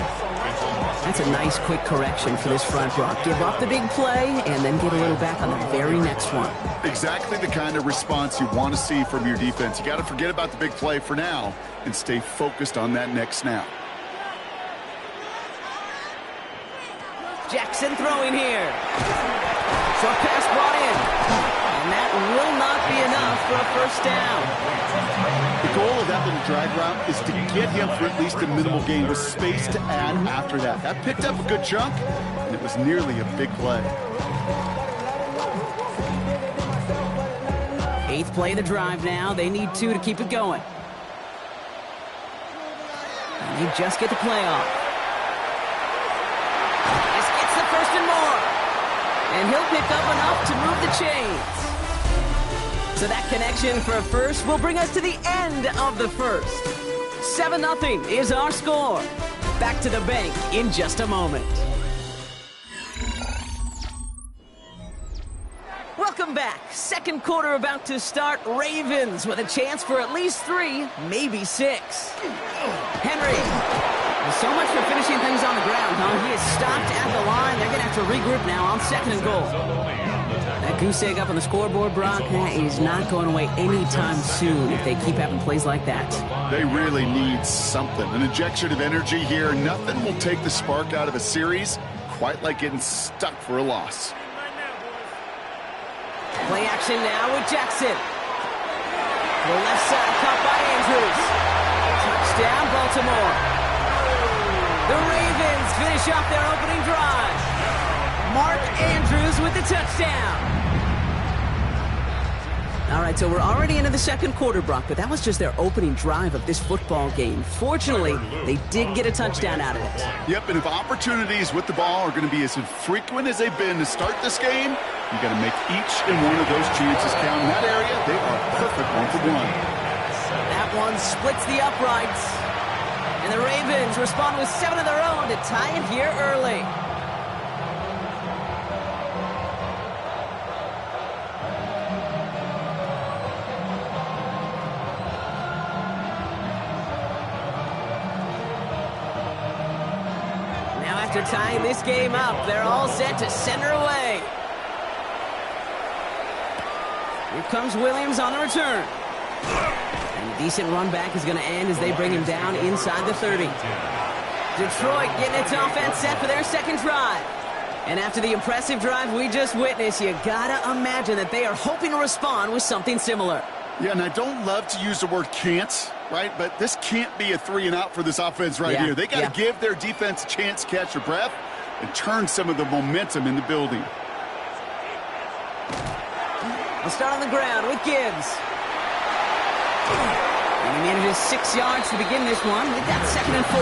That's a nice quick correction for this front row. Give up the big play and then get a little back on the very next one. Exactly the kind of response you want to see from your defense. You got to forget about the big play for now and stay focused on that next snap. Jackson throwing here. Short pass brought in. And that will not be enough for a first down. The goal of that little drag route is to get him for at least a minimal gain with space to add after that. That picked up a good chunk, and it was nearly a big play. 8th play of the drive now. They need 2 to keep it going. And they just get the play off. This gets the first and more. And he'll pick up enough to move the chains. So that connection for a first will bring us to the end of the first. 7-0 is our score. Back to the bank in just a moment. Welcome back. Second quarter about to start. Ravens with a chance for at least 3, maybe 6. Henry. So much for finishing things on the ground, huh? He is stopped at the line. They're going to have to regroup now on 2nd and goal. That goose egg up on the scoreboard, Brock, that is not going away anytime soon if they keep having plays like that. They really need something. An injection of energy here. Nothing will take the spark out of a series quite like getting stuck for a loss. Play action now with Jackson. The left side caught by Andrews. Touchdown, Baltimore. The Ravens finish off their opening drive. Mark Andrews with the touchdown. All right, so we're already into the second quarter, Brock, but that was just their opening drive of this football game. Fortunately, they did get a touchdown out of it. Yep, and if opportunities with the ball are going to be as infrequent as they've been to start this game, you got to make each and one of those chances count. In that area, they are perfect 1-for-1. That one splits the uprights. And the Ravens respond with 7 of their own to tie it here early. Now after tying this game up, they're all set to center away. Here comes Williams on the return. And a decent run back is going to end as they bring him down inside the 30. Detroit getting its offense set for their second drive. And after the impressive drive we just witnessed, you gotta imagine that they are hoping to respond with something similar. Yeah, and I don't love to use the word can't, right? But this can't be a 3-and-out for this offense right here. They got to give their defense a chance to catch their breath and turn some of the momentum in the building. I'll start on the ground with Gibbs. And he manages 6 yards to begin this one. We've got 2nd and 4.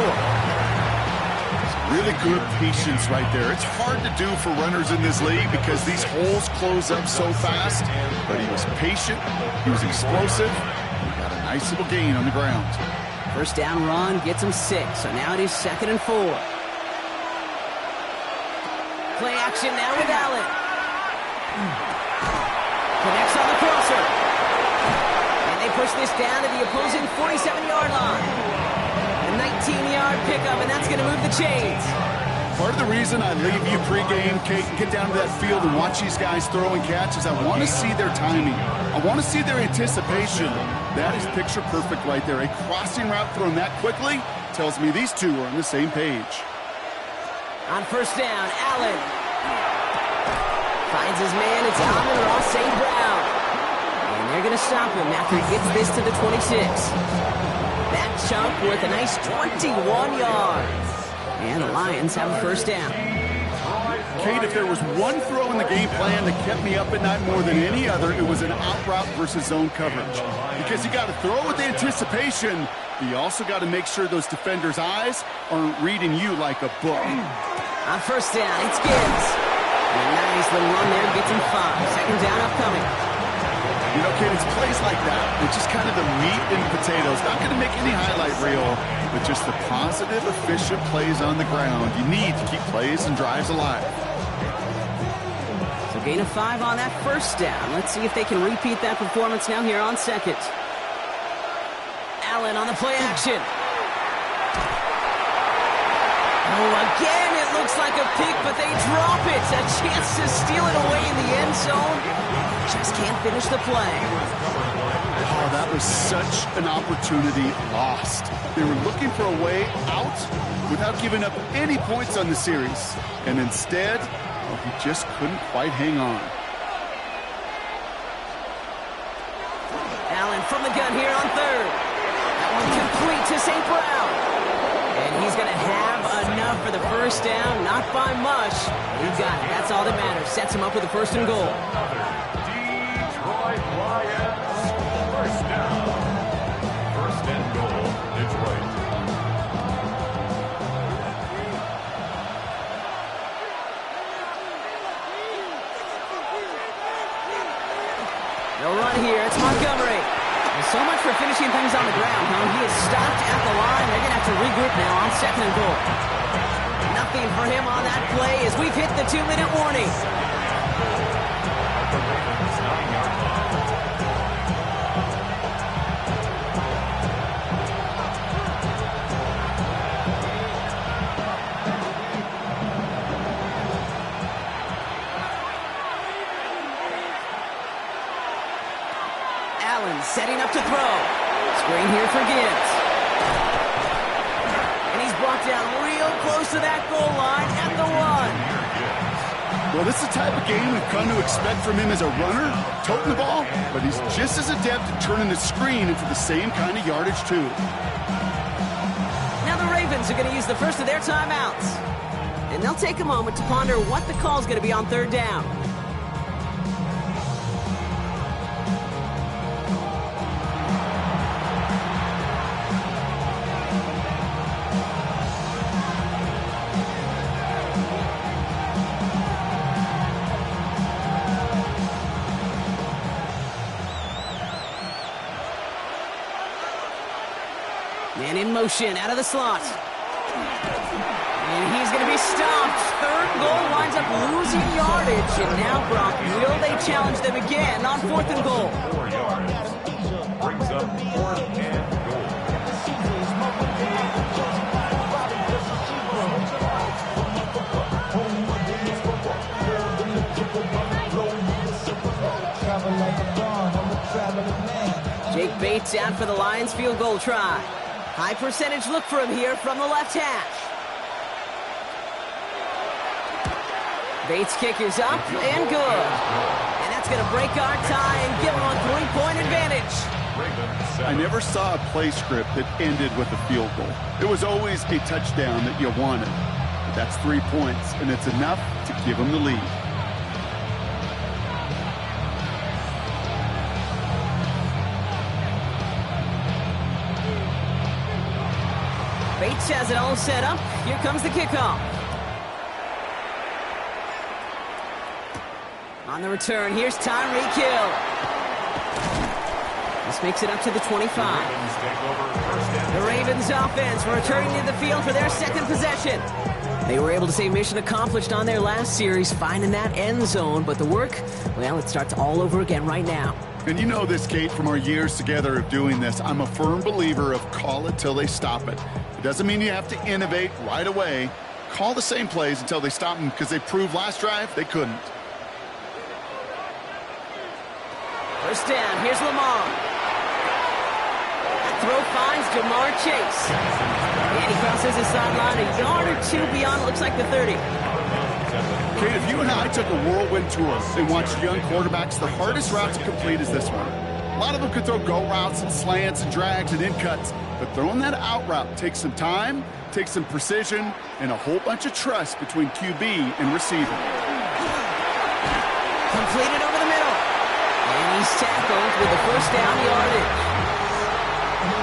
Really good patience right there. It's hard to do for runners in this league because these holes close up so fast. But he was patient. He was explosive. He got a nice little gain on the ground. First down run gets him 6. So now it is 2nd and 4. Play action now with Allen. Connects on the crosser. And they push this down to the opposing 47-yard line. A 19-yard pickup, and that's going to move the chains. Part of the reason I leave you pregame, Kate, and get down to that field and watch these guys throw and catch is I want to see their timing. I want to see their anticipation. That is picture perfect right there. A crossing route thrown that quickly tells me these two are on the same page. On first down, Allen finds his man. It's Amon-Ra St. Brown. And they're going to stop him after he gets this to the 26. That chunk worth a nice 21 yards. And the Lions have a first down. Kate, if there was one throw in the game plan that kept me up at night more than any other, it was an out route versus zone coverage. Because you got to throw with anticipation, but you also got to make sure those defenders' eyes aren't reading you like a book. On first down, it's Gibbs. A nice little run there, gets him 5. Second down upcoming. You know, Kate, it's plays like that, which is kind of the meat and potatoes. Not going to make any highlight reel, but just the positive, efficient plays on the ground. You need to keep plays and drives alive. So gain of 5 on that first down. Let's see if they can repeat that performance now here on second. Allen on the play action. Oh, again, it looks like a pick, but they drop it. A chance to steal it away in the end zone. Just can't finish the play. Oh, that was such an opportunity lost. They were looking for a way out without giving up any points on the series. And instead, he just couldn't quite hang on. Allen from the gun here on third. That one complete to St. Brown. And he's going to have enough for the first down. Not by much. He got it. That's all that matters. Sets him up with a 1st and goal. Detroit Lions, first down. 1st and goal, Detroit. They'll run here. It's Montgomery. So much for finishing things on the ground, huh? He is stopped at the line. They're going to have to regroup now on 2nd and goal. Nothing for him on that play as we've hit the 2-minute warning. Allen setting up to throw. Screen here for Gibbs. And he's brought down real close to that goal line at the 1. Well, this is the type of game we've come to expect from him as a runner, toting the ball, but he's just as adept at turning the screen into the same kind of yardage, too. Now the Ravens are going to use the first of their timeouts. And they'll take a moment to ponder what the call is going to be on 3rd down. Man in motion, out of the slot. And he's going to be stopped. 3rd goal winds up losing yardage. And now, Brock, will they challenge them again on 4th and goal? 4 yards. Brings up 4th and goal. Jake Bates out for the Lions field goal try. High percentage look for him here from the left hash. Bates' kick is up and good. And that's going to break our tie and give him a 3-point advantage. I never saw a play script that ended with a field goal. It was always a touchdown that you wanted. But that's 3 points, and it's enough to give them the lead. Bates has it all set up. Here comes the kickoff. On the return, here's Tyreek Hill. This makes it up to the 25. The Ravens offense returning to the field for their second possession. They were able to say mission accomplished on their last series, finding that end zone. But the work, well, it starts all over again right now. And you know this, Kate, from our years together of doing this. I'm a firm believer of call it till they stop it. It doesn't mean you have to innovate right away. Call the same plays until they stop them, because they proved last drive they couldn't. First down, here's Lamar. That throw finds Jamar Chase. And he crosses the sideline a yard or two beyond, looks like the 30. Kate, if you and I took a whirlwind tour and watched young quarterbacks, the hardest route to complete is this one. A lot of them could throw go routes and slants and drags and in cuts, but throwing that out route takes some time, takes some precision, and a whole bunch of trust between QB and receiver. Completed over the middle. And he's tackled with the first down yardage.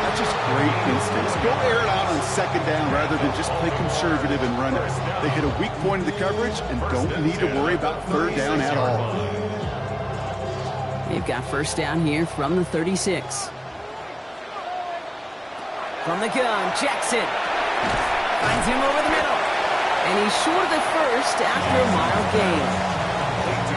That's just great instincts. Go air it out on second down rather than just play conservative and run it. They hit a weak point in the coverage and don't need to worry about third down at all. They've got first down here from the 36. From the gun, Jackson finds him over the middle. And he's short of the first after a mild gain.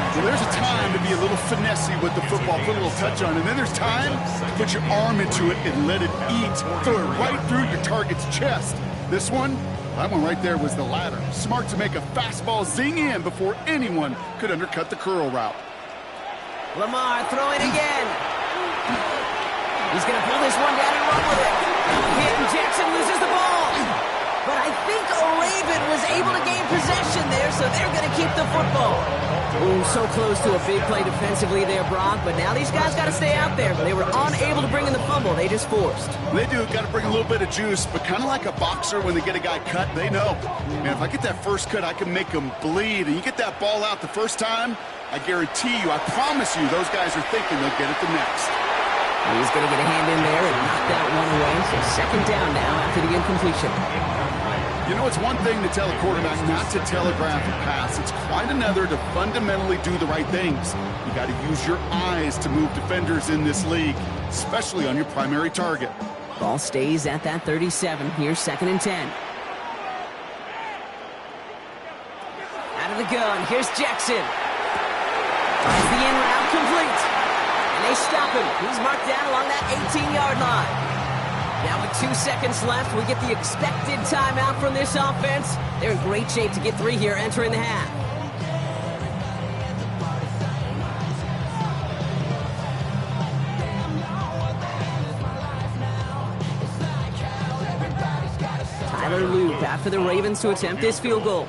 Well, there's a time to be a little finessey with the football, put a little touch on, and then there's time to put your arm into it and let it eat. Throw it right through your target's chest. This one, that one right there was the latter. Smart to make a fastball zing in before anyone could undercut the curl route. Lamar throwing again. He's going to pull this one down and run with it. Hayden Jackson loses the ball. But I think Raven was able to gain possession there, so they're going to keep the football. Ooh, so close to a big play defensively there, Brock, but now these guys got to stay out there. They were unable to bring in the fumble. They just forced. They do. Got to bring a little bit of juice, but kind of like a boxer when they get a guy cut, they know. Man, if I get that first cut, I can make them bleed. And you get that ball out the first time, I guarantee you, I promise you, those guys are thinking they'll get it the next. He's going to get a hand in there and knock that one away. So second down now after the incompletion. You know, it's one thing to tell a quarterback not to telegraph a pass. It's quite another to fundamentally do the right things. You got to use your eyes to move defenders in this league, especially on your primary target. Ball stays at that 37. Here's second and 10. Out of the gun. Here's Jackson. Tries the in route complete. And they stop him. He's marked down along that 18-yard line. Now with 2 seconds left, we get the expected timeout from this offense. They're in great shape to get 3 here entering the half. Tyler Loop after the Ravens to attempt this field goal.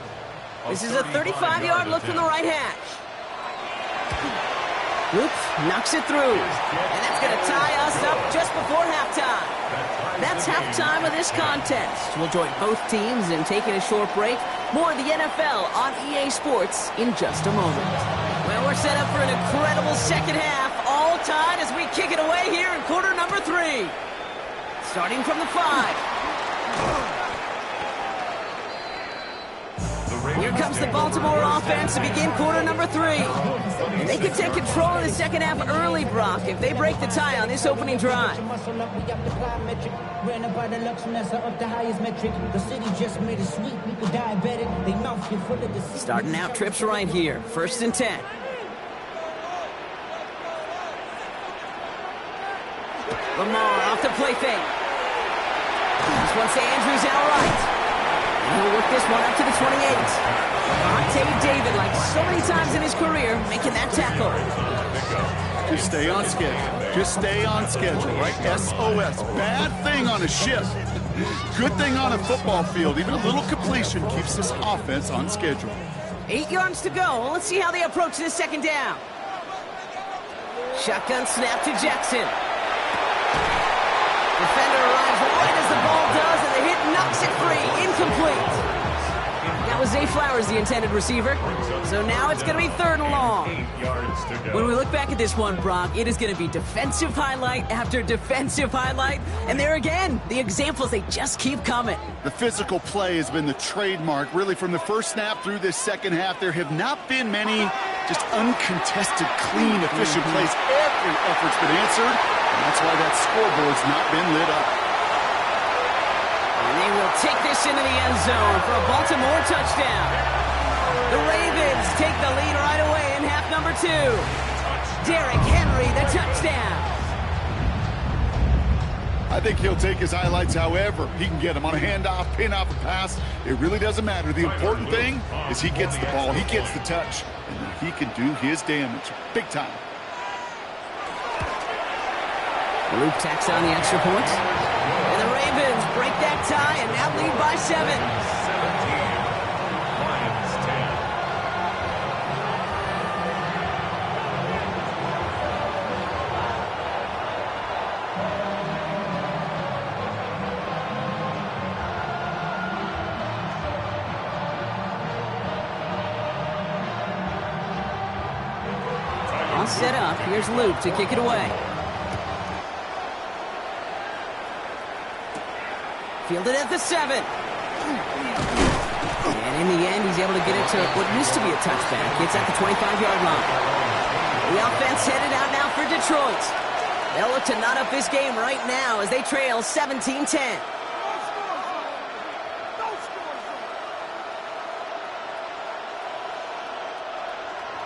This is a 35-yard look from the right hash. Loop knocks it through. And that's going to tie us up just before halftime. That's halftime of this contest. We'll join both teams in taking a short break. More of the NFL on EA Sports in just a moment. Well, we're set up for an incredible second half. All tied as we kick it away here in quarter number 3. Starting from the 5. Here comes the Baltimore offense to begin quarter number 3. And they could take control of the second half early, Brock, if they break the tie on this opening drive. Starting out trips right here. First and 10. Lamar off the play fake. This one's to Andrews out right. And he'll work this one up to the 28. Vontae David, like so many times in his career, making that tackle. Just stay on schedule. Just stay on schedule, right? SOS. Bad thing on a ship. Good thing on a football field. Even a little completion keeps this offense on schedule. 8 yards to go. Well, let's see how they approach this second down. Shotgun snap to Jackson. Defender arrives right as the ball does, and the hit knocks it free. Incomplete. Now was Zay Flowers, the intended receiver. So now it's going to be 3rd and long. 8 yards to go. When we look back at this one, Brock, it is going to be defensive highlight after defensive highlight. And there again, the examples, they just keep coming. The physical play has been the trademark, really, from the first snap through this second half. There have not been many just uncontested, clean, efficient plays. Every effort's been answered, and that's why that scoreboard's not been lit up. And they will take this into the end zone for a Baltimore touchdown. The Ravens take the lead right away in half number 2. Derrick Henry, the touchdown. I think he'll take his highlights however he can get them on a handoff, pin off a pass. It really doesn't matter. The important thing is he gets the ball, he gets the touch, and he can do his damage big time. Luke tacks on the extra point. And the Ravens break that tie and now lead by 7. 17. Lions 10. All set up. Here's Luke to kick it away. Fielded at the 7. And in the end, he's able to get it to what used to be a touchback. It's at the 25-yard line. The offense headed out now for Detroit. They'll look to knot up this game right now as they trail 17-10.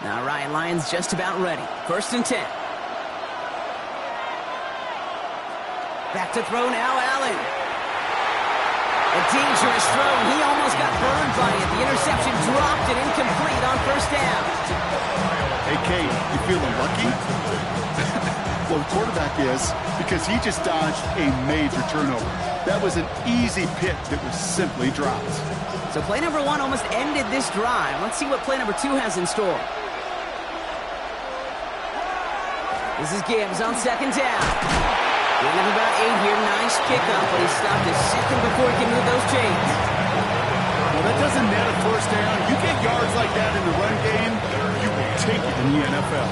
Now Ryan Lyons just about ready. 1st and 10. Back to throw now, Allen. A dangerous throw. He almost got burned by it. The interception dropped and incomplete on 1st down. Hey, Kate, you feeling lucky? Well, the quarterback is, because he just dodged a major turnover. That was an easy pick that was simply dropped. So play number 1 almost ended this drive. Let's see what play number 2 has in store. This is Gibbs on 2nd down. Gain of about 8 here. Nice pickup, but he stopped a second before he can move those chains. Well, that doesn't net a 1st down. You get yards like that in the run game, you will take it in the NFL.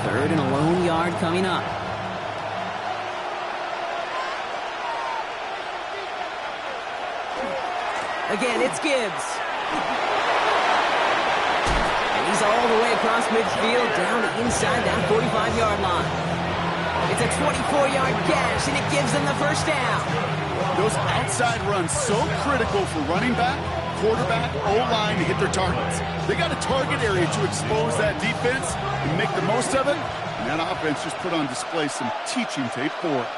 Third and a lone yard coming up. Again, it's Gibbs. He's all the way across midfield, down to inside that 45-yard line. It's a 24-yard gash, and it gives them the 1st down. Those outside runs so critical for running back, quarterback, O-line to hit their targets. They got a target area to expose that defense and make the most of it, and that offense just put on display some teaching tape for it.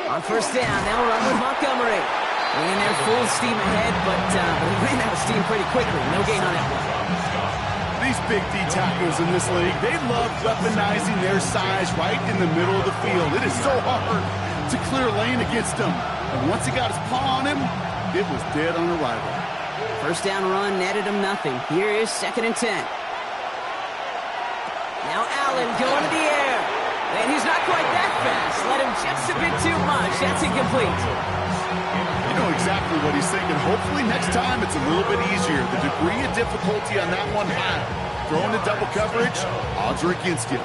On 1st down, they'll run with Montgomery. And they're full steam ahead, but he ran out of steam pretty quickly. No gain on that one. These big D tackles in this league, they love weaponizing their size right in the middle of the field. It is so hard to clear lane against him. And once he got his paw on him, it was dead on arrival. 1st down run netted him nothing. Here is 2nd and 10. Now Allen going to the air. And he's not quite that fast. Let him just a bit too much. That's incomplete. You know exactly what he's thinking. Hopefully next time it's a little bit easier. The degree of difficulty on that one high. Throwing to double coverage, odds are against you.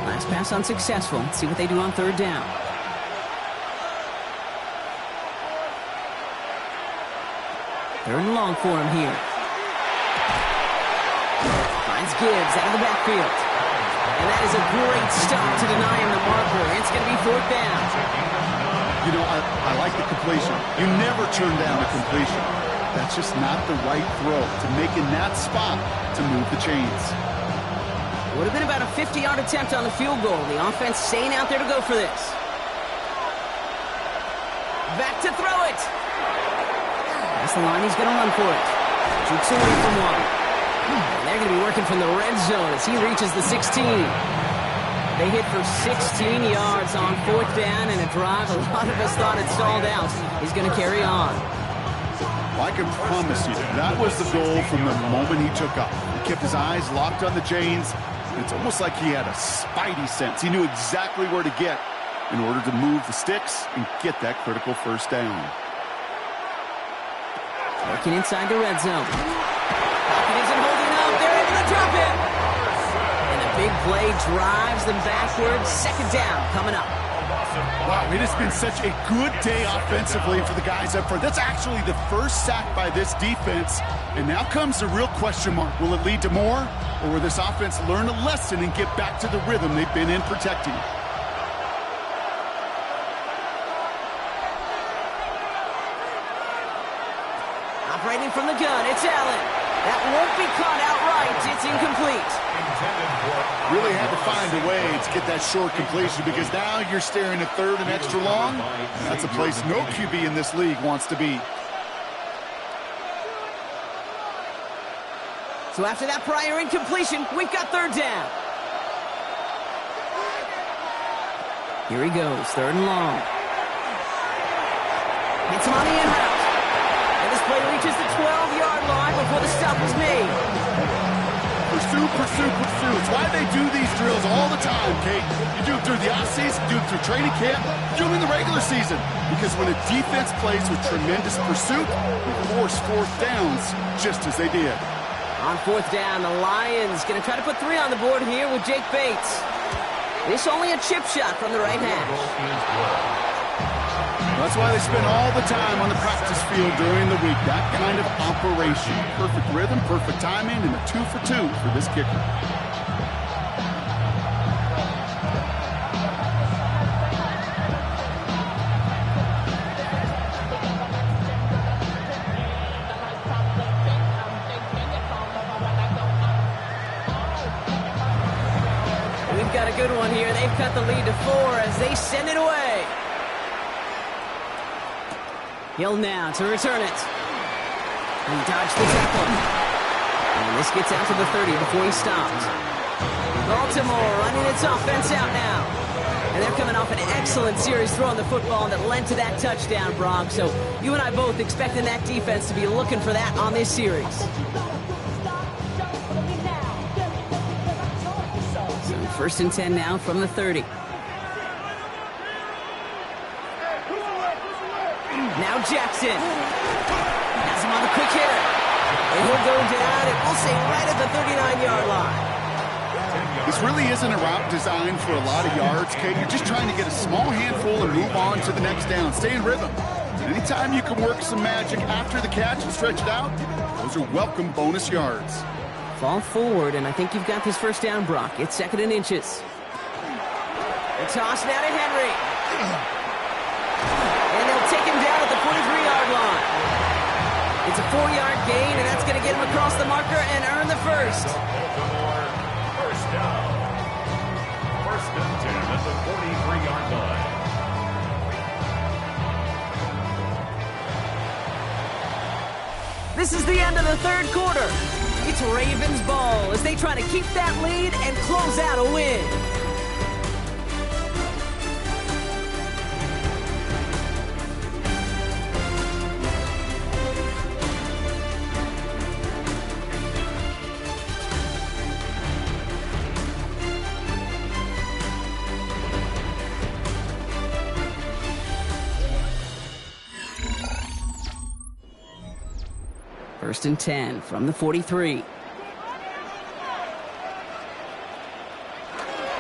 Last pass unsuccessful. Let's see what they do on 3rd down. Third and long for him here. Finds Gibbs out of the backfield. And that is a great stop to deny him the marker. It's going to be 4th down. You know, I like the completion. You never turn down a completion. That's just not the right throw to make in that spot to move the chains. Would have been about a 50-yard attempt on the field goal. The offense staying out there to go for this. Back to throw it. That's the line. He's going to run for it. Jukes away from one. And they're going to be working from the red zone as he reaches the 16. They hit for 16 yards on 4th down and a drive. A lot of us thought it stalled out. He's going to carry on. Well, I can promise you that was the goal from the moment he took off. He kept his eyes locked on the chains, It's almost like he had a spidey sense. He knew exactly where to get in order to move the sticks and get that critical first down. Working inside the red zone. Pocket isn't holding up. They're able to drop it. And a big play drives them backwards. Second down coming up. Wow, it has been such a good day offensively for the guys up front. That's actually the first sack by this defense. And now comes the real question mark. Will it lead to more? Or will this offense learn a lesson and get back to the rhythm they've been in protecting? Operating from the gun, it's Allen. That won't be caught outright. It's incomplete. Really had to find a way to get that short completion because now you're staring at third and extra long. That's a place no QB in this league wants to be. So after that prior incompletion, we've got third down. Here he goes, third and long. Hits him on the in route. And this play reaches the 12-yard line before the stop was made. Pursue, pursue, pursue. It's why they do these drills all the time, Kate. You do it through the offseason, you do it through training camp, you do it in the regular season. Because when a defense plays with tremendous pursuit, they force fourth downs just as they did. On fourth down, the Lions going to try to put 3 on the board here with Jake Bates. This only a chip shot from the right hash. That's why they spend all the time on the practice field during the week. That kind of operation. Perfect rhythm, perfect timing, and a 2 for 2 for this kicker. We've got a good one here. They've cut the lead to 4 as they send it away. Hill now to return it. He dodged the tackle. And this gets out to the 30 before he stopped. Baltimore running its offense out now. And they're coming off an excellent series throwing the football that led to that touchdown, Brock. So you and I both expecting that defense to be looking for that on this series. So first and 10 now from the 30. Now Jackson has him on the quick hitter. And he'll go down, and we'll say right at the 39-yard line. This really isn't a route designed for a lot of yards, Kate. You're just trying to get a small handful and move on to the next down. Stay in rhythm. And anytime you can work some magic after the catch and stretch it out, those are welcome bonus yards. Fall forward, and I think you've got this first down, Brock. It's second and inches. The toss now to Henry. And they'll take him down at the 43-yard line. It's a 4-yard gain, and that's going to get him across the marker and earn the first. First down. First and 10 at the 43-yard line. This is the end of the third quarter. It's Ravens ball as they try to keep that lead and close out a win. First and 10 from the 43.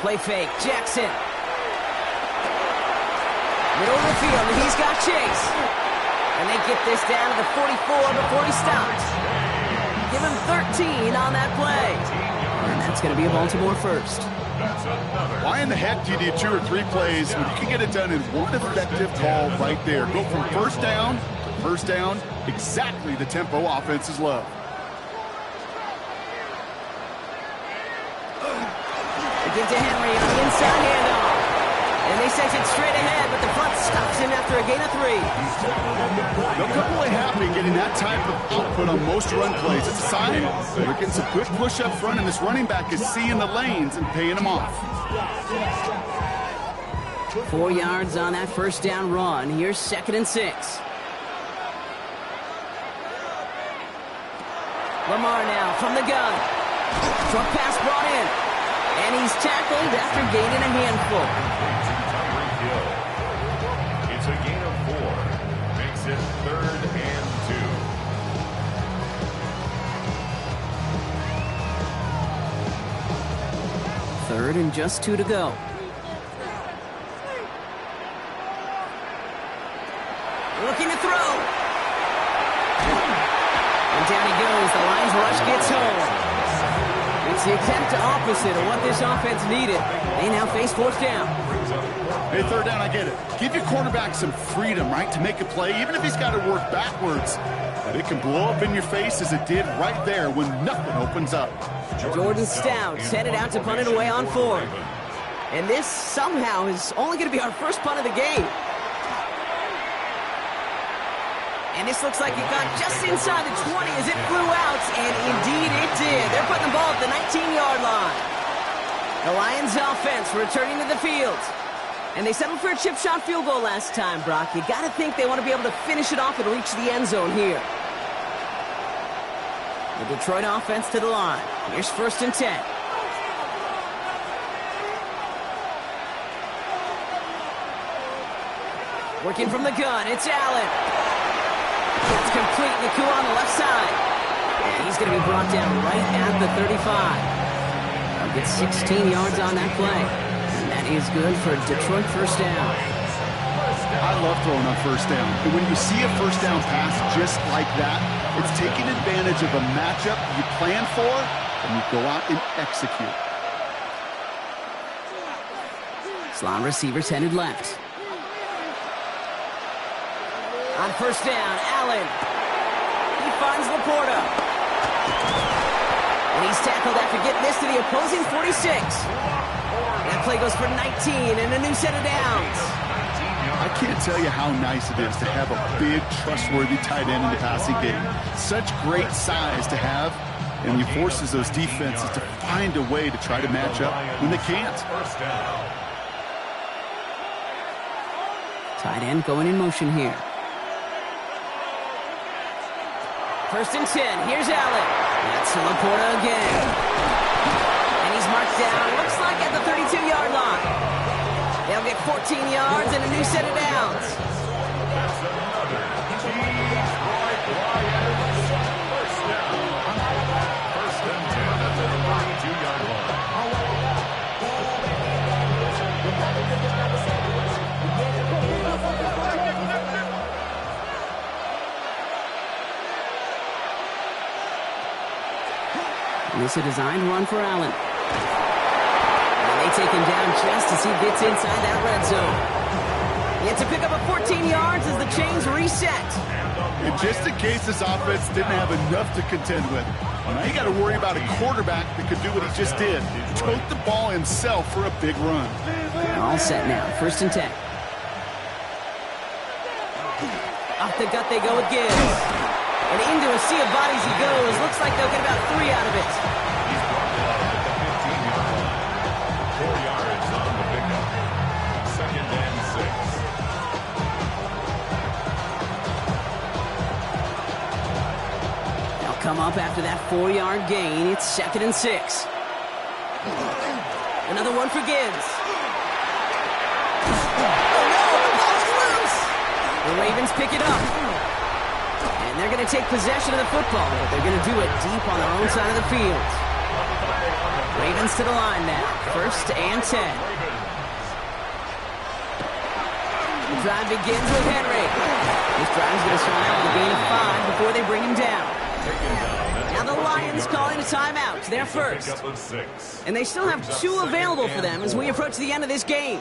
Play fake, Jackson. Middle of the field, and he's got Chase. And they get this down to the 44 before he stops. Give him 13 on that play. And that's going to be a Baltimore first. Why in the heck do you need 2 or 3 plays when you can get it done in one effective call right there? Go from first down, exactly the tempo offenses love. They give to Henry on the inside handoff. And they send it straight ahead, but the front stops him after a gain of 3. They'll come away happy getting that type of output on most run plays. It's a sign they're getting some good push up front, and this running back is seeing the lanes and paying them off. 4 yards on that first down run. Here's second and 6. Lamar now from the gun. Short pass brought in. And he's tackled after gaining a handful. It's a gain of 4. Makes it 3rd and 2. 3rd and just 2 to go. Looking to throw. And down he goes. The Lions rush gets home. It's the exact opposite of what this offense needed. They now face 4th down. Hey, 3rd down, I get it. Give your quarterback some freedom, right, to make a play, even if he's got to work backwards. But it can blow up in your face as it did right there when nothing opens up. Jordan Stout headed out to punt it away on 4th. And this somehow is only going to be our first punt of the game. And this looks like it got just inside the 20 as it flew out, and indeed it did. They're putting the ball at the 19-yard line. The Lions offense returning to the field. And they settled for a chip shot field goal last time, Brock. You got to think they want to be able to finish it off and reach the end zone here. The Detroit offense to the line. Here's 1st and 10. Working from the gun, it's Allen. It's complete. Nacua on the left side. And he's going to be brought down right at the 35. He'll get 16 yards on that play. And that is good for Detroit 1st down. I love throwing on 1st down. And when you see a 1st down pass just like that, it's taking advantage of a matchup you plan for, and you go out and execute. Slot receivers headed left. On 1st down, Allen. He finds Laporta. And he's tackled after getting this to the opposing 46. That play goes for 19 and a new set of downs. I can't tell you how nice it is to have a big, trustworthy tight end in the passing game. Such great size to have, and he forces those defenses to find a way to try to match up when they can't. Tight end going in motion here. 1st and 10. Here's Allen. That's Laporta again. And he's marked down, looks like at the 32-yard line. They'll get 14 yards and a new set of downs. That's another Detroit Lions 1st down. 1st and 10 at the 32-yard line. This is a designed run for Allen. And they take him down just as he gets inside that red zone. He had to pick up a 14 yards as the chains reset. And just in case this offense didn't have enough to contend with, now you got to worry about a quarterback that could do what he just did. Tote the ball himself for a big run. All set now. 1st and 10. Off the gut they go with Gibbs. And into a sea of bodies he goes. Looks like they'll get about 3 out of it. He's brought down at the 15-yard line. 4 yards on the pickup. 2nd and 6. They'll come up after that 4-yard gain. It's 2nd and 6. Another one for Gibbs. Oh, no, the ball is loose. The Ravens pick it up. And they're going to take possession of the football, but they're going to do it deep on their own side of the field. Ravens to the line now. 1st and 10. The drive begins with Henry. This drive's going to start out with a gain of 5 before they bring him down. Now the Lions calling a timeout. They're first. And they still have 2 available for them as we approach the end of this game.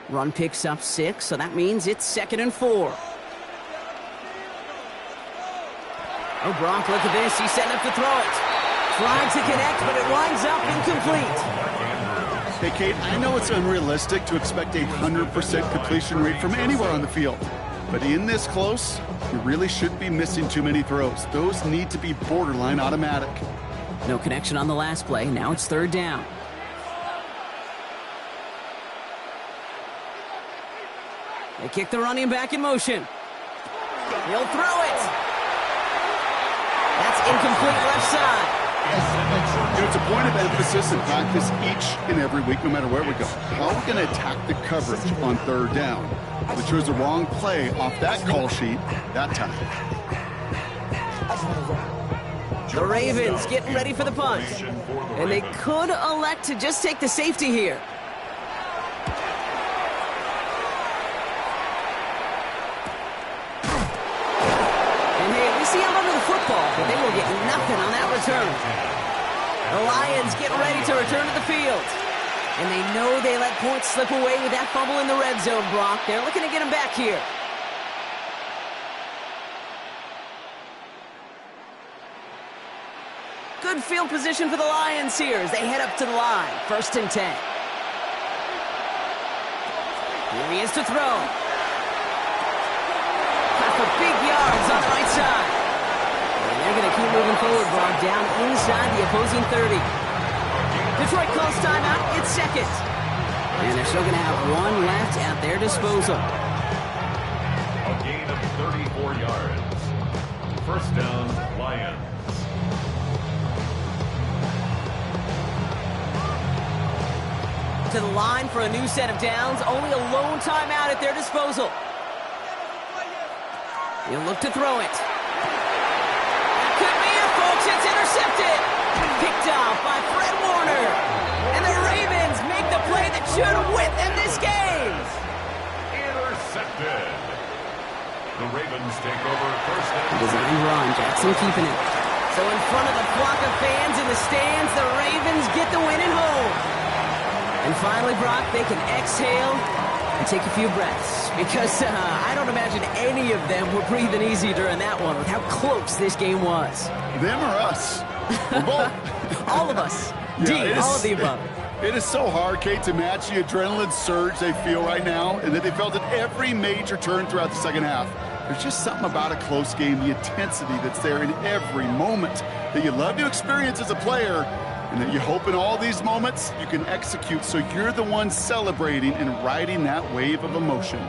Run picks up 6, so that means it's 2nd and 4. Oh, Gronk, look at this. He's setting up to throw it. Trying to connect, but it winds up incomplete. Hey, Kate, I know it's unrealistic to expect a 100% completion rate from anywhere on the field. But in this close, you really shouldn't be missing too many throws. Those need to be borderline automatic. No connection on the last play. Now it's 3rd down. They kick the running back in motion. He'll throw it. That's incomplete left side. It's a point of emphasis in practice each and every week, no matter where we go. How are we going to attack the coverage on third down? We chose the wrong play off that call sheet that time. The Ravens getting ready for the punt. And they could elect to just take the safety here. And hey, at least he held onto the football, but they will get nothing on that return. The Lions getting ready to return to the field. And they know they let points slip away with that fumble in the red zone, Brock. They're looking to get him back here. Good field position for the Lions here as they head up to the line. 1st and 10. Here he is to throw. Got for big yards on the right side. And they're going to keep moving forward, Brock, down inside the opposing 30. Detroit calls timeout. It's 2nd. And they're still going to have one left at their disposal. A gain of 34 yards. 1st down, Lions. To the line for a new set of downs. Only a lone timeout at their disposal. He'll look to throw it. That could be it, folks. It's intercepted. Picked off by Fred Warner. And the Ravens make the play that should win them this game. Intercepted. The Ravens take over 1st down. Design run. Jackson keeping it. So in front of the flock of fans in the stands, the Ravens get the win at home. And finally, Brock, they can exhale and take a few breaths. Because I don't imagine any of them were breathing easy during that one with how close this game was. Them or us? We're both. All of us. Yeah, All of the above. It is so hard, Kate, to match the adrenaline surge they feel right now and that they felt at every major turn throughout the second half. There's just something about a close game, the intensity that's there in every moment that you love to experience as a player, and that you hope in all these moments you can execute so you're the one celebrating and riding that wave of emotion.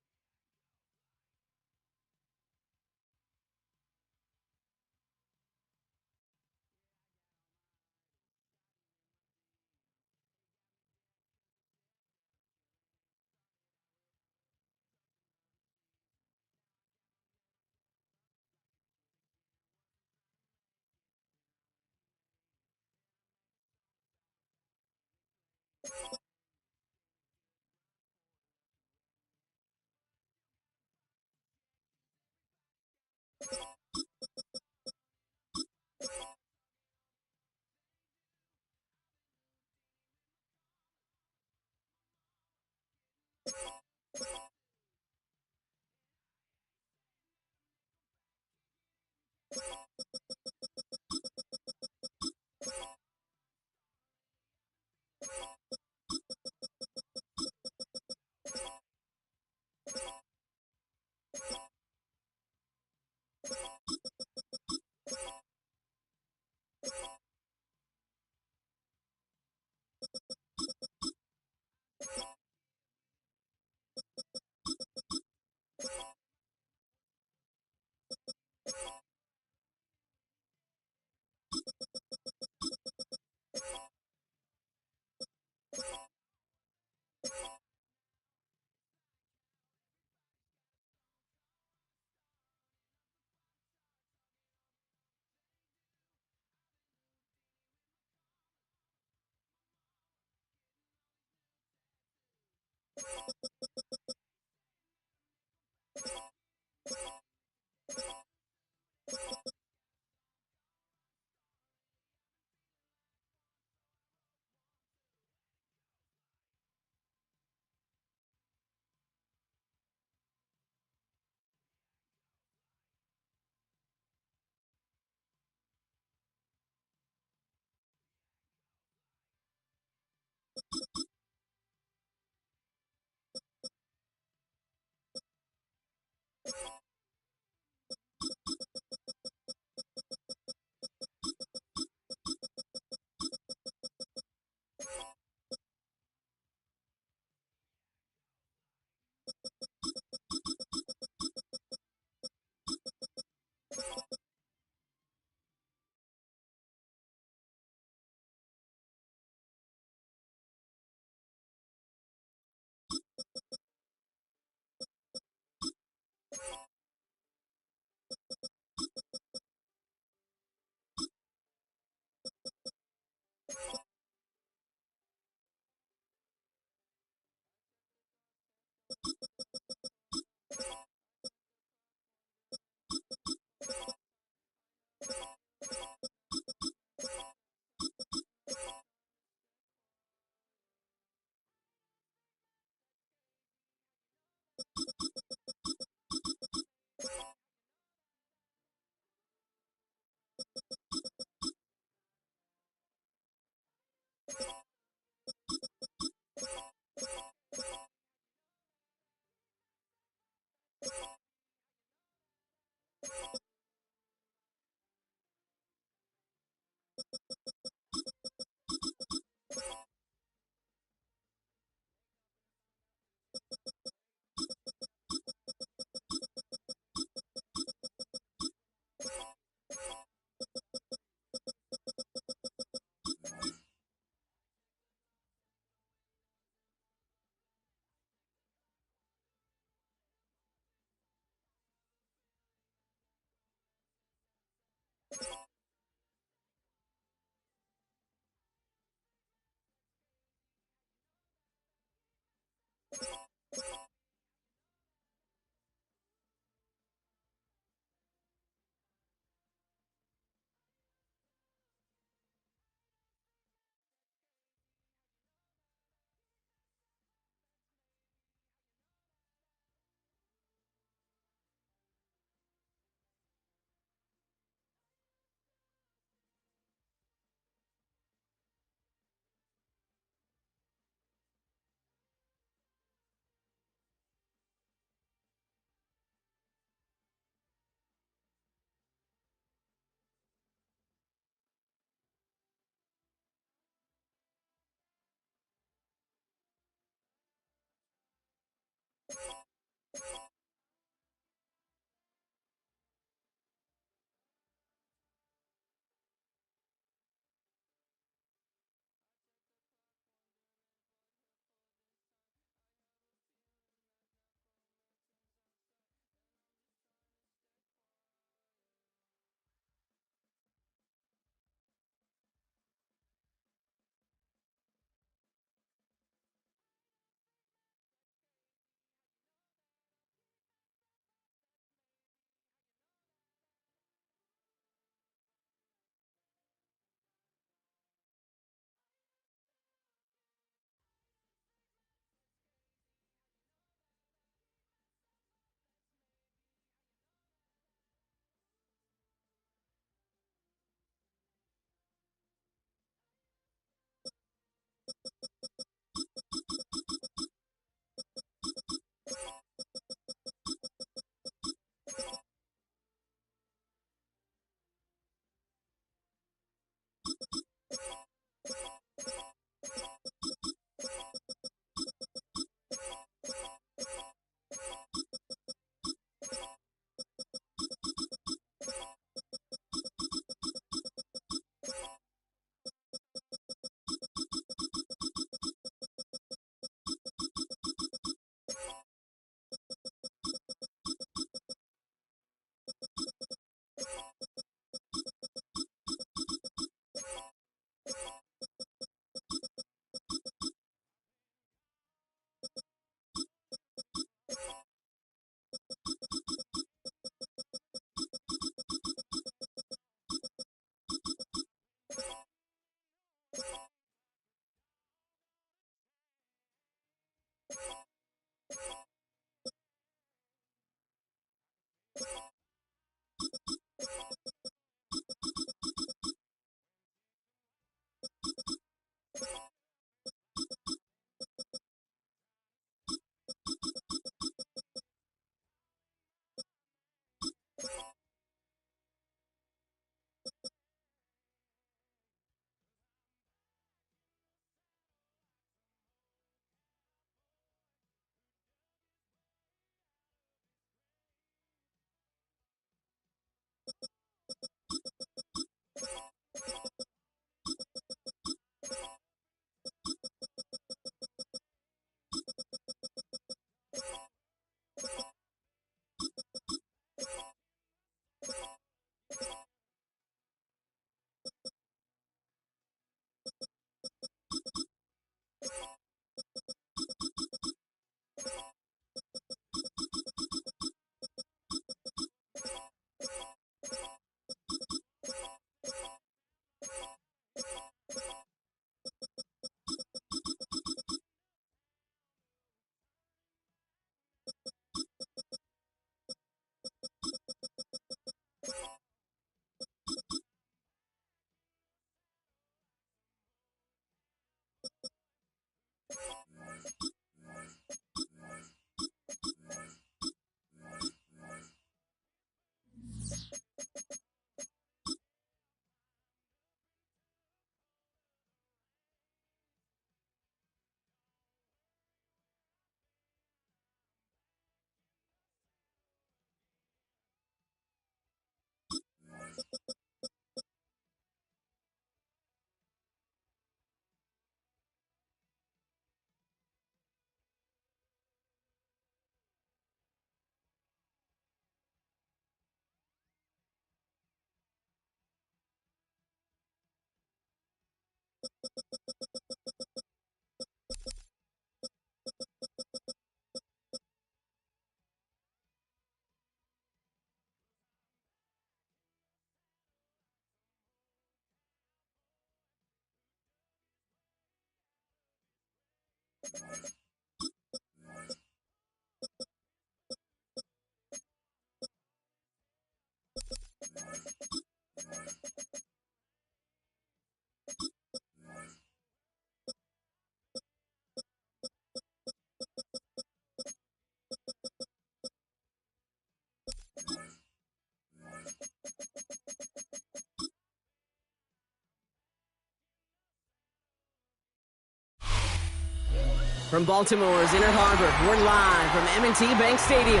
From Baltimore's Inner Harbor, we're live from M&T Bank Stadium.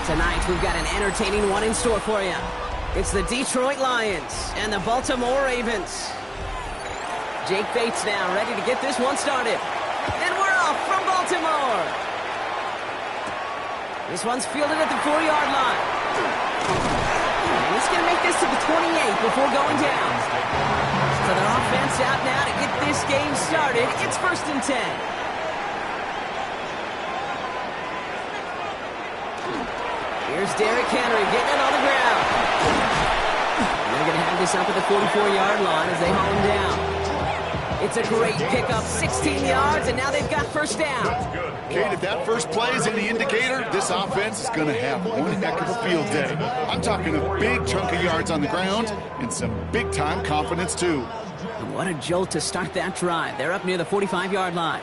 Tonight, we've got an entertaining one in store for you. It's the Detroit Lions and the Baltimore Ravens. Jake Bates now ready to get this one started. And we're off from Baltimore. This one's fielded at the 4-yard line. And he's going to make this to the 28 before going down. So their offense out now to get this game started. It's 1st and 10. Here's Derrick Henry getting it on the ground. And they're going to have this up at the 44-yard line as they haul him down. It's a great pickup, 16 yards, and now they've got 1st down. Kate, if that first play is any indicator, this offense is going to have one heck of a field day. I'm talking a big chunk of yards on the ground and some big-time confidence, too. And what a jolt to start that drive. They're up near the 45-yard line.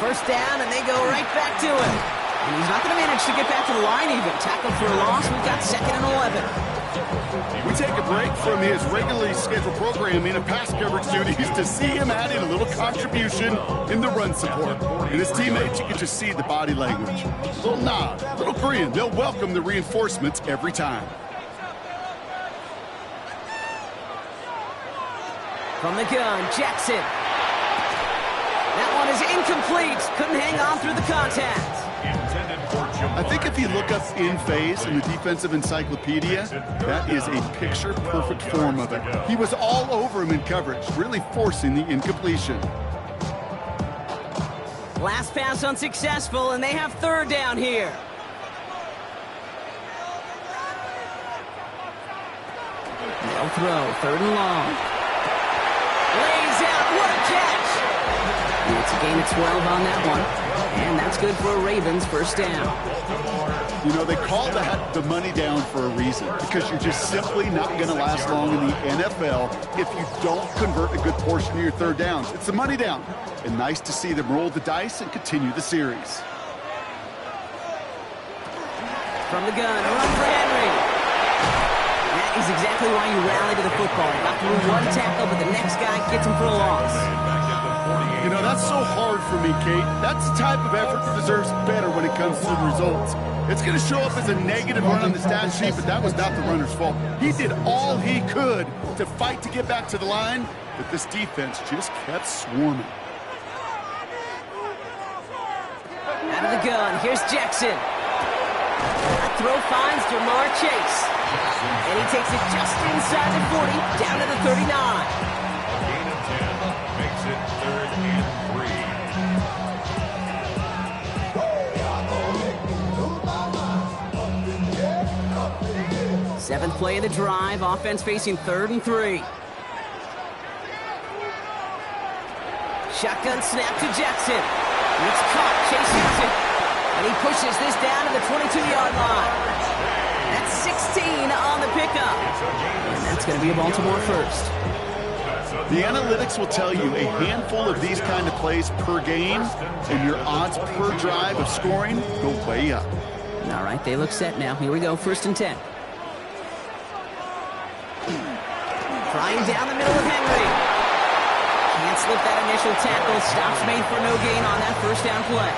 1st down, and they go right back to it. And he's not going to manage to get back to the line even. Tackled for a loss. We've got 2nd and 11. We take a break from his regularly scheduled programming and pass coverage duties to see him add in a little contribution in the run support. And his teammates, you can just see the body language. A little nod, a little grin. They'll welcome the reinforcements every time. From the gun, Jackson. That one is incomplete. Couldn't hang on through the contact. I think if you look up in phase in the defensive encyclopedia, that is a picture-perfect form of it. He was all over him in coverage, really forcing the incompletion. Last pass unsuccessful, and they have 3rd down here. They'll throw, 3rd and long. Lays out, what a catch! It's a gain of 12 on that one. And that's good for a Ravens 1st down. You know, they call that the money down for a reason, because you're just simply not going to last long in the NFL if you don't convert a good portion of your 3rd downs. It's the money down. And nice to see them roll the dice and continue the series. From the gun, a run for Henry. That is exactly why you rally to the football. Got through one tackle, but the next guy gets him for a loss. You know, that's so hard for me, Kate. That's the type of effort that deserves better when it comes to the results. It's going to show up as a negative run on the stat sheet, but that was not the runner's fault. He did all he could to fight to get back to the line, but this defense just kept swarming. Out of the gun, here's Jackson. That throw finds Jamar Chase. And he takes it just inside the 40, down to the 39. Makes it 3rd and 3. 7th play of the drive, offense facing 3rd and 3. Shotgun snap to Jackson. It's caught, Chase Houston. And he pushes this down to the 22-yard line. That's 16 on the pickup. And that's going to be a Baltimore 1st. The analytics will tell you a handful of these kind of plays per game, and your odds per drive of scoring go way up. All right, they look set now. Here we go, 1st and 10. Flying down the middle with Henry. Can't slip that initial tackle. Stops made for no gain on that 1st down play.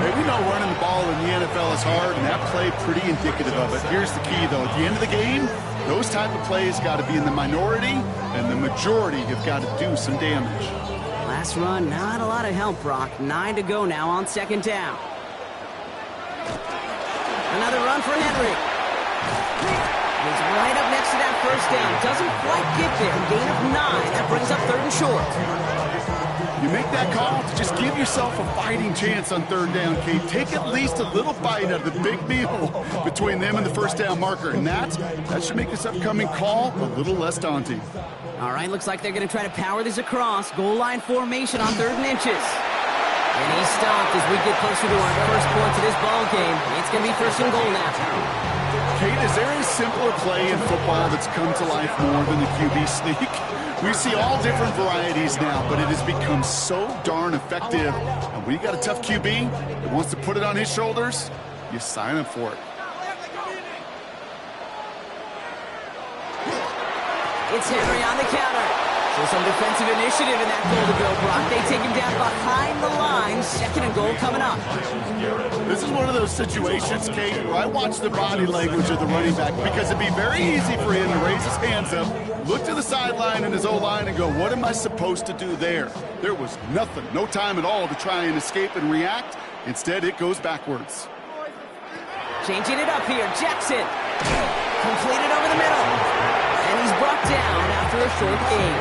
Hey, we know running the ball in the NFL is hard, and that play pretty indicative of it. Here's the key, though. At the end of the game, those type of plays got to be in the minority, and the majority have got to do some damage. Last run, not a lot of help, Brock. 9 to go now on 2nd down. Another run for Henry. He's right up next to that first down. Doesn't quite get there. Gain of 9. That brings up 3rd and short. You make that call to just give yourself a fighting chance on 3rd down, Kate. Take at least a little bite out of the big meal between them and the first down marker. And that should make this upcoming call a little less daunting. All right, looks like they're going to try to power this across. Goal line formation on 3rd and inches. And he's stopped as we get closer to our first points of this ball game. It's going to be 1st and goal now. Kate, is there a simpler play in football that's come to life more than the QB sneak? We see all different varieties now, but it has become so darn effective. And when you got a tough QB that wants to put it on his shoulders, you sign up for it. It's Henry on the counter. So some defensive initiative in that goal to go, Brock. They take him down behind the line. 2nd and goal coming up. This is one of those situations, Kate, where I watch the body language of the running back because it'd be very easy for him to raise his hands up, look to the sideline in his O-line and go, what am I supposed to do there? There was nothing, no time at all to try and escape and react. Instead, it goes backwards. Changing it up here. Jackson. Completed over the middle. And he's brought down after a short gain.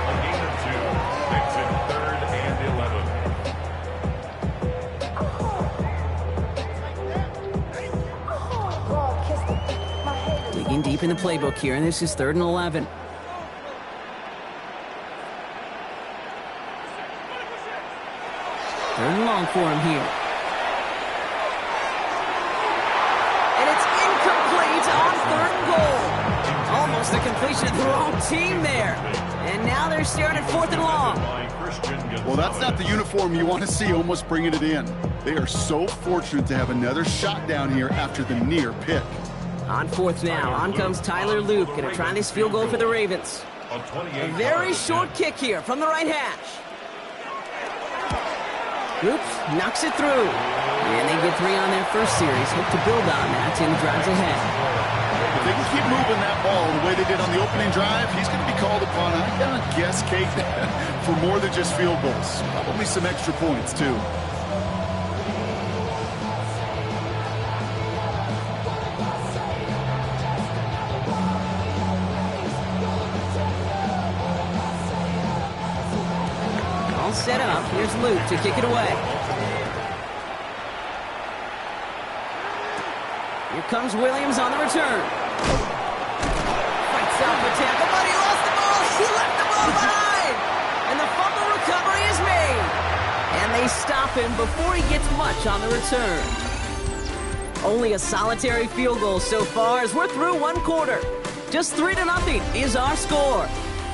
A gain of 2. Makes it 3rd and 11. Digging deep in the playbook here, and this is 3rd and 11. Third and long for him here. And it's incomplete on 3rd and goal. Almost a completion of the wrong team there. And now they're staring at 4th and long. Well, that's not the uniform you want to see almost bringing it in. They are so fortunate to have another shot down here after the near pick. On 4th now, on comes Tyler Luke. Going to try this field goal for the Ravens. A very short kick here from the right hash. Luke knocks it through. And they get 3 on their first series. Hope to build on that in the drives ahead. If they can keep moving that ball the way they did on the opening drive, he's going to be called upon, I gotta guess, Kate, for more than just field goals. Probably some extra points, too. All set up. Here's Luke to kick it away. Here comes Williams on the return. Fights out for tackle, but he lost the ball. He left the ball behind. And the fumble recovery is made. And they stop him before he gets much on the return. Only a solitary field goal so far as we're through 1 quarter. Just 3-0 is our score.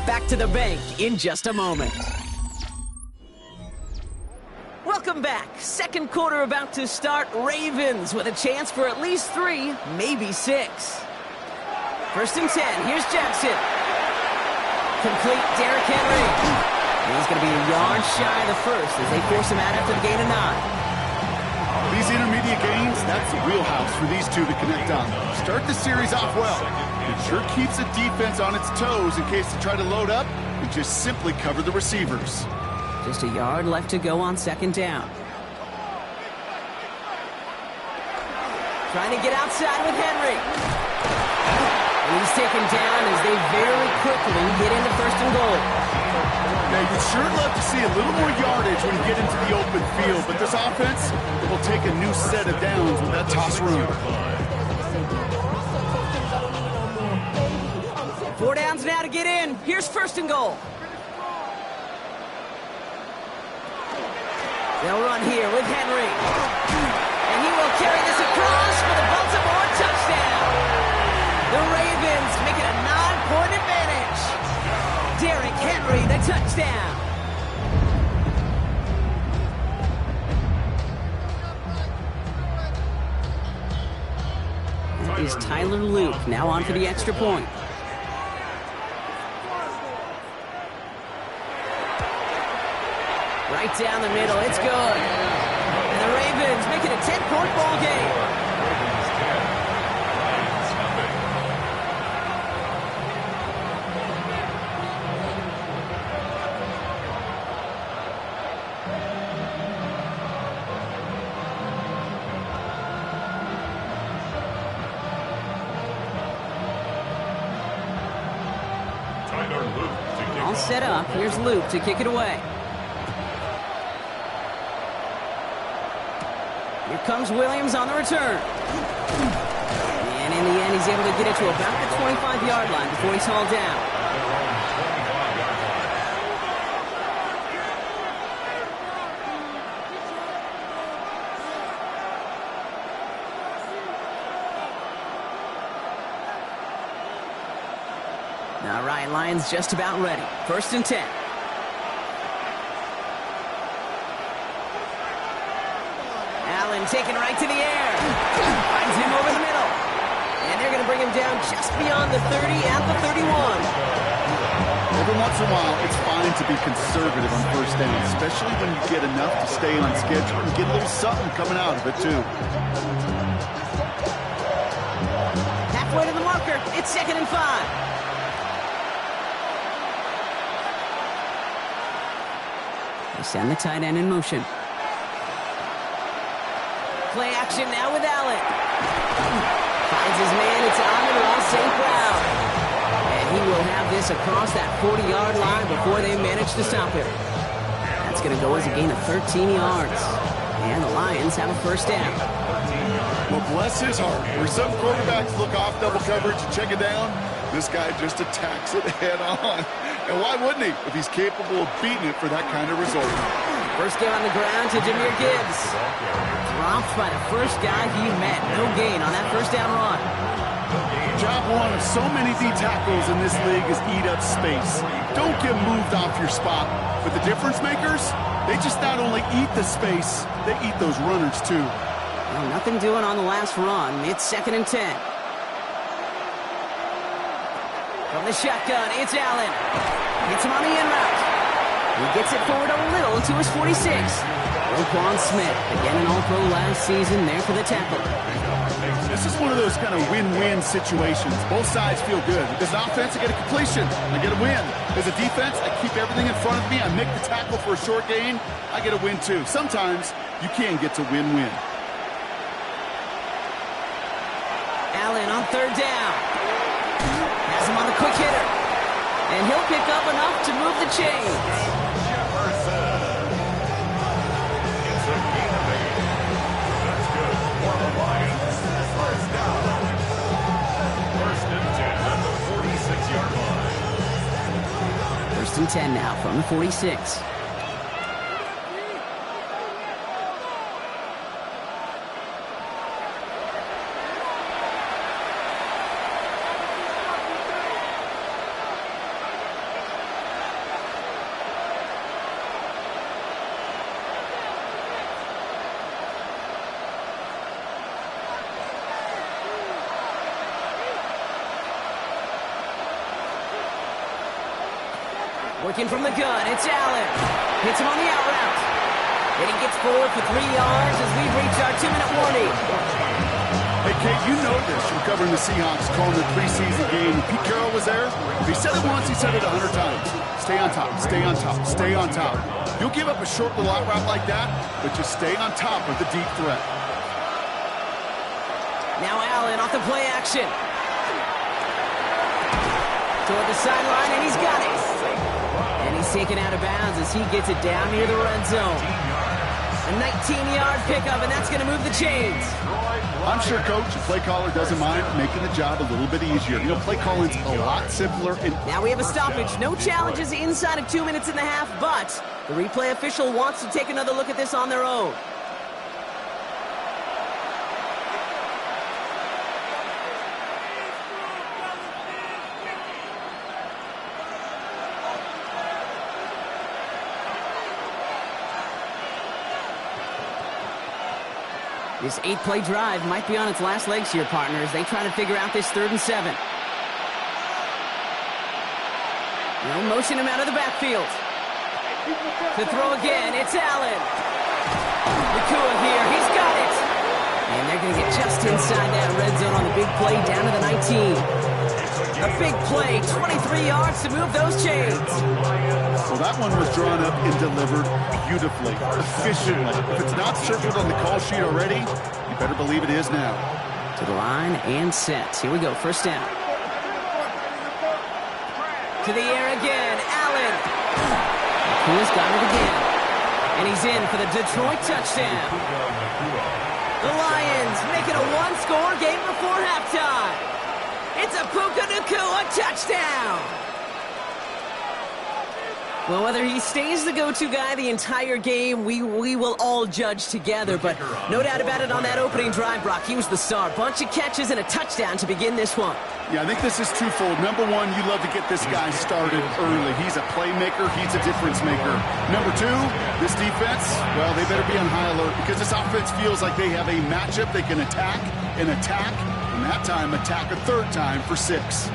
Back to the bank in just a moment. Welcome back. 2nd quarter about to start. Ravens with a chance for at least 3, maybe 6. 1st and 10. Here's Jackson. Complete Derrick Henry. And he's going to be a yard shy of the first as they force him out after the gain of 9. These intermediate gains, that's the wheelhouse for these two to connect on. Start the series off well. It sure keeps the defense on its toes in case they try to load up and just simply cover the receivers. Just a yard left to go on 2nd down. Trying to get outside with Henry. And he's taken down as they very quickly get into 1st and goal. Now, you'd sure love to see a little more yardage when you get into the open field, but this offense, it will take a new set of downs with that toss run. 4 downs now to get in. Here's 1st and goal. They'll run here with Henry. And he will carry this across for the Baltimore touchdown. The Ravens make it a 9-point advantage. Derrick Henry, the touchdown. That is Tyler Luke now on for the extra point. Right down the middle, it's good. And the Ravens make it a 10-point ball game. is set up. Here's Luke to kick it away. Here comes Williams on the return. And in the end, he's able to get it to about the 25-yard line before he's hauled down. All right, Lions just about ready. 1st and 10. Allen taken right to the air. Finds him over the middle. And they're going to bring him down just beyond the 30 at the 31. Every once in a while, it's fine to be conservative on 1st down, especially when you get enough to stay on schedule and get a little something coming out of it, too. Halfway to the marker. It's 2nd and 5. They send the tight end in motion. Play action now with Allen. Finds his man. It's Amon-Ra St. Brown. And he will have this across that 40-yard line before they manage to stop him. That's going to go as a gain of 13 yards. And the Lions have a 1st down. Well, bless his heart. Where some quarterbacks look off double coverage and check it down, this guy just attacks it head on. And why wouldn't he if he's capable of beating it for that kind of result? First down on the ground to Jahmyr Gibbs. Dropped by the first guy he met. No gain on that 1st down run. Job one of so many D tackles in this league is eat up space. Don't get moved off your spot. But the difference makers, they just not only eat the space, they eat those runners too. Well, nothing doing on the last run. It's 2nd and 10. From the shotgun, it's Allen. Gets him on the in route. He gets it forward a little to his 46. Roquan Smith, again an All-Pro last season, there for the tackle. This is one of those kind of win-win situations. Both sides feel good. As an offense, I get a completion. I get a win. As a defense, I keep everything in front of me. I make the tackle for a short gain. I get a win, too. Sometimes, you can get to win-win. Allen on 3rd down. Has him on the quick hitter. And he'll pick up enough to move the chains. First and 10 now from the 46. Working from the gun, it's Allen. Hits him on the out route. And he gets forward for 3 yards as we've reached our 2-minute warning. Hey, Kate, you know this from covering the Seahawks, calling the preseason game. Pete Carroll was there. If he said it once, he said it 100 times. Stay on top, stay on top, stay on top. You'll give up a short little out route like that, but just stay on top of the deep threat. Now Allen off the play action. Toward the sideline, and he's got it. And he's taken out of bounds as he gets it down near the red zone. A 19-yard pickup, and that's going to move the chains. I'm sure, Coach, the play caller doesn't mind making the job a little bit easier. You know, play calling's a lot simpler. Now we have a stoppage. No challenges inside of 2 minutes and a half, but the replay official wants to take another look at this on their own. This 8-play drive might be on its last legs here, partners. They try to figure out this 3rd and 7. They'll motion him out of the backfield. To throw again, it's Allen. Nakua here, he's got it. And they're going to get just inside that red zone on the big play down to the 19. A big play, 23 yards to move those chains. Well, that one was drawn up and delivered beautifully, efficiently. If it's not circled on the call sheet already, you better believe it is now. To the line and set. Here we go, 1st down. To the air again, Allen. who has got it again. And he's in for the Detroit touchdown. The Lions make it a one-score game before halftime. It's a Puka Nacua touchdown. Well, whether he stays the go-to guy the entire game, we will all judge together. But no doubt about it, on that opening drive, Brock, he was the star. Bunch of catches and a touchdown to begin this one. Yeah, I think this is twofold. Number one, you love to get this guy started early. He's a playmaker. He's a difference maker. Number two, this defense, well, they better be on high alert because this offense feels like they have a matchup they can attack, and that time attack a third time for 6.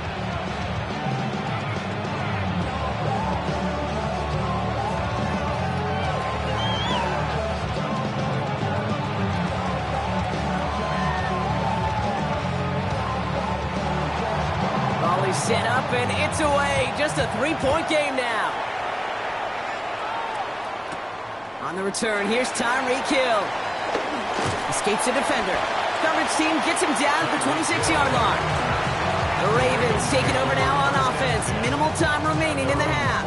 Set up, and it's away. Just a 3-point game now. On the return, here's Tyreek Hill. Escapes the defender. Coverage team gets him down at the 26-yard line. The Ravens taking over now on offense. Minimal time remaining in the half.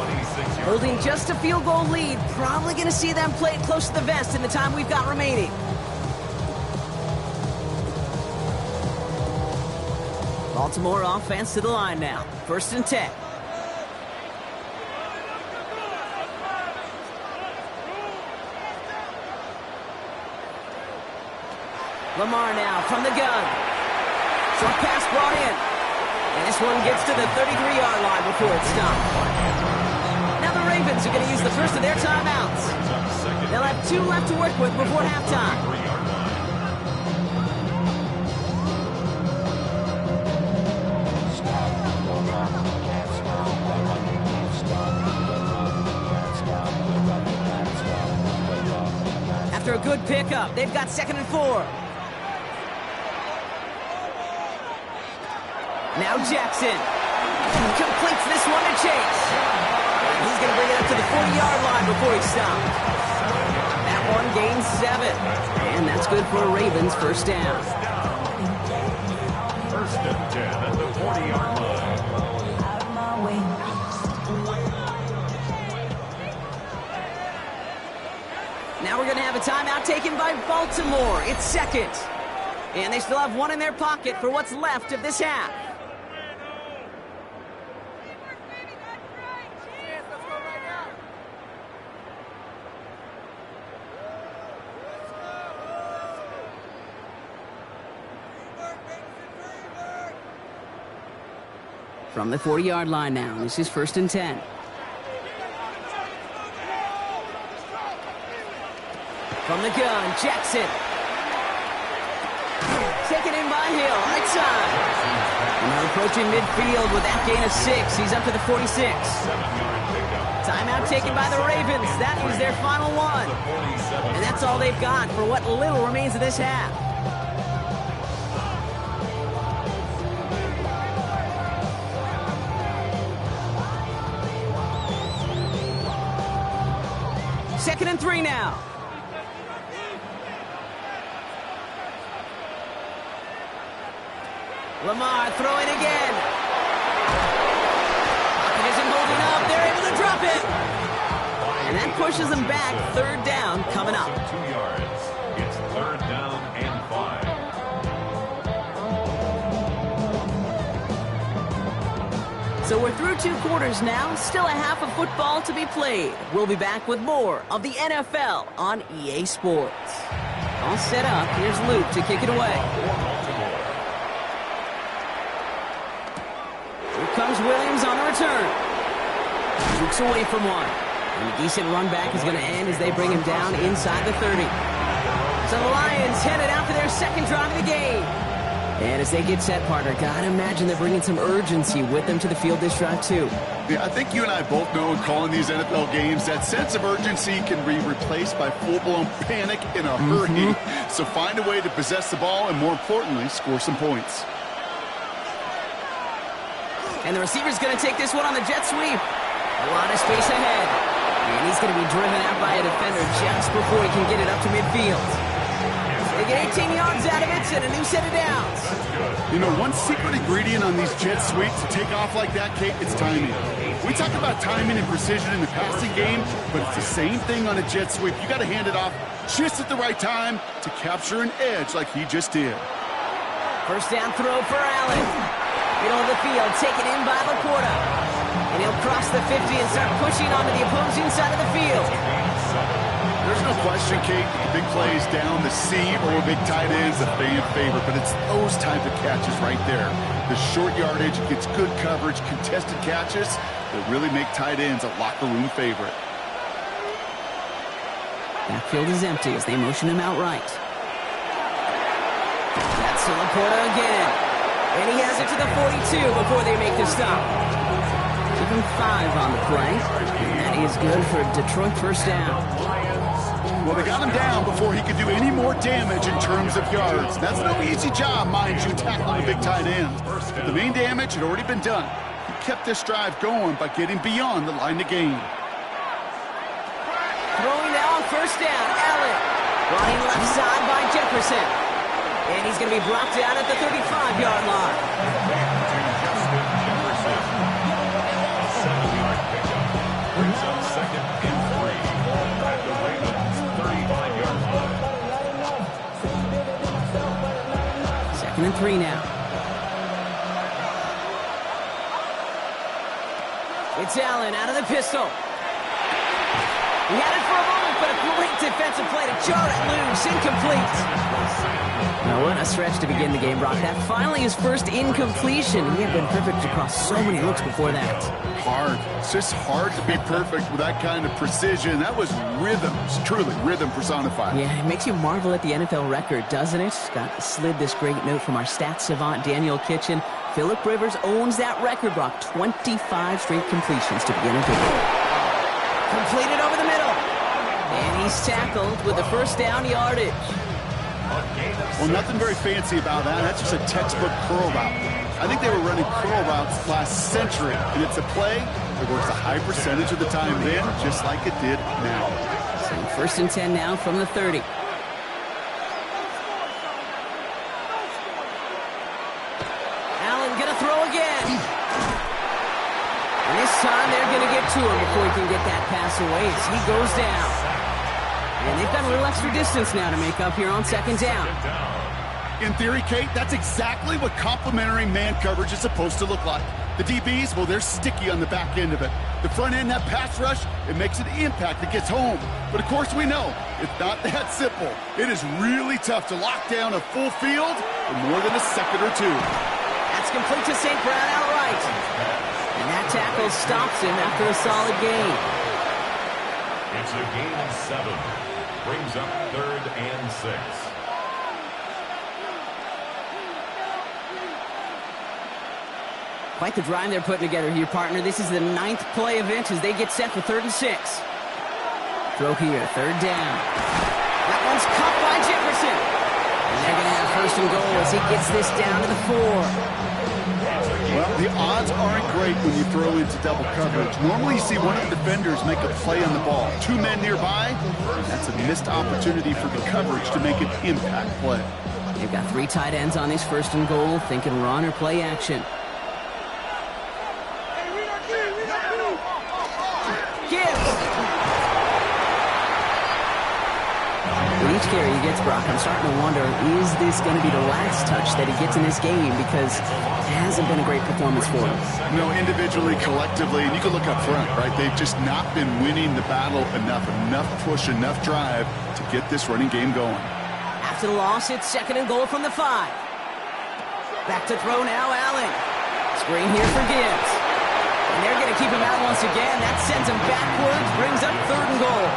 Holding just a field goal lead. Probably going to see them play it close to the vest in the time we've got remaining. Baltimore offense to the line now. 1st and 10. Lamar now from the gun. Short pass brought in. And this one gets to the 33-yard line before it's stopped. Now the Ravens are going to use the first of their timeouts. They'll have 2 left to work with before halftime. After a good pickup, they've got 2nd and 4. Now Jackson completes this one to Chase. He's going to bring it up to the 40-yard line before he's stopped. That one gains 7. And that's good for a Ravens first down. 1st and 10 at the 40-yard line. Out of my way. Now we're going to have a timeout taken by Baltimore. It's 2nd. And they still have 1 in their pocket for what's left of this half. From the 40-yard line now, this is 1st and 10. From the gun, Jackson. Taken in by Hill, right side. And they're approaching midfield with that gain of 6. He's up to the 46. 7-yard pickup. Timeout taken by the Ravens. That is their final one. And that's all they've got for what little remains of this half. Second and 3 now. Lamar throwing again. It isn't holding up. They're able to drop it. And that pushes them back. 3rd down coming up. 2 yards. It's 3rd down and 5. So we're through 2 quarters now. Still a half of football to be played. We'll be back with more of the NFL on EA Sports. All set up. Here's Luke to kick it away. Comes Williams on the return. Jukes away from one. And a decent run back is going to end as they bring him down inside the 30. So the Lions headed out for their 2nd drive of the game. And as they get set, partner, gotta imagine they're bringing some urgency with them to the field this drive too. Yeah, I think you and I both know in calling these NFL games that sense of urgency can be replaced by full-blown panic in a hurry. So find a way to possess the ball and, more importantly, score some points. And the receiver's going to take this one on the jet sweep. A lot of space ahead. And he's going to be driven out by a defender just before he can get it up to midfield. They get 18 yards out of it and a new set of downs. You know, one secret ingredient on these jet sweeps to take off like that, Kate, it's timing. We talk about timing and precision in the passing game, but it's the same thing on a jet sweep. You got to hand it off just at the right time to capture an edge like he just did. First down throw for Allen. Middle of the field, taken in by LaPorta. And he'll cross the 50 and start pushing onto the opposing side of the field. There's no question, Kate, the big plays down the seam or big tight ends a fan favorite, but it's those type of catches right there. The short yardage, gets good coverage, contested catches that really make tight ends a locker room favorite. Backfield is empty as they motion him out right. That's to LaPorta again. And he has it to the 42 before they make the stop. Give him 5 on the play. And that is good for Detroit first down. Well, they got him down before he could do any more damage in terms of yards. That's no easy job, mind you, tackling a big tight end. The main damage had already been done. He kept this drive going by getting beyond the line of game. Throwing now on first down, Allen. Running left side by Jefferson. And he's going to be brought down at the 35-yard line. Brings up 2nd and 3 at the Ravens' 35-yard line. 2nd and 3 now. It's Allen out of the pistol. He had it for a moment, but a great defensive play to jar it loose. Incomplete. Now, what a stretch to begin the game, Brock. That finally his first incompletion. He had been perfect across so many looks before that. Hard. It's just hard to be perfect with that kind of precision. That was rhythm. It's truly rhythm personified. Yeah, it makes you marvel at the NFL record, doesn't it? Got slid this great note from our stats savant, Daniel Kitchen. Phillip Rivers owns that record, Brock. 25 straight completions to begin a game. Completed over the middle. And he's tackled with the first down yardage. Well, nothing very fancy about that. That's just a textbook curl route. I think they were running curl routes last century, and it's a play that works a high percentage of the time then, just like it did now. So 1st and 10 now from the 30. Allen gonna throw again. And this time they're gonna get to him before he can get that pass away as he goes down. And they've got a little extra distance now to make up here on 2nd down. In theory, Kate, that's exactly what complementary man coverage is supposed to look like. The DBs, well, they're sticky on the back end of it. The front end, that pass rush, it makes an impact that gets home. But of course we know, it's not that simple. It is really tough to lock down a full field in more than a second or two. That's complete to St. Brown outright. And that tackle stops him after a solid gain. It's a gain of 7. Brings up 3rd and 6. Quite the drive they're putting together here, partner. This is the 9th play event as they get set for 3rd and 6. Throw here, 3rd down. That one's caught by Jefferson. And they're going to have 1st and goal as he gets this down to the 4. Well, the odds aren't great when you throw into double coverage. Normally you see one of the defenders make a play on the ball. 2 men nearby, that's a missed opportunity for the coverage to make an impact play. They've got 3 tight ends on this 1st and goal, thinking run or play action. With each carry he gets, Brock, I'm starting to wonder, is this going to be the last touch that he gets in this game? Because it hasn't been a great performance for him. You know, individually, collectively, and you can look up front, right? They've just not been winning the battle enough push, enough drive to get this running game going. After the loss, it's 2nd and goal from the 5. Back to throw now, Allen. Screen here for Gibbs. And they're going to keep him out once again. That sends him backwards, brings up 3rd and goal.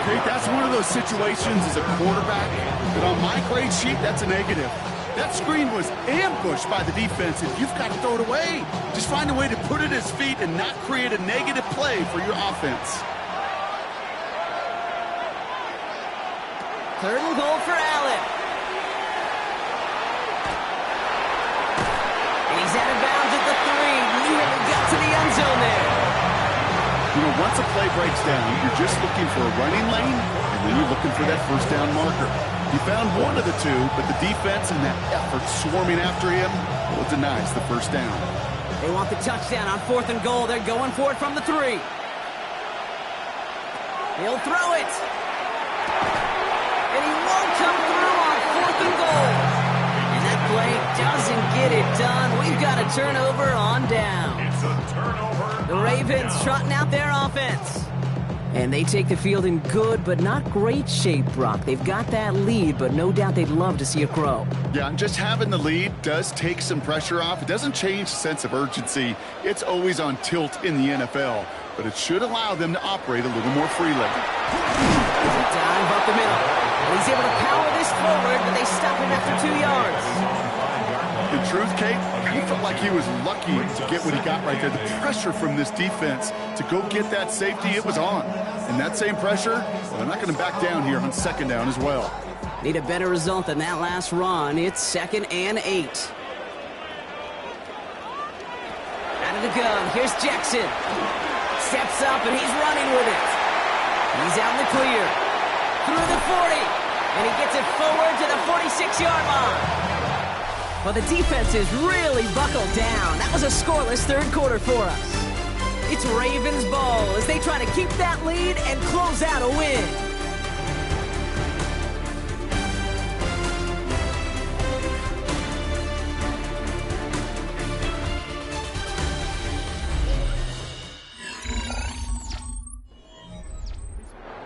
Great, that's one of those situations as a quarterback that on my grade sheet, that's a negative. That screen was ambushed by the defense, and you've got to throw it away. Just find a way to put it at his feet and not create a negative play for your offense. 3rd and goal for Allen. And he's out of bounds at the 3. Nearly got to the end zone there. You know, once a play breaks down, you're just looking for a running lane, and then you're looking for that 1st down marker. He found one of the 2, but the defense and that effort swarming after him, well, denies the 1st down. They want the touchdown on 4th and goal. They're going for it from the 3. He'll throw it. And he won't come through on 4th and goal. And that play doesn't get it done. We've got a turnover on down. It's a turnover. The Ravens trotting out their offense. And they take the field in good but not great shape, Brock. They've got that lead, but no doubt they'd love to see it grow. Yeah, and just having the lead does take some pressure off. It doesn't change the sense of urgency. It's always on tilt in the NFL, but it should allow them to operate a little more freely. There's a dive up the middle. And he's able to power this forward, but they stop him after 2 yards. In truth, Kate, he felt like he was lucky to get what he got right there. The pressure from this defense to go get that safety, it was on. And that same pressure, well, they're not going to back down here on 2nd down as well. Need a better result than that last run. It's 2nd and 8. Out of the gun, here's Jackson. Steps up and he's running with it. He's out in the clear. Through the 40. And he gets it forward to the 46-yard line. Well, the defense is really buckled down. That was a scoreless 3rd quarter for us. It's Ravens ball as they try to keep that lead and close out a win.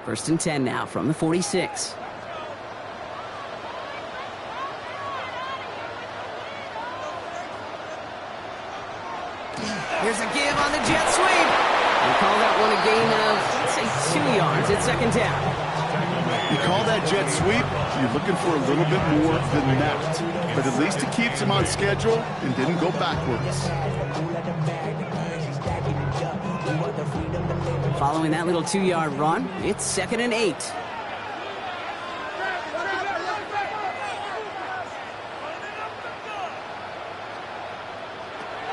First and 10 now from the 46. Here's a give on the jet sweep. We call that one a gain of, let's say, 2 yards at 2nd down. You call that jet sweep, you're looking for a little bit more than that. But at least it keeps him on schedule and didn't go backwards. Following that little 2-yard run, it's 2nd and 8.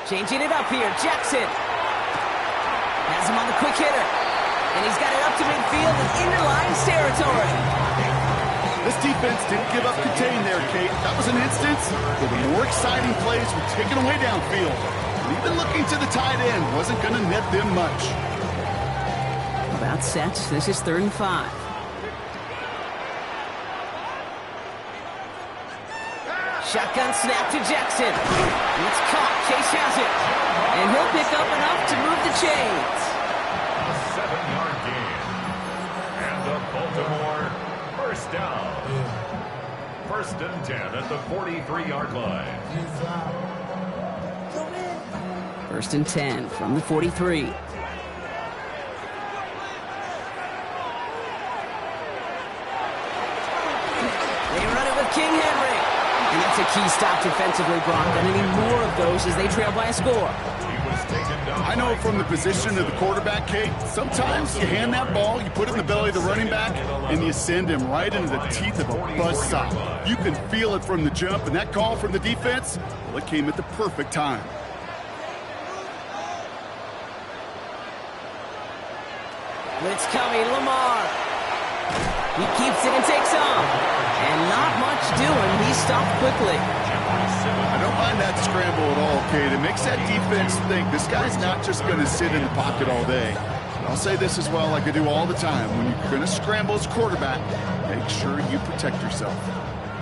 Changing it up here, Jackson. Has him on the quick hitter. And he's got it up to midfield and into Lions territory. This defense didn't give up contain there, Kate. That was an instance where the more exciting plays were taken away downfield. And even looking to the tight end wasn't going to net them much. About set. This is 3rd and 5. Shotgun snap to Jackson. It's caught. Chase has it. And he'll pick up enough to move the chains. A 7-yard gain. And the Baltimore first down. 1st and 10 at the 43-yard line. 1st and 10 from the 43. They run it with King Henry. And that's a key stop defensively, Brock. And any more of those as they trail by a score. I know from the position of the quarterback, Kate, sometimes you hand that ball, you put it in the belly of the running back, and you send him right into the teeth of a buzzsaw. You can feel it from the jump, and that call from the defense, well, it came at the perfect time. Blitz coming, Lamar. He keeps it and takes off. And not much doing. He stopped quickly. I don't mind that scramble at all, Kate. It makes that defense think this guy's not just going to sit in the pocket all day. I'll say this as well, like I do all the time. When you're going to scramble as quarterback, make sure you protect yourself.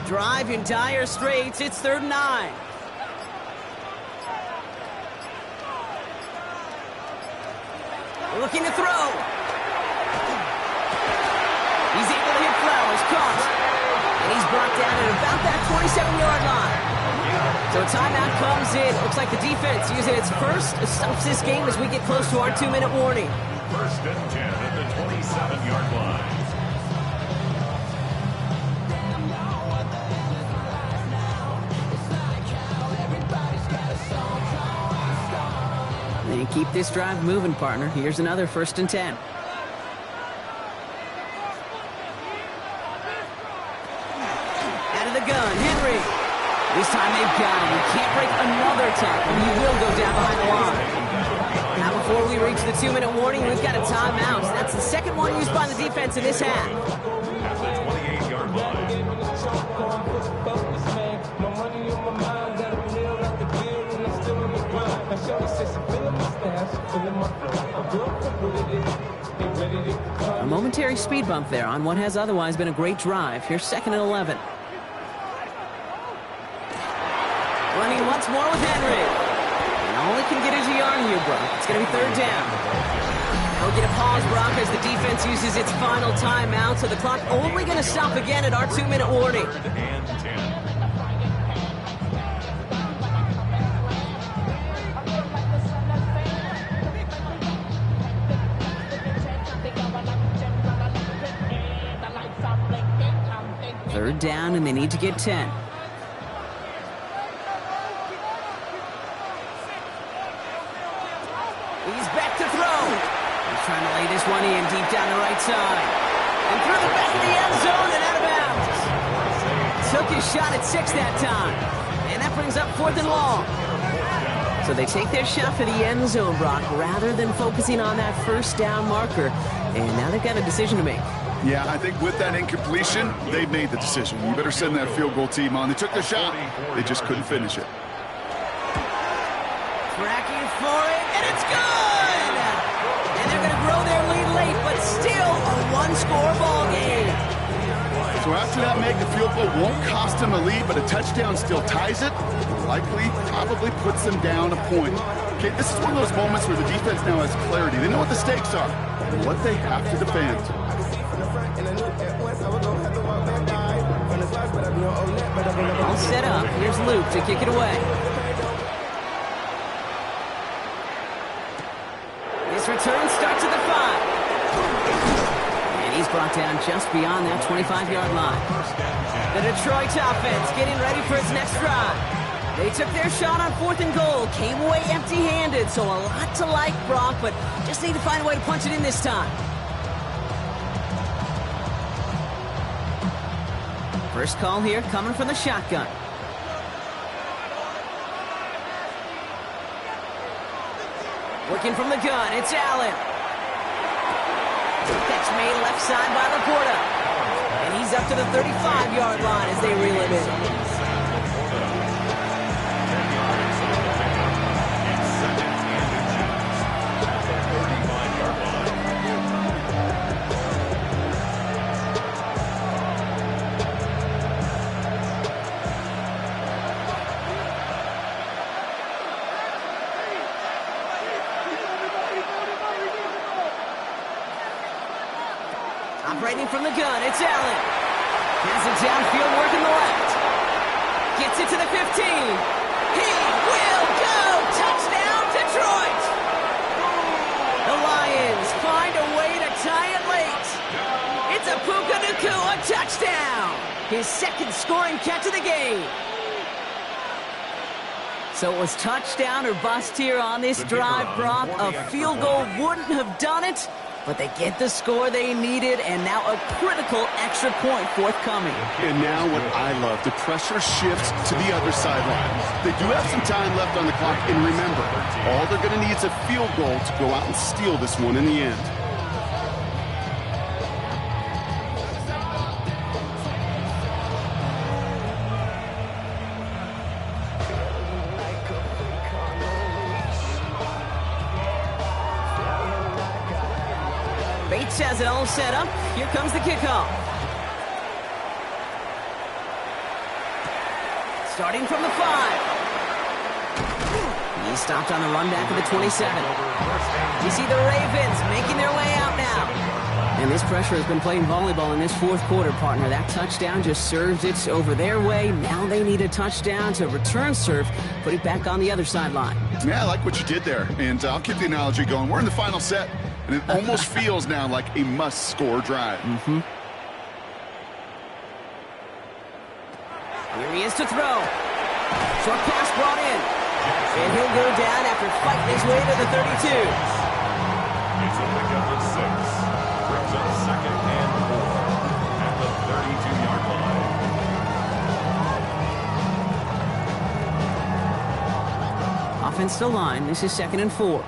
Drive in dire straits. It's 3rd and 9. Looking to throw. He's able to hit Flowers. Caught. And he's brought down at about that 27-yard line. So a timeout comes in. Looks like the defense using its first stops this game as we get close to our 2-minute warning. 1st and 10 at the 27-yard line. They keep this drive moving, partner. Here's another 1st and 10. Gun, Henry. This time they've got him. He can't break another tackle. He will go down behind the line. Now before we reach the 2-minute warning, we've got a timeout. That's the second one used by the defense in this half. At the 28-yard line. momentary speed bump there on what has otherwise been a great drive. Here's 2nd and 11. Running once more with Henry. And all he can get is a yard here, Brock. It's going to be 3rd down. They'll get a pause, Brock, as the defense uses its final timeout, so the clock only going to stop again at our 2-minute warning. 3rd and 10. Third down, and they need to get 10. He's back to throw. He's trying to lay this one in deep down the right side. And through the back of the end zone and out of bounds. Took his shot at 6 that time. And that brings up 4th and long. So they take their shot for the end zone, Brock, rather than focusing on that 1st down marker. And now they've got a decision to make. Yeah, I think with that incompletion, they made the decision. You better send that field goal team on. They took their shot. They just couldn't finish it. Tracking for it, and it's good! And they're going to grow their lead late, but still a one-score ball game. So after that make, the field goal won't cost them a lead, but a touchdown still ties it. Likely, probably puts them down a point. Okay, this is one of those moments where the defense now has clarity. They know what the stakes are and what they have to defend. All set up. Here's Luke to kick it away. This return starts at the 5. And he's brought down just beyond that 25-yard line. The Detroit offense getting ready for its next drive. They took their shot on 4th and goal, came away empty-handed, so a lot to like, Brock, but just need to find a way to punch it in this time. First call here coming from the shotgun. Working from the gun, it's Allen. Catch made left side by Laporta. And he's up to the 35-yard line as they reel it in. Operating from the gun, it's Allen. Has it downfield, working the left. Gets it to the 15. He will go! Touchdown, Detroit! The Lions find a way to tie it late. It's a Puka Nacua touchdown! His 2nd scoring catch of the game. So it was touchdown or bust here on this drive, Brock. A field goal wouldn't have done it. But they get the score they needed, and now a critical extra point forthcoming. And now what I love, the pressure shifts to the other sideline. They do have some time left on the clock, and remember, all they're going to need is a field goal to go out and steal this one in the end. Bates has it all set up. Here comes the kickoff. Starting from the 5. He's stopped on the run back of the 27. You see the Ravens making their way out now. And this pressure has been playing volleyball in this 4th quarter, partner. That touchdown just served it over their way. Now they need a touchdown to return serve, put it back on the other sideline. Yeah, I like what you did there. And I'll keep the analogy going. We're in the final set. And it almost feels now like a must-score drive. Here he is to throw. Short pass brought in. And he'll go down after fighting his way to the 32. It's a pickup of 6. Brings up 2nd and 4 at the 32-yard line. Offense to line. This is 2nd and 4.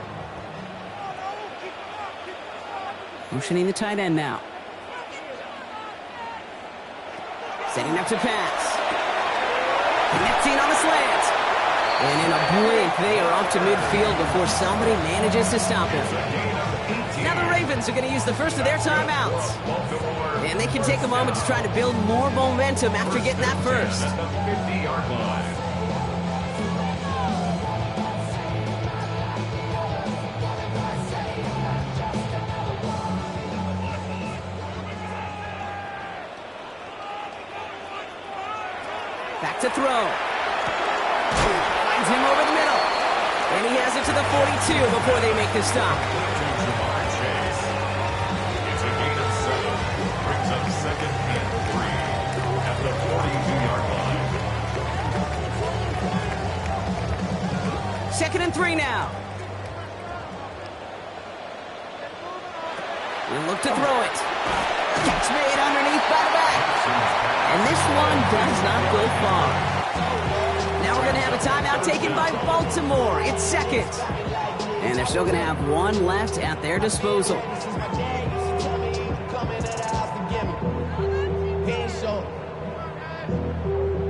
Motioning the tight end now. Setting up to pass. Connecting on the slant. And in a blink, they are off to midfield before somebody manages to stop him. Now the Ravens are going to use the first of their timeouts. And they can take a moment to try to build more momentum after getting that first. 50-yard line. Back to throw. Finds him over the middle. And he has it to the 42 before they make the stop. Jamar Chase. It's a gain of 7. Brings up 2nd and 3 at the 42-yard line. 2nd and 3 now. He'll look to throw it. Catch made underneath by the back. And this one does not go far. Now we're going to have a timeout taken by Baltimore. It's 2nd. And they're still going to have one left at their disposal.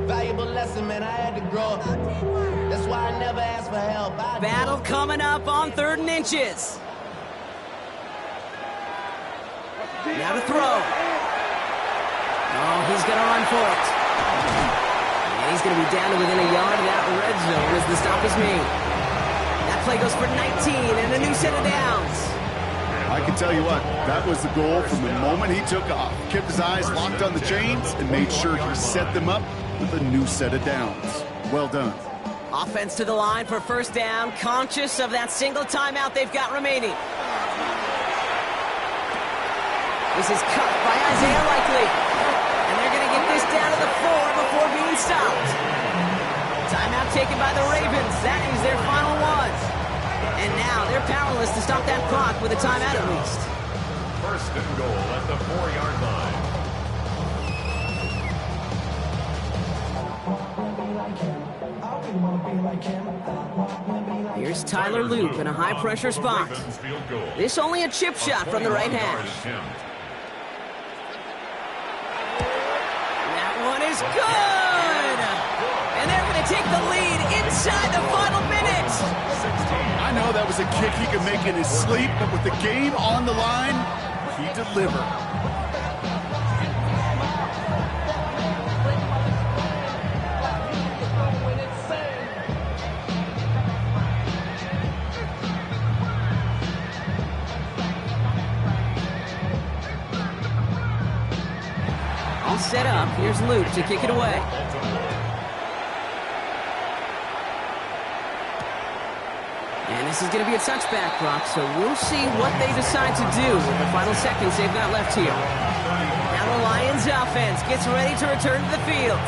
Valuable lesson, man. I had to grow up. That's why I never asked for help. Battle coming up on 3rd and inches. Now to throw. Oh, he's going to run for it. And he's going to be down to within a yard of that red zone as the stop is made. That play goes for 19 and a new set of downs. I can tell you what, that was the goal from the moment he took off. Kept his eyes locked on the chains and made sure he set them up with a new set of downs. Well done. Offense to the line for 1st down, conscious of that single timeout they've got remaining. This is cut by Isaiah Likely. And they're going to get this down to the 4 before being stopped. Timeout taken by the Ravens. That is their final one. And now they're powerless to stop that clock with a timeout at least. 1st and goal at the 4-yard line. Here's Tyler Loop in a high-pressure spot. This only a chip shot from the right hash. That one is good! And they're going to take the lead inside the final minute. I know that was a kick he could make in his sleep, but with the game on the line, he delivered. All set up. Here's Luke to kick it away. And this is going to be a touchback, Brock, so we'll see what they decide to do with the final seconds they've got left here. Now the Lions offense gets ready to return to the field.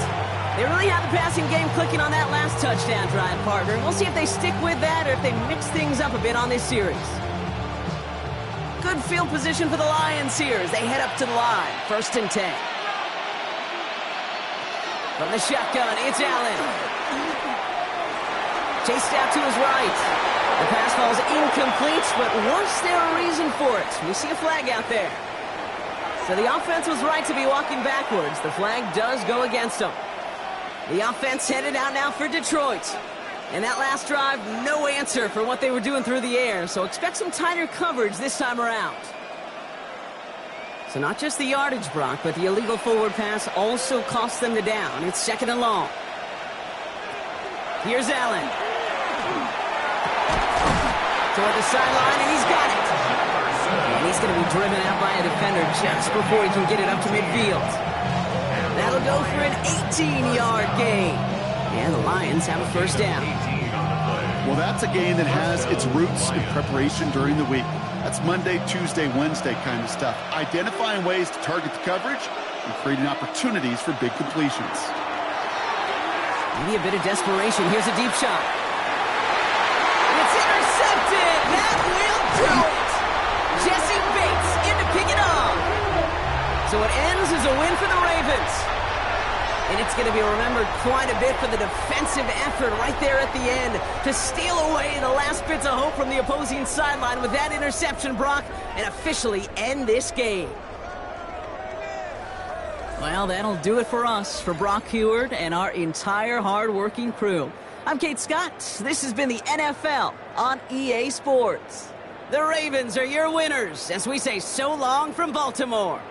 They really have the passing game clicking on that last touchdown drive, partner. We'll see if they stick with that or if they mix things up a bit on this series. Good field position for the Lions here as they head up to the line. 1st and 10. From the shotgun, it's Allen. Chased out to his right. The pass falls incomplete, but was there a reason for it? We see a flag out there. So the offense was right to be walking backwards. The flag does go against them. The offense headed out now for Detroit. And that last drive, no answer for what they were doing through the air, so expect some tighter coverage this time around. So not just the yardage, Brock, but the illegal forward pass also cost them the down. It's 2nd and long. Here's Allen. Toward the sideline, and he's got it. And he's going to be driven out by a defender just before he can get it up to midfield. That'll go for an 18-yard gain. And the Lions have a 1st down. Well, that's a game that has its roots in preparation during the week. That's Monday, Tuesday, Wednesday kind of stuff. Identifying ways to target the coverage and creating opportunities for big completions. Maybe a bit of desperation. Here's a deep shot. It's intercepted. That will do it. Jesse Bates in to pick it up. So it ends as a win for the Ravens. And it's going to be remembered quite a bit for the defensive effort right there at the end to steal away the last bits of hope from the opposing sideline with that interception, Brock, and officially end this game. Well, that'll do it for us, for Brock Huard and our entire hard-working crew. I'm Kate Scott. This has been the NFL on EA Sports. The Ravens are your winners as we say so long from Baltimore.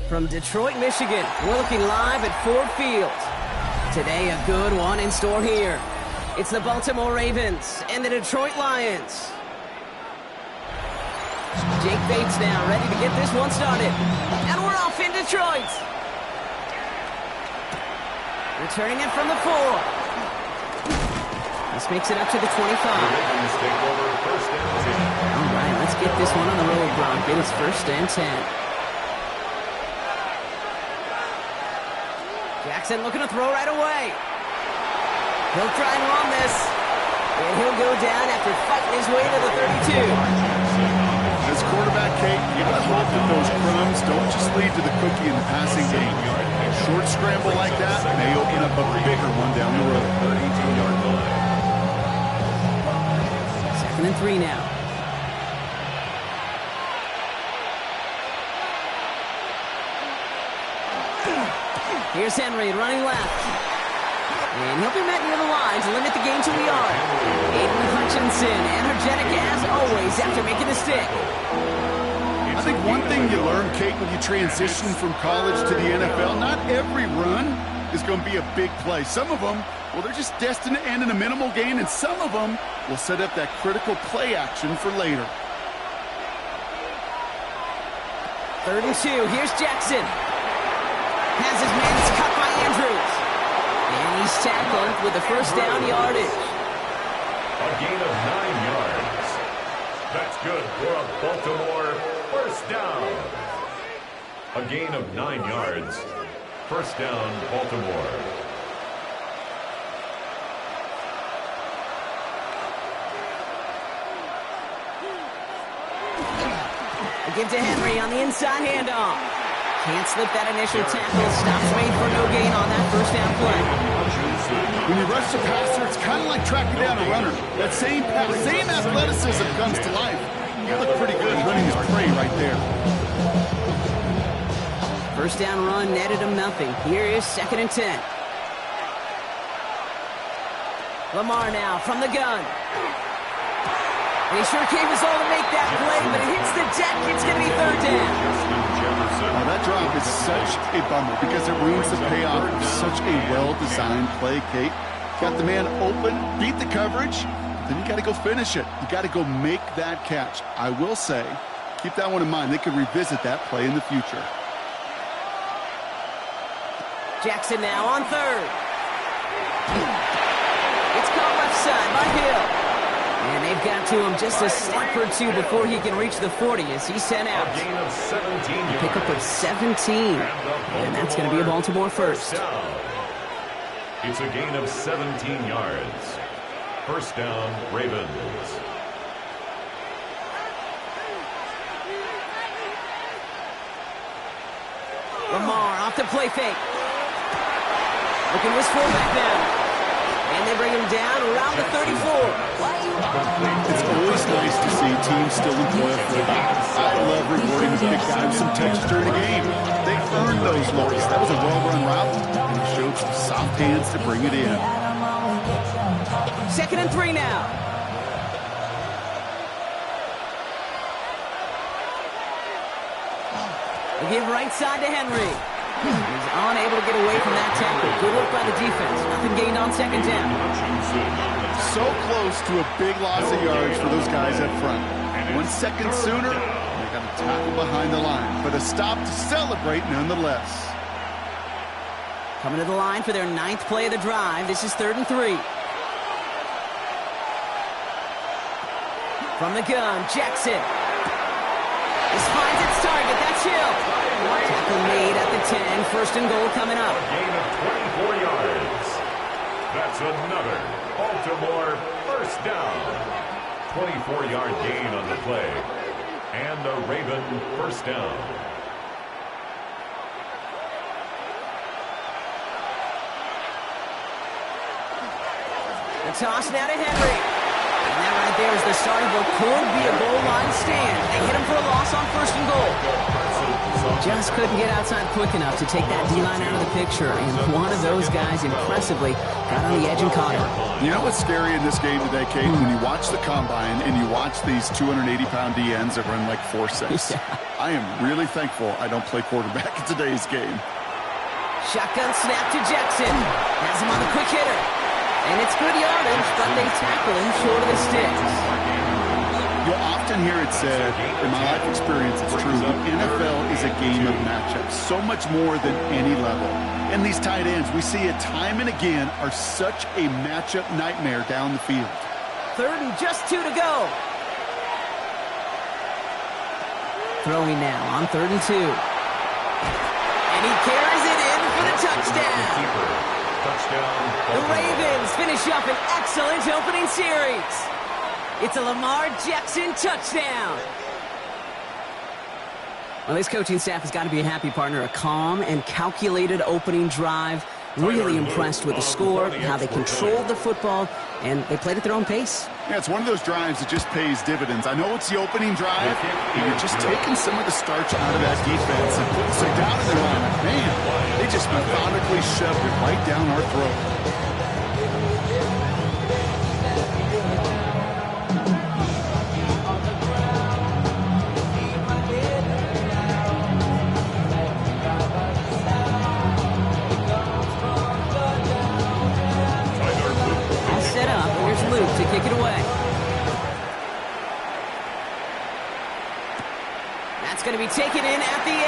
From Detroit, Michigan, we're looking live at Ford Field. Today, a good one in store here. It's the Baltimore Ravens and the Detroit Lions. Jake Bates now ready to get this one started. And we're off in Detroit. Returning it from the 4. This makes it up to the 25. All right, let's get this one on the road, Bronk. It is 1st and 10. Jackson looking to throw right away. He'll try and run this. And he'll go down after fighting his way to the 32. As quarterback, Kate, you gotta hope that those crumbs don't just lead to the cookie in the passing game. A short scramble like that may open up a bigger one down the road. 2nd and 3 now. Here's Henry running left. And he'll be met near the line to limit the game to a yard. Aiden Hutchinson, energetic as always after making the stick. I think one thing you learn, Kate, when you transition from college to the NFL, not every run is going to be a big play. Some of them, well, they're just destined to end in a minimal gain, and some of them will set up that critical play action for later. 3rd and 2. Here's Jackson. Has his man cut by Andrews. And he's tackled with the 1st down yardage. A gain of 9 yards. That's good for a Baltimore 1st down. A gain of 9 yards. 1st down, Baltimore. A give to Henry on the inside handoff. Can't slip that initial tackle. Stops made for no gain on that 1st down play. When you rush the passer, it's kind of like tracking down a runner. That same pass, same athleticism comes to life. You look pretty good running his prey right there. 1st down run netted him nothing. Here is 2nd and 10. Lamar now from the gun. And he sure gave us all to make that play, but it hits the deck. It's going to be 3rd down. Oh, that drop is such a bummer because it ruins the payoff of such a well-designed play, Kate. Got the man open, beat the coverage, then you got to go finish it. You got to go make that catch. I will say, keep that one in mind. They could revisit that play in the future. Jackson now on third. It's caught left side by Hill. And they've got to him just a step or two before he can reach the 40 as he's sent out. A gain of 17 yards. Pick up of 17. And that's going to be a Baltimore first. Down. It's a gain of 17 yards. First down, Ravens. Lamar off the play fake. Looking his fullback now. And they bring him down around the 34. It's always nice to see teams still employ a fullback. I love rewarding the big guy with some touches during the game. They earned those looks. That was a well-run route, and he showed some soft hands to bring it in. 2nd and 3 now. They give right side to Henry. He's unable to get away from that tackle. Good work by the defense. Nothing gained on 2nd down. So close to a big loss of yards for those guys up front. 1 second sooner, they got a tackle behind the line. But a stop to celebrate nonetheless. Coming to the line for their 9th play of the drive. This is 3rd and 3. From the gun, Jackson. This finds its target. That's Hill. Tackle made at the 10. 1st and goal coming up. A gain of 24 yards. That's another Baltimore first down. 24-yard gain on the play. And a Raven first down. The toss now to Henry. And that right there is the start of what could be a goal line stand. They hit him for a loss on 1st and goal. Just couldn't get outside quick enough to take that D-line out of the picture. And one of those guys impressively got on the edge and caught him. You know what's scary in this game today, Kate? When you watch the combine and you watch these 280-pound DNs that run like 4.6. Yeah. I am really thankful I don't play quarterback in today's game. Shotgun snap to Jackson. Has him on the quick hitter. And it's good yardage, but they tackle him short of the sticks. You'll often hear it said, in my life experience, it's true, the NFL is a game of matchups, so much more than any level. And these tight ends, we see it time and again, are such a matchup nightmare down the field. 3rd and just 2 to go. Throwing now on 3rd and 2. And he carries it in for the touchdown. The Ravens finish up an excellent opening series. It's a Lamar Jackson touchdown. Well, this coaching staff has got to be a happy partner. A calm and calculated opening drive. Really impressed with the score, how they controlled the football, and they played at their own pace. Yeah, it's one of those drives that just pays dividends. I know it's the opening drive, and you're just taking some of the starch out of that defense and putting some doubt in their mind. Man, they just methodically shoved it right down our throat. Kick it away. That's going to be taken in at the 8.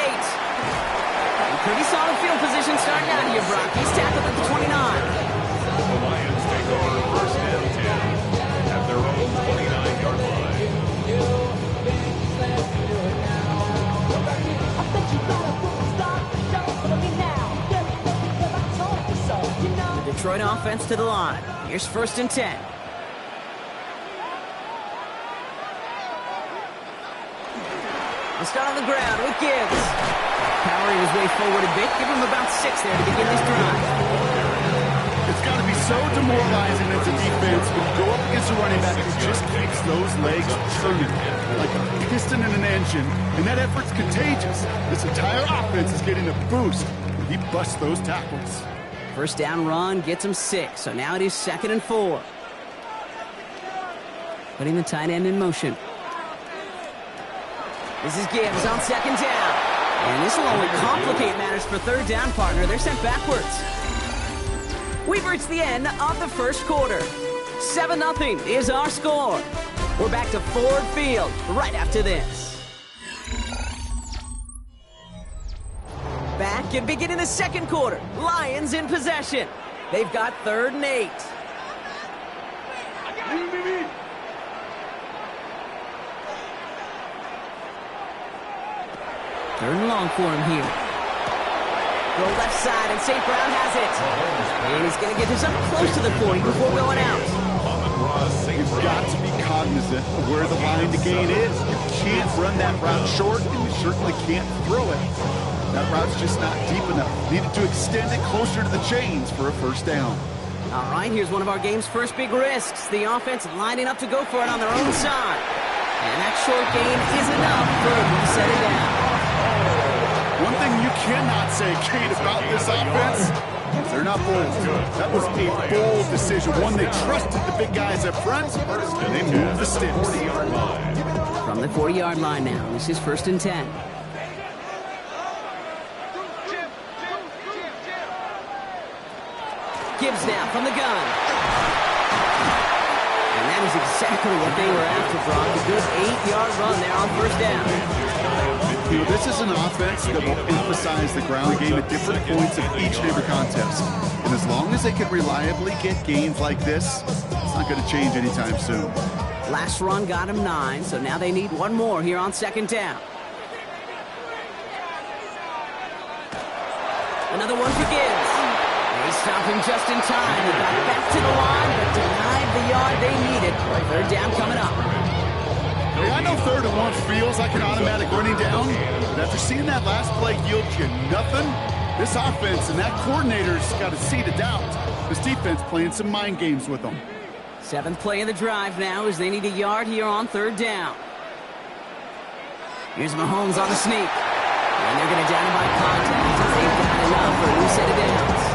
Pretty solid field position starting out here, Brock. He's tackled at the 29. The Lions take over 1st and 10 at their own 29-yard line. The Detroit offense to the line. Here's 1st and 10. We'll start on the ground with Gibbs. Powering his way forward a bit. Give him about 6 there to begin this drive. It's got to be so demoralizing as a defense when you go up against a running back who just keeps those legs turning like a piston in an engine, and that effort's contagious. This entire offense is getting a boost when he busts those tackles. 1st down run gets him 6, so now it is 2nd and 4. Putting the tight end in motion. This is Gibbs on 2nd down. And this will only complicate matters for 3rd down, partner. They're sent backwards. We've reached the end of the 1st quarter. 7-0 is our score. We're back to Ford Field right after this. Back and beginning the second quarter. Lions in possession. They've got 3rd and 8. Third and long for him here. Go left side, and St. Brown has it. And he's going to get this up close to the 40 before going out. You've got to be cognizant of where the line to gain is. You can't run that route short, and you certainly can't throw it. That route's just not deep enough. Needed to extend it closer to the chains for a first down. All right, here's one of our game's first big risks. The offense lining up to go for it on their own side. And that short gain is enough for him to set it down. One thing you cannot say, Kate, about this offense is they're not bold. That was a bold decision. One, they trusted the big guys up front, and they moved the sticks. From the 40-yard line now, this is 1st and 10. Gibbs now from the gun. And that is exactly what they were after, Brock. A good 8-yard run there on 1st down. You know, this is an offense that will emphasize the ground game at different points of each and every contest. And as long as they can reliably get gains like this, it's not going to change anytime soon. Last run got him 9, so now they need one more here on 2nd down. Another one for Gibbs. They stop him just in time. He got back to the line, but denied the yard they needed. 3rd down coming up. Hey, I know 3rd and 1 feels like an automatic running down, but after seeing that last play yield you nothing, this offense and that coordinator's got a seed of doubt. This defense playing some mind games with them. 7th play of the drive now as they need a yard here on 3rd down. Here's Mahomes on the sneak. And they're going to down him by contact as they've got enough for a new set of downs.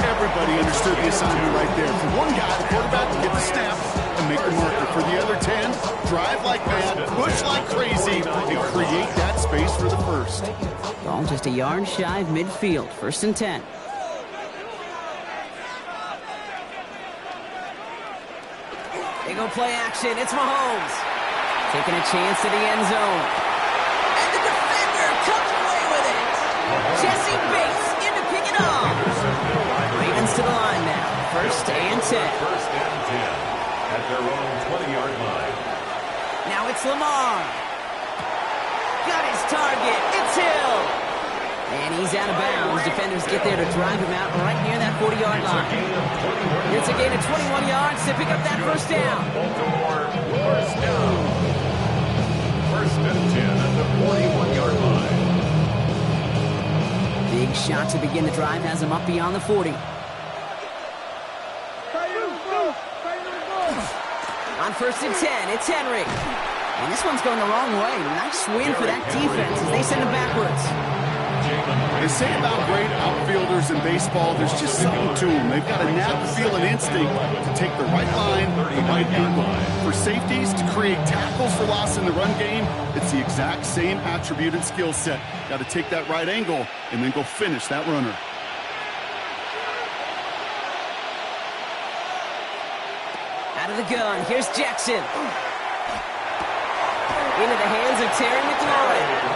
Everybody understood the assignment right there. For one guy, the quarterback, to get the snap and make the marker. For the other 10, drive like mad, push like crazy, and create that space for the first. Ball just a yard shy of midfield. 1st and 10. They go play action. It's Mahomes. Taking a chance to the end zone. And the defender comes away with it. Jesse Bates in to pick it off. Ravens to the line now. 1st and 10. 1st and 10 at their own 20-yard line. Now it's Lamar. Got his target. It's Hill. And he's out of bounds. Defenders get there to drive him out right near that 40-yard line. It's a gain of 21 yards to pick up that 1st down. Baltimore, 1st down. 1st and 10 at the 41-yard line. Big shot to begin the drive has him up beyond the 40. On 1st and 10, it's Henry. And this one's going the wrong way. Nice win for that defense as they send him backwards. They say about great outfielders in baseball, there's just something to them. They've got a knack, feel, and instinct to take the right line, the right angle. For safeties, to create tackles for loss in the run game, it's the exact same attribute and skill set. Got to take that right angle and then go finish that runner. Out of the gun, here's Jackson. Into the hands of Terry McLaurin.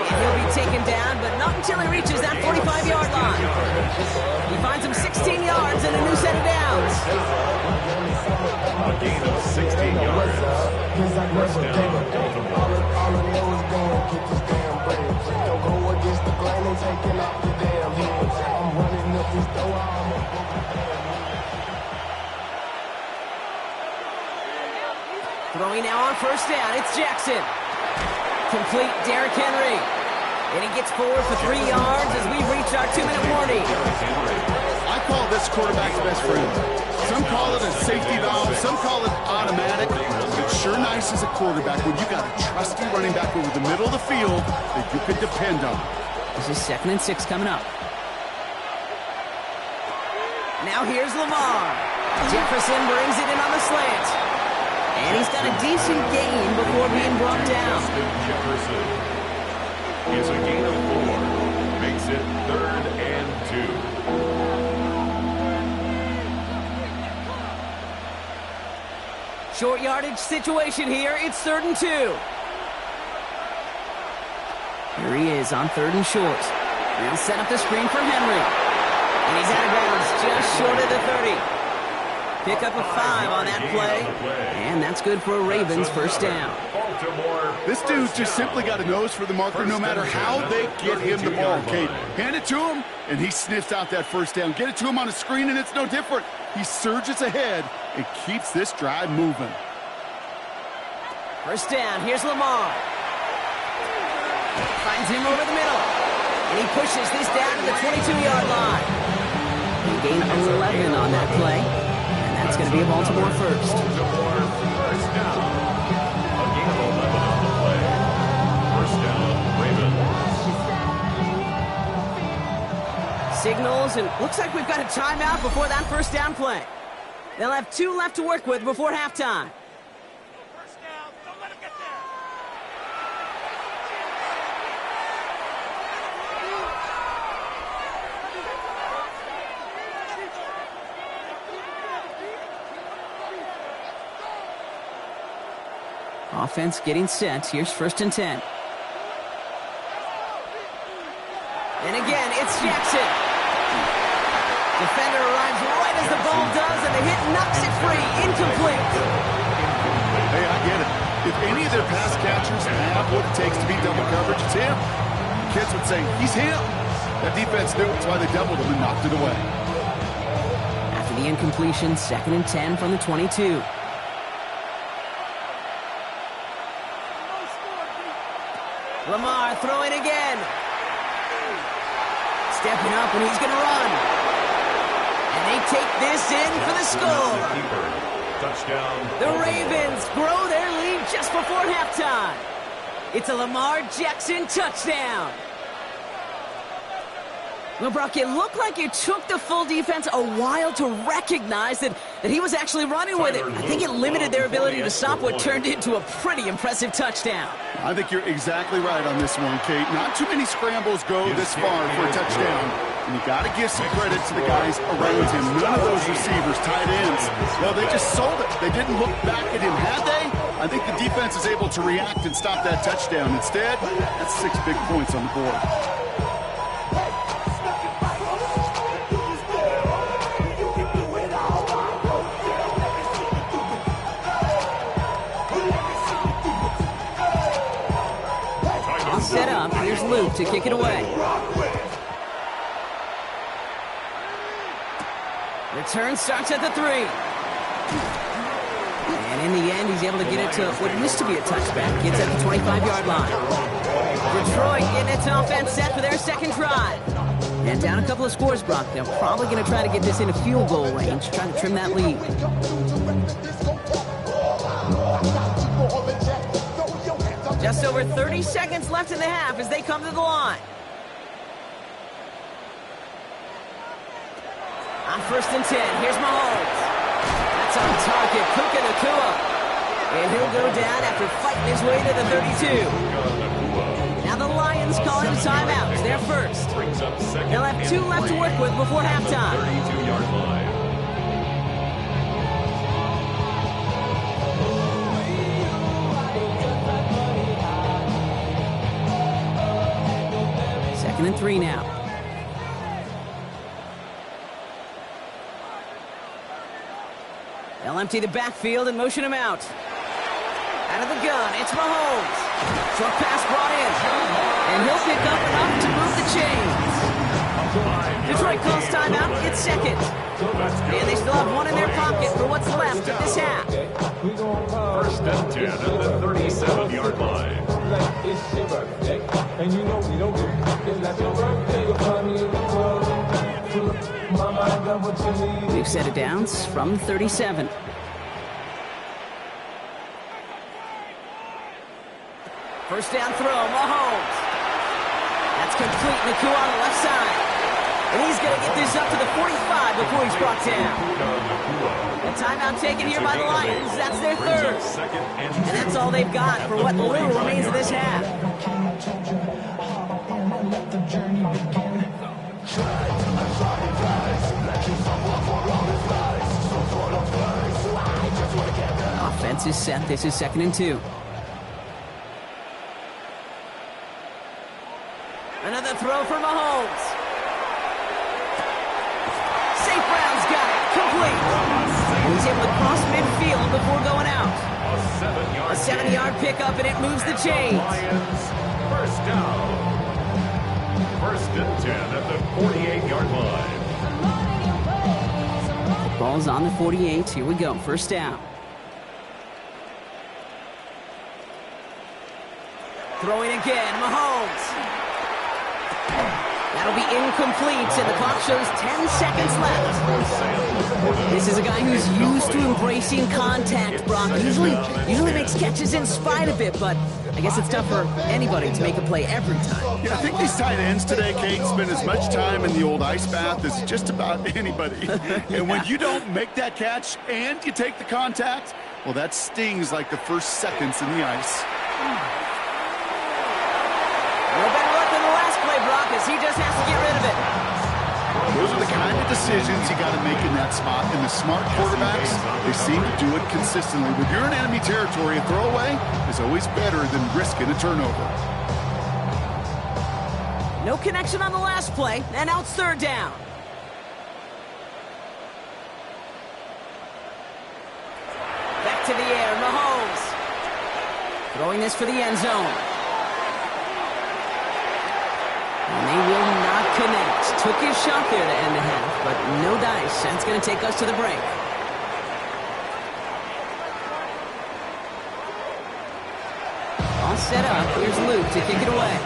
And he'll be taken down, but not until he reaches that 45-yard line. He finds him 16 yards and a new set of downs. A gain of 16 yards. 1st down, Baltimore. Throwing now on 1st down, it's Jackson. Complete Derrick Henry. And he gets forward for 3 yards as we reach our 2-minute warning. I call this quarterback's best friend. Some call it a safety valve, some call it automatic. It's sure nice as a quarterback when you got a trusty running back over the middle of the field that you can depend on. This is 2nd and 6 coming up. Now here's Lamar. Jefferson brings it in on the slant. And he's got a decent gain before being brought down. Jefferson is a gain of 4. Makes it 3rd and 2. Short yardage situation here. It's 3rd and 2. Here he is on 3rd and short. He'll set up the screen for Henry. And he's out of bounds just short of the 30. Pick up a 5 on that play. And that's good for a Ravens first down. This dude's just simply got a nose for the marker no matter how they get him the ball, Kate. Hand it to him, and he sniffs out that first down. Get it to him on a screen, and it's no different. He surges ahead and keeps this drive moving. First down, here's Lamar. Finds him over the middle. And he pushes this down to the 22-yard line. He gained 11 on that play. And that's going to be a Baltimore first. Baltimore first down. A gain of 11 on the play. First down, Ravens. Signals, and looks like we've got a timeout before that first down play. They'll have 2 left to work with before halftime. Offense getting set. Here's 1st and 10. And again, it's Jackson. Defender arrives right as the ball does, and the hit knocks it free. Incomplete. Hey, I get it. If any of their pass catchers have what it takes to beat double coverage, it's him. Kids would say, he's him. That defense knew. That's why they doubled him and knocked it away. After the incompletion, 2nd and 10 from the 22. Lamar throwing again. Stepping up, and he's going to run. And they take this in for the score. Touchdown. The Ravens grow their lead just before halftime. It's a Lamar Jackson touchdown. Well, Brock, it looked like it took the full defense a while to recognize that he was actually running with it. I think it limited their ability to stop what turned into a pretty impressive touchdown. I think you're exactly right on this one, Kate. Not too many scrambles go this far for a touchdown. And you got to give some credit to the guys around him. None of those receivers, tight ends, well, they just sold it. They didn't look back at him. Had they? I think the defense is able to react and stop that touchdown. Instead, that's 6 big points on the board. Set up. Here's Luke to kick it away. Return starts at the 3. And in the end, he's able to get it to what used to be a touchback. Gets at the 25-yard line. Detroit getting its offense set for their second drive. And down a couple of scores, Brock. They're probably going to try to get this in a field goal range, trying to trim that lead. Just over 30 seconds left in the half as they come to the line. On 1st and 10, here's Mahomes. That's on target, Puka Nacua. And he'll go down after fighting his way to the 32. Now the Lions call him timeouts. They're first. They'll have 2 left to work with before halftime. 32-yard line. And 3 now. They'll empty the backfield and motion him out. Out of the gun, it's Mahomes. Short pass brought in. And he'll pick up enough to move the chains. Detroit calls timeout. It's second. And they still have 1 in their pocket for what's left of this half. 1st and 10 at the 37-yard line. And you know we don't get it like your birthday. You'll find me in the club. Mama, I got what you need. We've set it down from 37. First down throw, Mahomes. That's complete. Nacua on the left side. And he's going to get this up to the 45 before he's brought down. A timeout taken here by the Lions. That's their 3rd. And that's all they've got for what little remains of this half. offense is set. This is 2nd and 2. Another throw for Mahomes. St. Brown's got it. Complete. And he's able to cross midfield before going out. A 7-yard pickup, and it moves the chains. Lions, first down. 1st and 10 at the 48-yard line. Ball's on the 48. Here we go. 1st down. Throwing again. Mahomes. That'll be incomplete, and the clock shows 10 seconds left. This is a guy who's used to embracing contact, Brock. Usually makes catches in spite of it, but I guess it's tough for anybody to make a play every time. Yeah, I think these tight ends today, Kate, spend as much time in the old ice bath as just about anybody. And when you don't make that catch and you take the contact, well, that stings like the first seconds in the ice. No better luck than the last play, Brock, as he just has to get rid of it. Those are the kind of decisions you got to make in that spot. And the smart quarterbacks, they seem to do it consistently. When you're in enemy territory, a throwaway is always better than risking a turnover. No connection on the last play, and now it's 3rd down. Back to the air, Mahomes. Throwing this for the end zone. And they will not connect. Took his shot there to end the half, but no dice. That's going to take us to the break. All set up. Here's Luke to kick it away.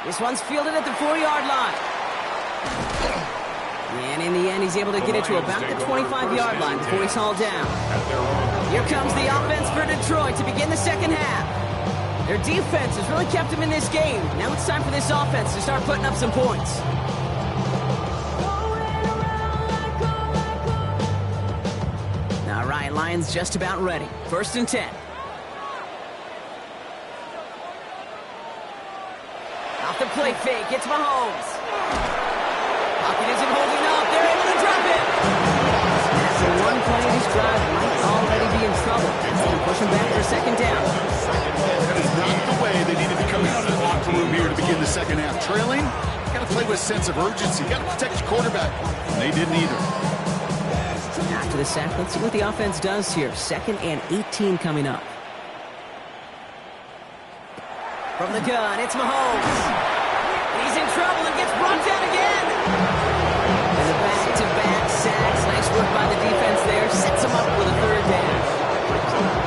This one's fielded at the 4-yard line. And in the end, he's able to get it to about the 25-yard line before he's hauled down. Here comes the offense for Detroit to begin the 2nd half. Their defense has really kept them in this game. Now it's time for this offense to start putting up some points. All right, Lions just about ready. 1st and 10. Off the play fake, it's Mahomes. Pocket isn't holding up. They're able to drop it. After one play of this drive, might already be in trouble. It's going to push him back for 2nd down. That is not the way they need to be coming out of the locker room here to begin the 2nd half. Trailing, you got to play with a sense of urgency. You got to protect your quarterback. And they didn't either. After the sack, let's see what the offense does here. 2nd and 18 coming up. From the gun, it's Mahomes. He's in trouble and gets brought down again. And the back-to-back sacks. Nice work by the defense there. Sets him up with a 3rd down.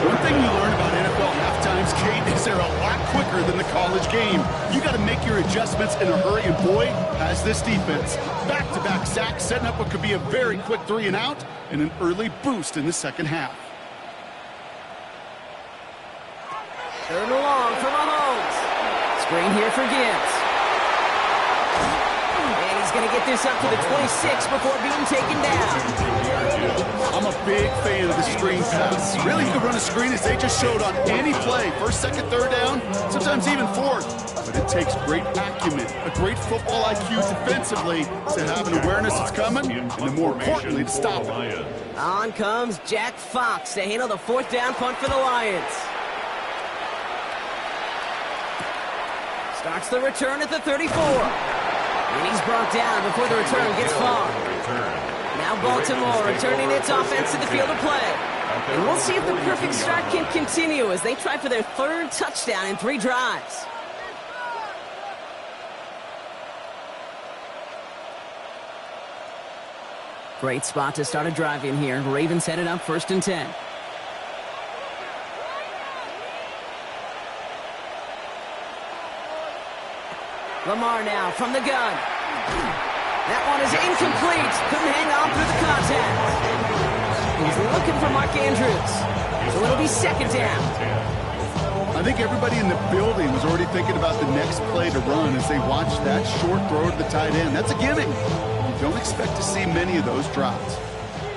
One thing you learn about NFL halftimes, Kate, is they're a lot quicker than the college game. You got to make your adjustments in a hurry, and boy, has this defense. Back-to-back sacks, setting up what could be a very quick 3 and out, and an early boost in the 2nd half. 3rd and long for Mahomes. Screen here for Gibbs. And he's going to get this up to the 26 before being taken down. I'm a big fan of the screen pass. Really, you can run a screen as they just showed on any play. 1st, 2nd, 3rd down, sometimes even 4th. But it takes great acumen, a great football IQ defensively to have an awareness it's coming, and then more importantly, to stop it. On comes Jack Fox to handle the 4th down punt for the Lions. Starts the return at the 34. And he's brought down before the return gets far. Now Baltimore returning its offense to the field of play. And we'll see if the perfect start can continue as they try for their 3rd touchdown in 3 drives. Great spot to start a drive in here. Ravens headed up 1st and 10. Lamar now from the gun. That one is incomplete. Couldn't hang on through the contact. He's looking for Mark Andrews. So it'll be 2nd down. I think everybody in the building was already thinking about the next play to run as they watched that short throw to the tight end. That's a gimme. You don't expect to see many of those drops.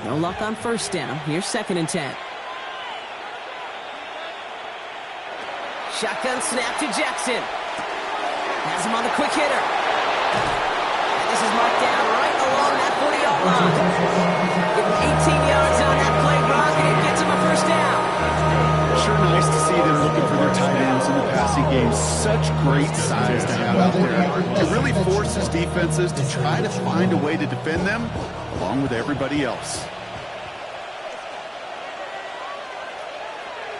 No luck on 1st down. Here's 2nd and 10. Shotgun snap to Jackson. Has him on the quick hitter. And this is marked down right along that 40-yard line. Give for tight ends in the passing game. Such great size to have out there. It really forces defenses to try to find a way to defend them along with everybody else.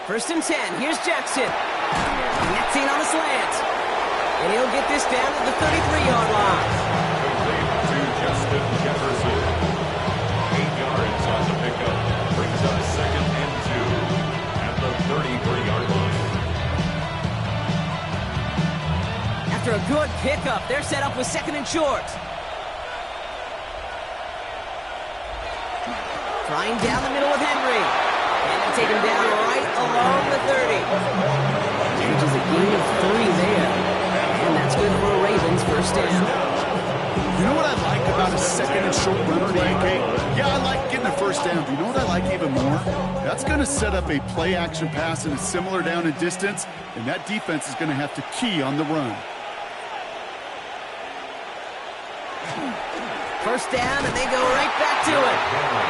1st and 10. Here's Jackson. Connecting on the slant. And he'll get this down to the 33-yard line. Complete to Justin Jefferson. 8 yards on the pickup. Brings up 2nd and 2 at the 33-yard line. After a good pickup, they're set up with 2nd and short. Trying down the middle with Henry. And they take him down right along the 30. Changes a gain of 3 there. And that's good for a Ravens 1st down. You know what I like about a 2nd and short run play, Kate? Yeah, I like getting a 1st down. Do you know what I like even more? That's going to set up a play-action pass in a similar down and distance, and that defense is going to have to key on the run. 1st down, and they go right back to it.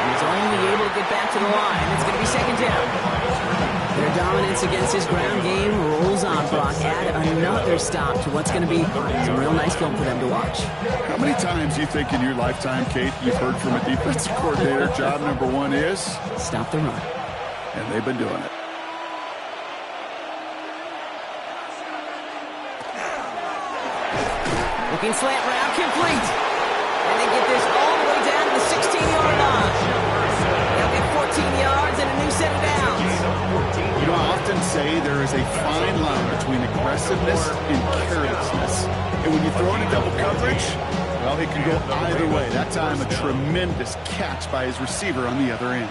He's only able to get back to the line. It's going to be 2nd down. Their dominance against his ground game rolls on, Brock. Add another stop to what's going to be some real nice film for them to watch. How many times do you think in your lifetime, Kate, you've heard from a defensive coordinator, job number 1 is? Stop the run. And they've been doing it. Looking slant route, complete. And they get this all the way down to the 16-yard line. They'll get 14 yards and a new set of downs. You know, I often say there is a fine line between aggressiveness and carelessness. And when you throw in a double coverage, well, it can go either way. That time, a tremendous catch by his receiver on the other end.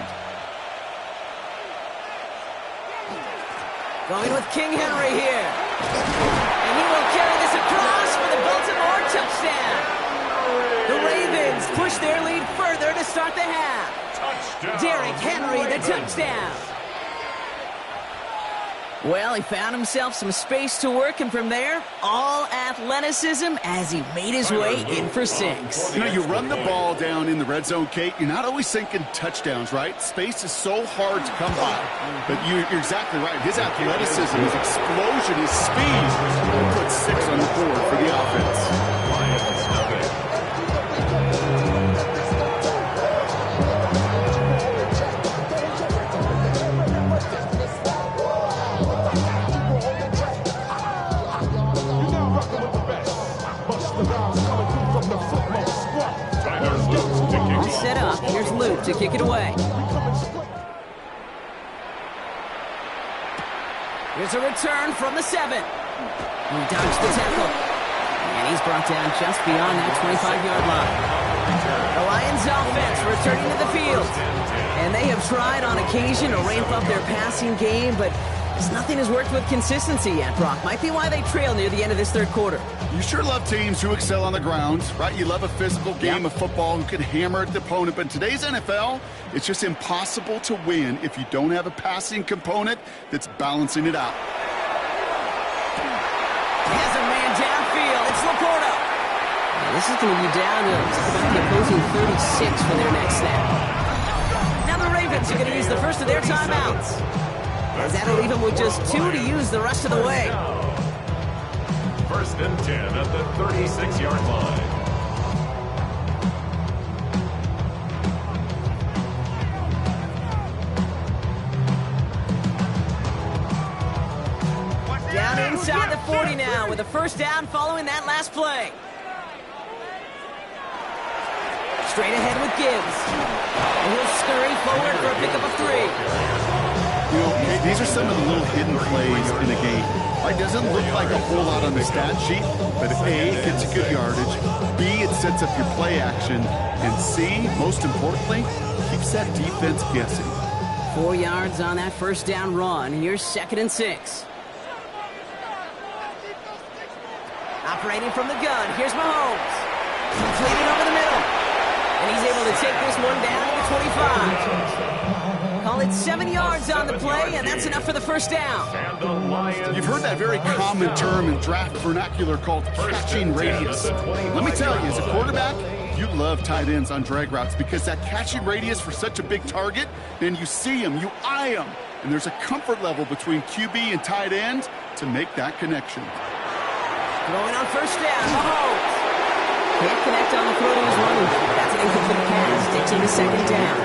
Going with King Henry here. And he will carry this across for the Baltimore touchdown. The Ravens push their lead further to start the half. Touchdown. Derrick Henry, the touchdown. Well, he found himself some space to work, and from there, all athleticism as he made his way in for 6. You know, you run the ball down in the red zone, Kate, you're not always thinking touchdowns, right? Space is so hard to come by. But you're exactly right. His athleticism, his explosion, his speed put 6 on the board for the offense. All set up. Here's Luke to kick it away. Here's a return from the 7. He dodged the tackle. And he's brought down just beyond that 25-yard line. The Lions offense returning to the field. And they have tried on occasion to ramp up their passing game, but nothing has worked with consistency yet, Brock. Might be why they trail near the end of this 3rd quarter. You sure love teams who excel on the ground, right? You love a physical game of football who can hammer at the opponent. But in today's NFL, it's just impossible to win if you don't have a passing component that's balancing it out. He has a man downfield. It's Laporta. And this is going to be down to about the opposing 36 for their next snap. Now the Ravens are going to use the first of their timeouts, as that'll leave them with just 2 to use the rest of the way. 1st and 10 at the 36-yard line. Down inside the 40 now with a 1st down following that last play. Straight ahead with Gibbs. And he'll scurry forward for a pickup of 3. You know, okay, these are some of the little hidden plays in a game. It doesn't look like a whole lot on the stat sheet, but A, it gets you good yardage, B, it sets up your play action, and C, most importantly, keeps that defense guessing. 4 yards on that 1st down run. Here's 2nd and 6. Operating from the gun, here's Mahomes. Completed over the middle. And he's able to take this one down to the 25. Call it 7 yards on the play, and that's enough for the 1st down. You've heard that very common term in draft vernacular called catching radius. Let me tell you, as a quarterback, you love tight ends on drag routes because that catching radius for such a big target, then you see him, you eye him, and there's a comfort level between QB and tight end to make that connection. Throwing on first down, Mahomes. Can't connect on the throw to his running back. That's an incomplete pass. Takes him to second down.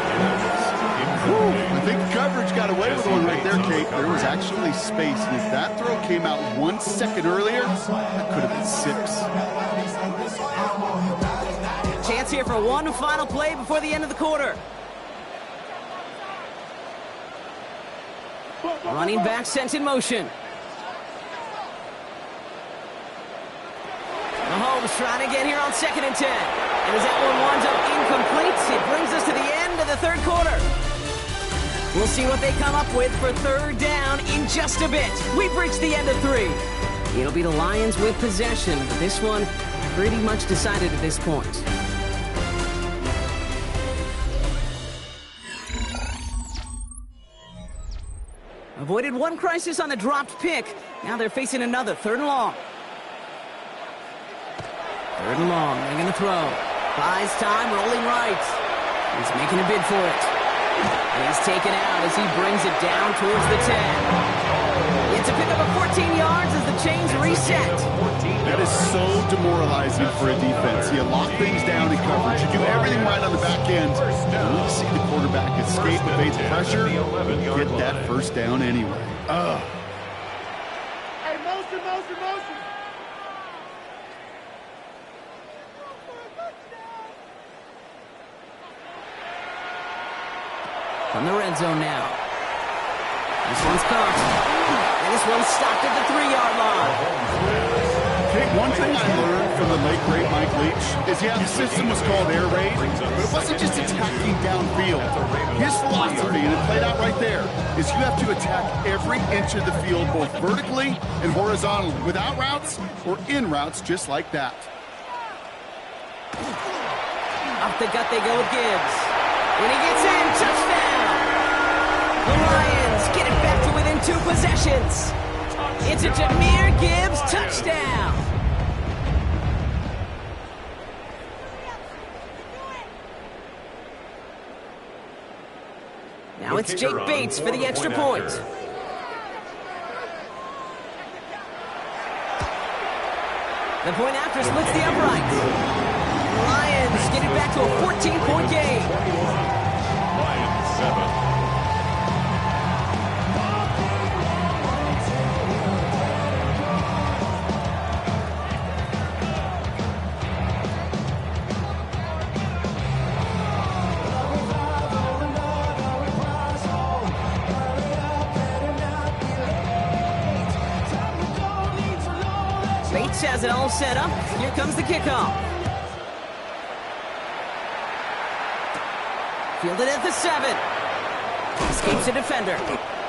I think coverage got away with one right there, Kate. There was actually space, and if that throw came out 1 second earlier, that could have been 6. Chance here for one final play before the end of the quarter. Running back sent in motion. Mahomes trying to get here on 2nd and 10. And as that one winds up incomplete, it brings us to the end of the third quarter. We'll see what they come up with for third down in just a bit. We've reached the end of 3. It'll be the Lions with possession, but this one pretty much decided at this point. Avoided one crisis on the dropped pick. Now they're facing another. 3rd and long. 3rd and long. They're going to throw. Buys time, rolling right. He's making a bid for it. And he's taken out as he brings it down towards the 10. It's a pickup of 14 yards as the chains reset. That is so demoralizing for a defense. You lock things down in coverage. You do everything right on the back end. And you see the quarterback escape, evade the pressure, get that first down anyway. Hey, motion. From the red zone now. This one's caught. And this one's stopped at the 3-yard line. Okay, one thing I learned from the late, great Mike Leach is, yeah, the system was called air raid, but it wasn't just attacking downfield. His philosophy, and it played out right there, is you have to attack every inch of the field, both vertically and horizontally, without routes or in routes just like that. Off the gut they go with Gibbs. When he gets in, touchdown! The Lions get it back to within 2 possessions. It's a Jahmyr Gibbs touchdown. Now it's Jake Bates for the extra point. The point after splits the uprights. The Lions get it back to a 14-point game. Lions 7. Bates has it all set up. Here comes the kickoff. Fielded at the 7. Escapes a defender.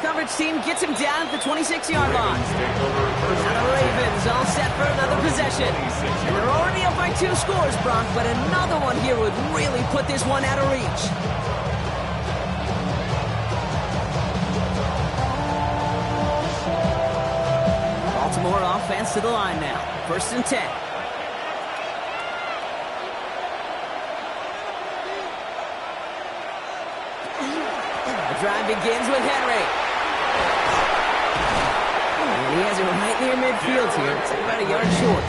Coverage team gets him down at the 26-yard line. Now the Ravens all set for another possession. And they're already up by 2 scores, Brock, but another one here would really put this one out of reach. Baltimore offense to the line now. 1st and 10. The drive begins with Henry. And he has it right near midfield here. It's about a yard short.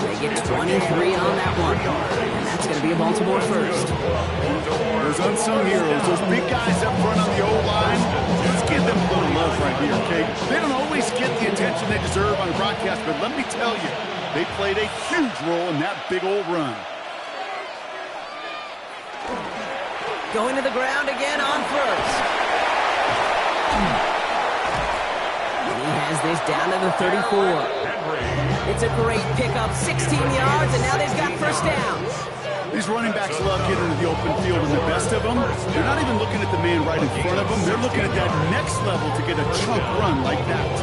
They get 23 on that one. And that's going to be a Baltimore first. Those unsung heroes, those big guys up front on the O-line, let's give them a little love right here, okay? They don't always get the attention they deserve on the broadcast, but let me tell you, they played a huge role in that big old run. Going to the ground again on first. And he has this down to the 34. It's a great pickup, 16 yards, and now they've got first down. These running backs love getting into the open field, and the best of them, they're not even looking at the man right in front of them. They're looking at that next level to get a chunk run like that.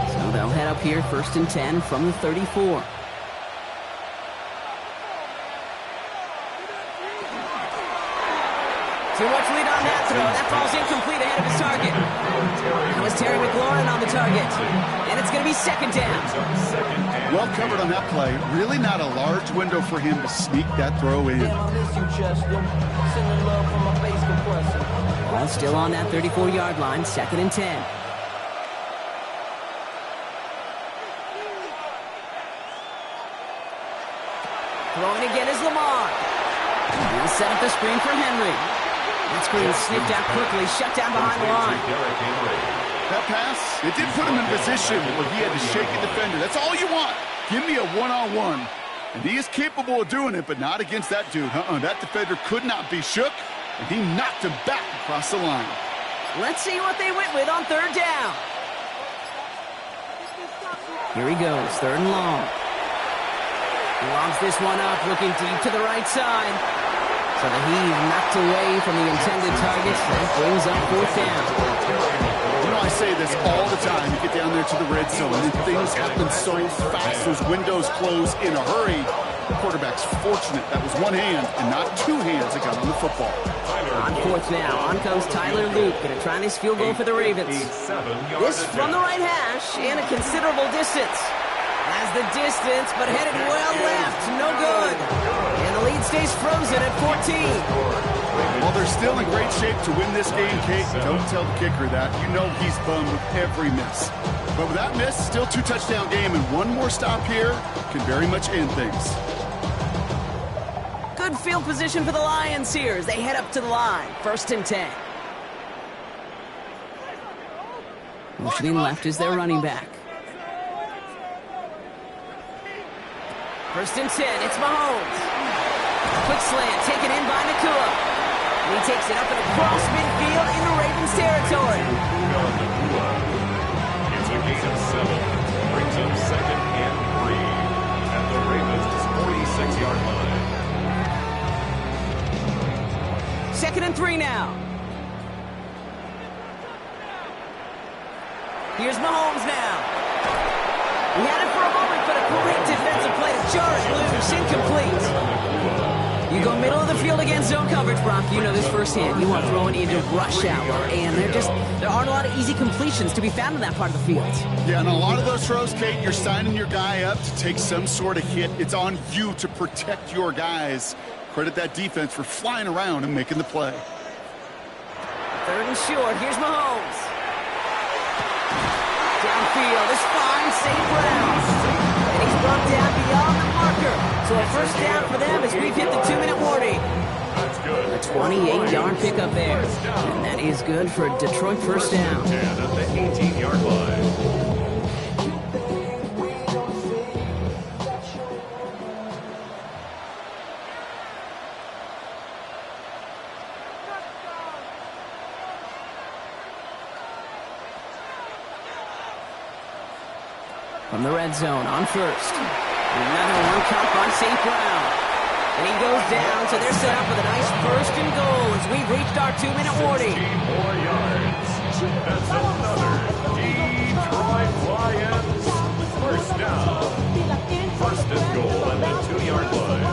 So they'll head up here, 1st and 10 from the 34. Too much lead on that throw. That ball's incomplete ahead of his target. That was Terry McLaurin on the target. And it's going to be 2nd down. Well covered on that play. Really not a large window for him to sneak that throw in. Ball still on that 34-yard line, 2nd and 10. Throwing again is Lamar. He'll set up the screen for Henry. That screen sniffed out quickly, shut down behind the line. That pass, it did put him in position where he had to shake a defender. That's all you want. Give me a one-on-one. And he is capable of doing it, but not against that dude. That defender could not be shook, and he knocked him back across the line. Let's see what they went with on third down. Here he goes, third and long. He lobs this one up, looking deep to the right side. So the heave knocked away from the intended targets. That brings up fourth down. You know, I say this all the time. You get down there to the red zone, and things happen so fast. Those windows close in a hurry. The quarterback's fortunate that was one hand and not two hands that got on the football. On fourth now, on comes Tyler Luke, going to try this field goal for the Ravens. This from the right hash and a considerable distance. Has the distance, but headed well left. No good. And the lead stays frozen at 14. Well, they're still in great shape to win this game, Kate. Don't tell the kicker that. You know he's bummed with every miss. But with that miss, still 2-touchdown game, and one more stop here can very much end things. Good field position for the Lions here as they head up to the line. 1st and 10. Motioning left is their running back. 1st and 10, it's Mahomes. Quick slant, taken in by Nakua. And he takes it up and across midfield into Ravens territory. It's a gain of 7. Brings up 2nd and 3 at the Ravens' 46-yard line. 2nd and 3 now. Here's Mahomes now. He had it for a moment, but a great defensive play to jar it loose, incomplete. You go middle of the field against zone coverage, Brock. You know this firsthand. You want throwing into rush hour, and there aren't a lot of easy completions to be found in that part of the field. Yeah, and a lot of those throws, Kate, you're signing your guy up to take some sort of hit. It's on you to protect your guys. Credit that defense for flying around and making the play. 3rd and short. Here's Mahomes. Downfield, this fine St. Brown. And he's brought down beyond the marker. So a 1st down for them as we've hit the 2-minute warning. That's good. A 28-yard pickup there. And that is good for a Detroit 1st down. And at the 18-yard line. From the red zone on 1st. Another one caught by St. Brown. And he goes down, so they're set up with a nice 1st and goal as we've reached our 2-minute warning. more yards. That's another Detroit Lions 1st down. 1st and goal at the 2-yard line.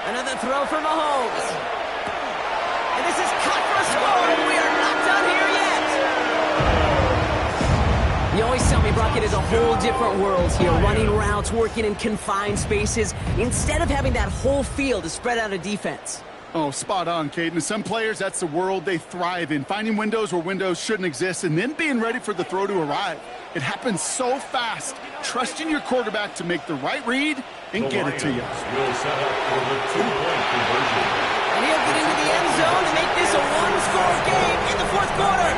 Another throw for Mahomes. And this is cut for a score, and we are not done here yet. You always tell me, Brock, it is a whole different world here, running routes, working in confined spaces, instead of having that whole field to spread out a defense. Oh, spot on, Caden. Some players, that's the world they thrive in, finding windows where windows shouldn't exist and then being ready for the throw to arrive. It happens so fast. Trusting your quarterback to make the right read and get it to you. Will set up for the 2-point conversion. And he'll get into the end zone to make this a one-score game in the 4th quarter.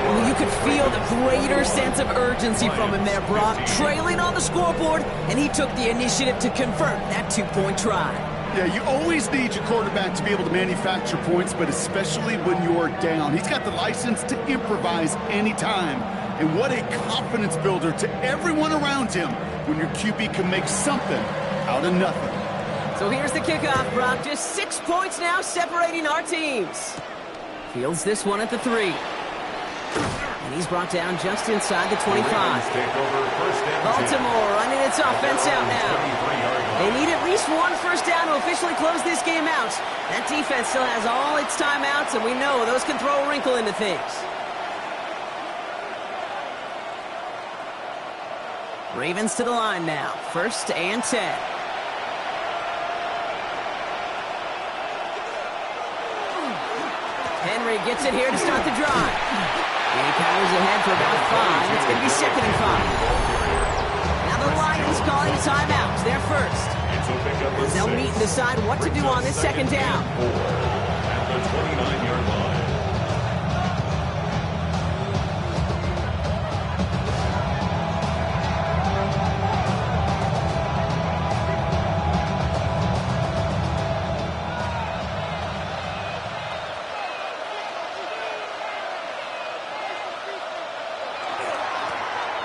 Well, you could feel the greater sense of urgency from him there, Brock. Trailing on the scoreboard, and he took the initiative to convert that 2-point try. Yeah, you always need your quarterback to be able to manufacture points, but especially when you're down. He's got the license to improvise anytime. And what a confidence builder to everyone around him when your QB can make something out of nothing. So here's the kickoff, Brock. Just 6 points now separating our teams. Fields this one at the 3. And he's brought down just inside the 25. Baltimore running its offense out now. They need at least one 1st down to officially close this game out. That defense still has all its timeouts, and we know those can throw a wrinkle into things. Ravens to the line now. 1st and 10. Henry gets it here to start the drive. And he powers ahead for about 5. It's going to be 2nd and 5. timeout. They're first. As they'll meet and decide what to do on this second down. At the 29-yard line.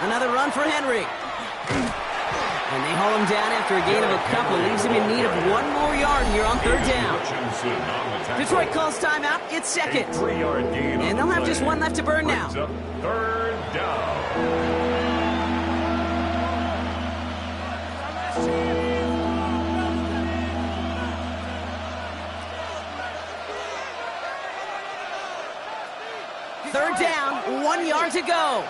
Another run for Henry. And they haul him down after a gain of a couple. Leaves him in need of one more yard here on third down. Detroit calls timeout. It's second. And they'll have just one left to burn now. Third down. Third down, 1 yard to go.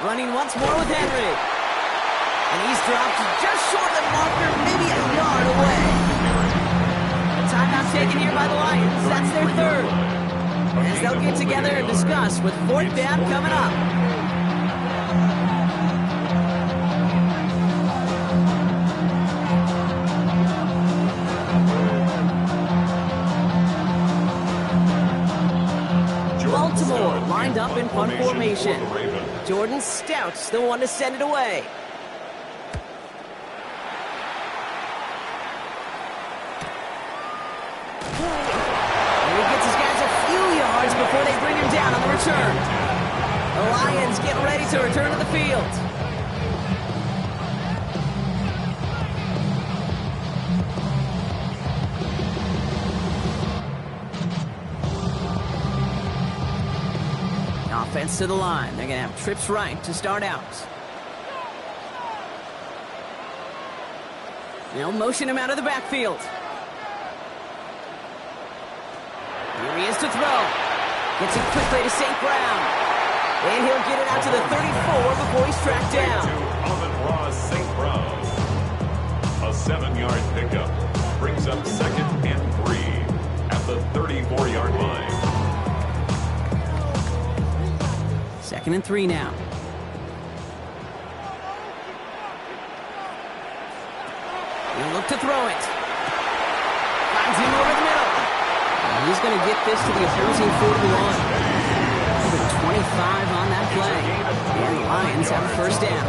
Running once more with Henry. And he's dropped just short of the marker, maybe a yard away. Timeout taken here by the Lions. That's their third. As they'll get together and discuss with fourth down coming up. Baltimore lined up in punt formation. Jordan Stout's the one to send it away. And he gets his guys a few yards before they bring him down on the return. The Lions get ready to return to the field. Offense to the line. They're going to have trips right to start out. They'll motion him out of the backfield. Here he is to throw. Gets it quickly to St. Brown. And he'll get it out to the 34 before he's tracked down. St. Brown. A 7-yard pickup. Brings up 2nd and 3 at the 34-yard line. 2nd and 3 now. He'll look to throw it. Finds him over the middle. And he's going to get this to the opposing 41. Number 25 on that play. And the Lions have a first down.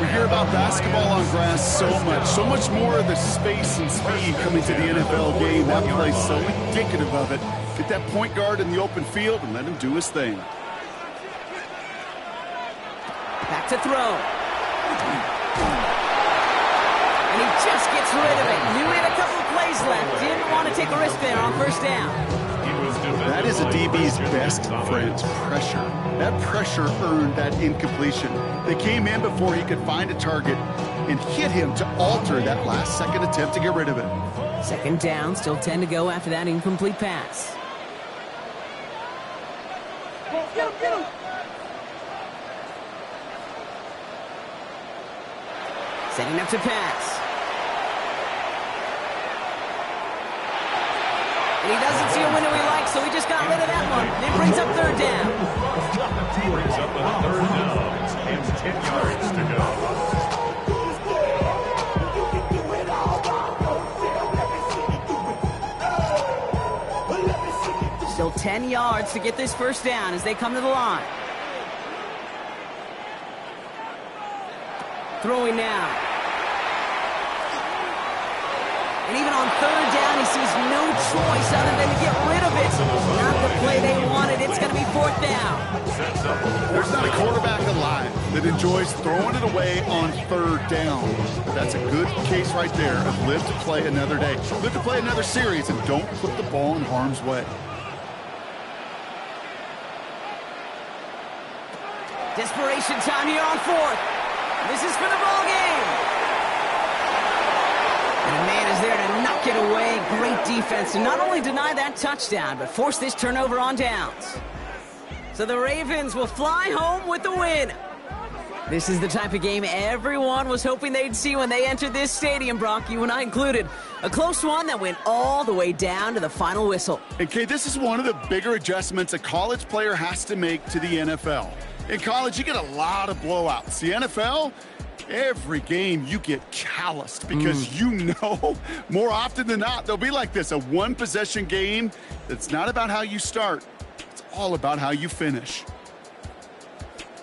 We hear about basketball on grass so much more of the space and speed coming to the NFL game. That play's so indicative of it. Get that point guard in the open field and let him do his thing. Back to throw. And he just gets rid of it. Knew he had a couple of plays left. Didn't want to take a risk there on first down. That is a DB's best friend, pressure. That pressure earned that incompletion. They came in before he could find a target and hit him to alter that last-second attempt to get rid of it. 2nd down, still 10 to go after that incomplete pass. Get him! Setting up to pass. And he doesn't see a window he likes, so he just got rid of that one. It brings up third down. Brings up a third down and 10 yards to go. Still 10 yards to get this first down as they come to the line. Throwing now. And even on third down, he sees no choice other than to get rid of it. Not the play they wanted. It's going to be fourth down. There's not a quarterback alive that enjoys throwing it away on third down. But that's a good case right there of live to play another day. Live to play another series and don't put the ball in harm's way. Desperation time here on fourth. This is for the ball game. And a man is there to knock it away. Great defense to not only deny that touchdown, but force this turnover on downs. So the Ravens will fly home with the win. This is the type of game everyone was hoping they'd see when they entered this stadium, Brock, you and I included. A close one that went all the way down to the final whistle. And Kay, this is one of the bigger adjustments a college player has to make to the NFL. In college, you get a lot of blowouts. The NFL, every game you get calloused because you know more often than not they'll be like this, a one-possession game that's not about how you start. It's all about how you finish.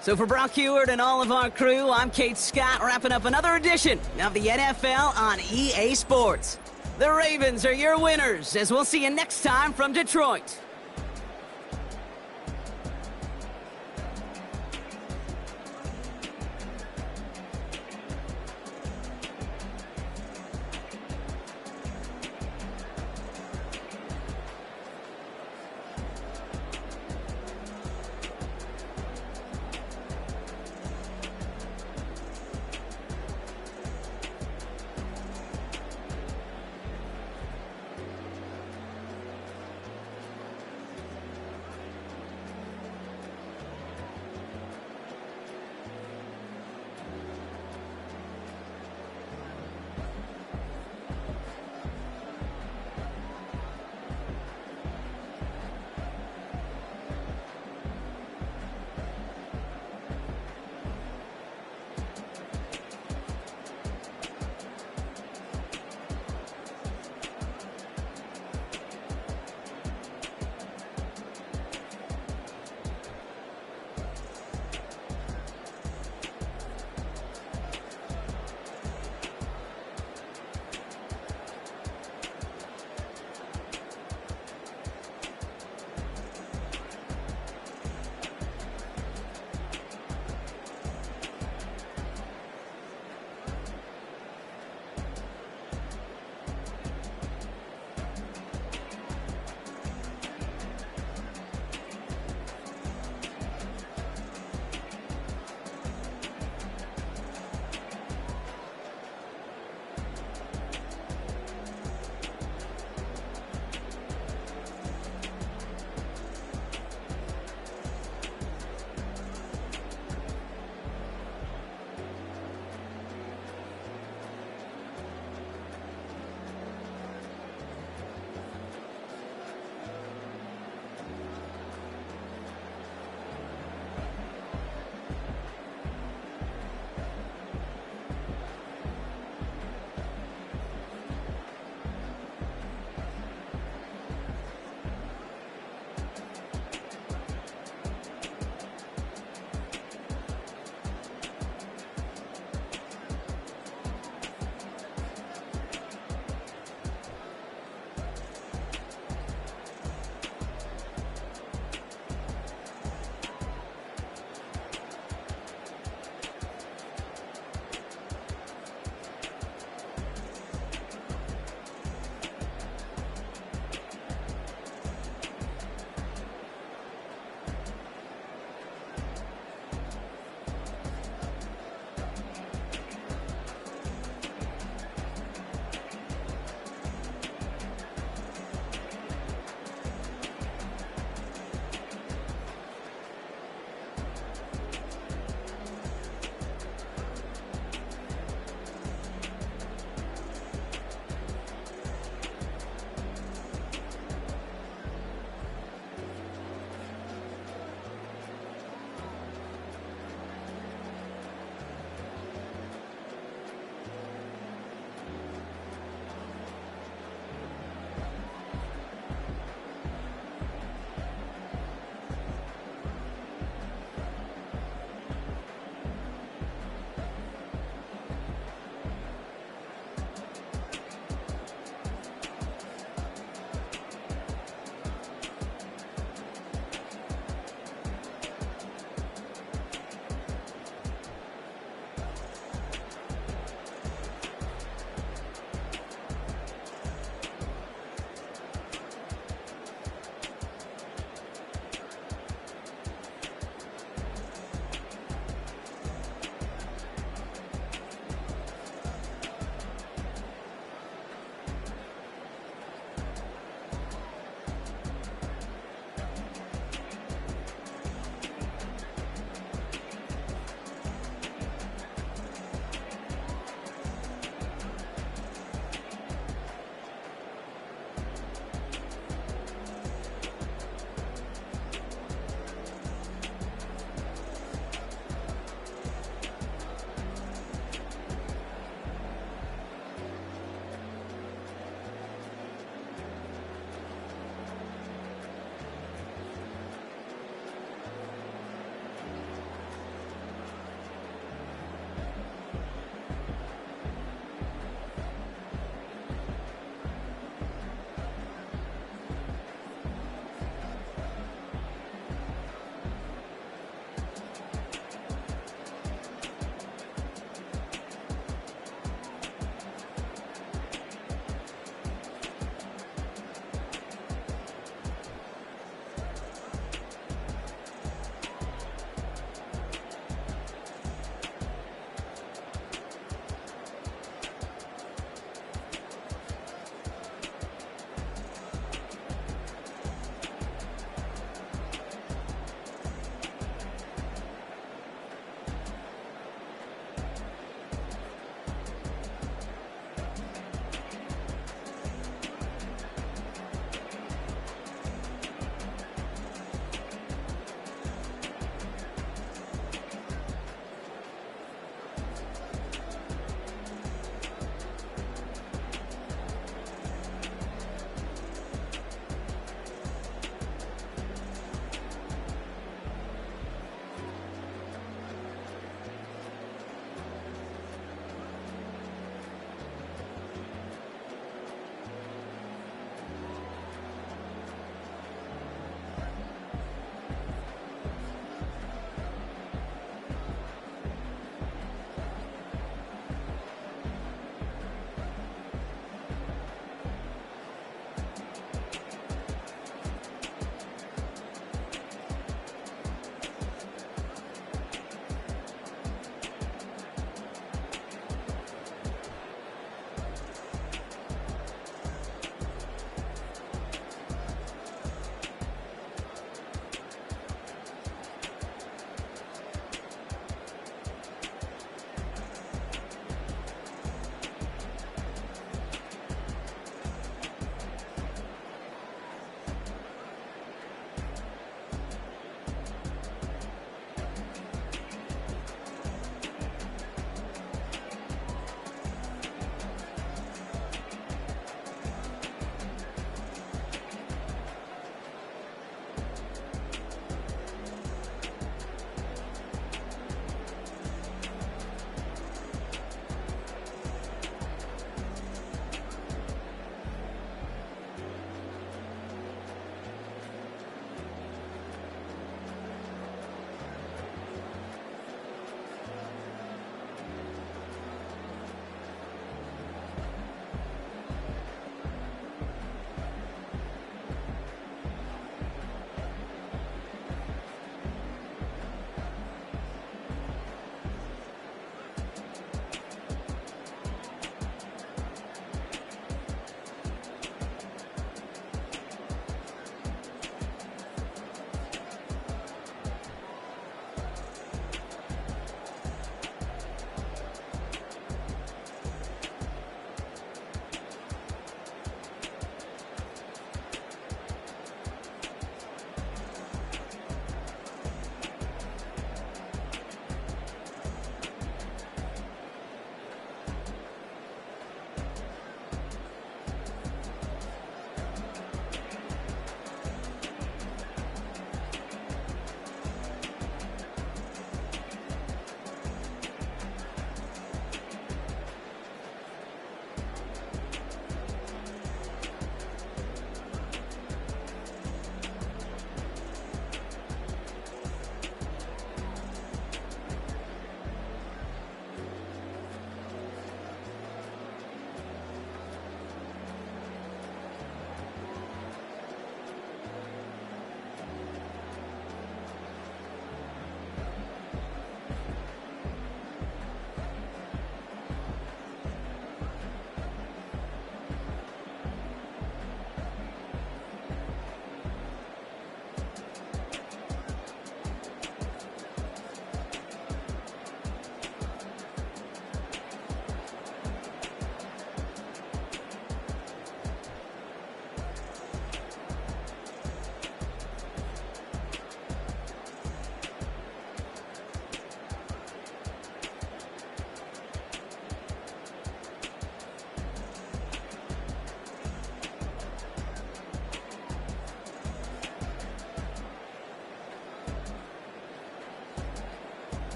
So for Brock Heward and all of our crew, I'm Kate Scott, wrapping up another edition of the NFL on EA Sports. The Ravens are your winners, as we'll see you next time from Detroit.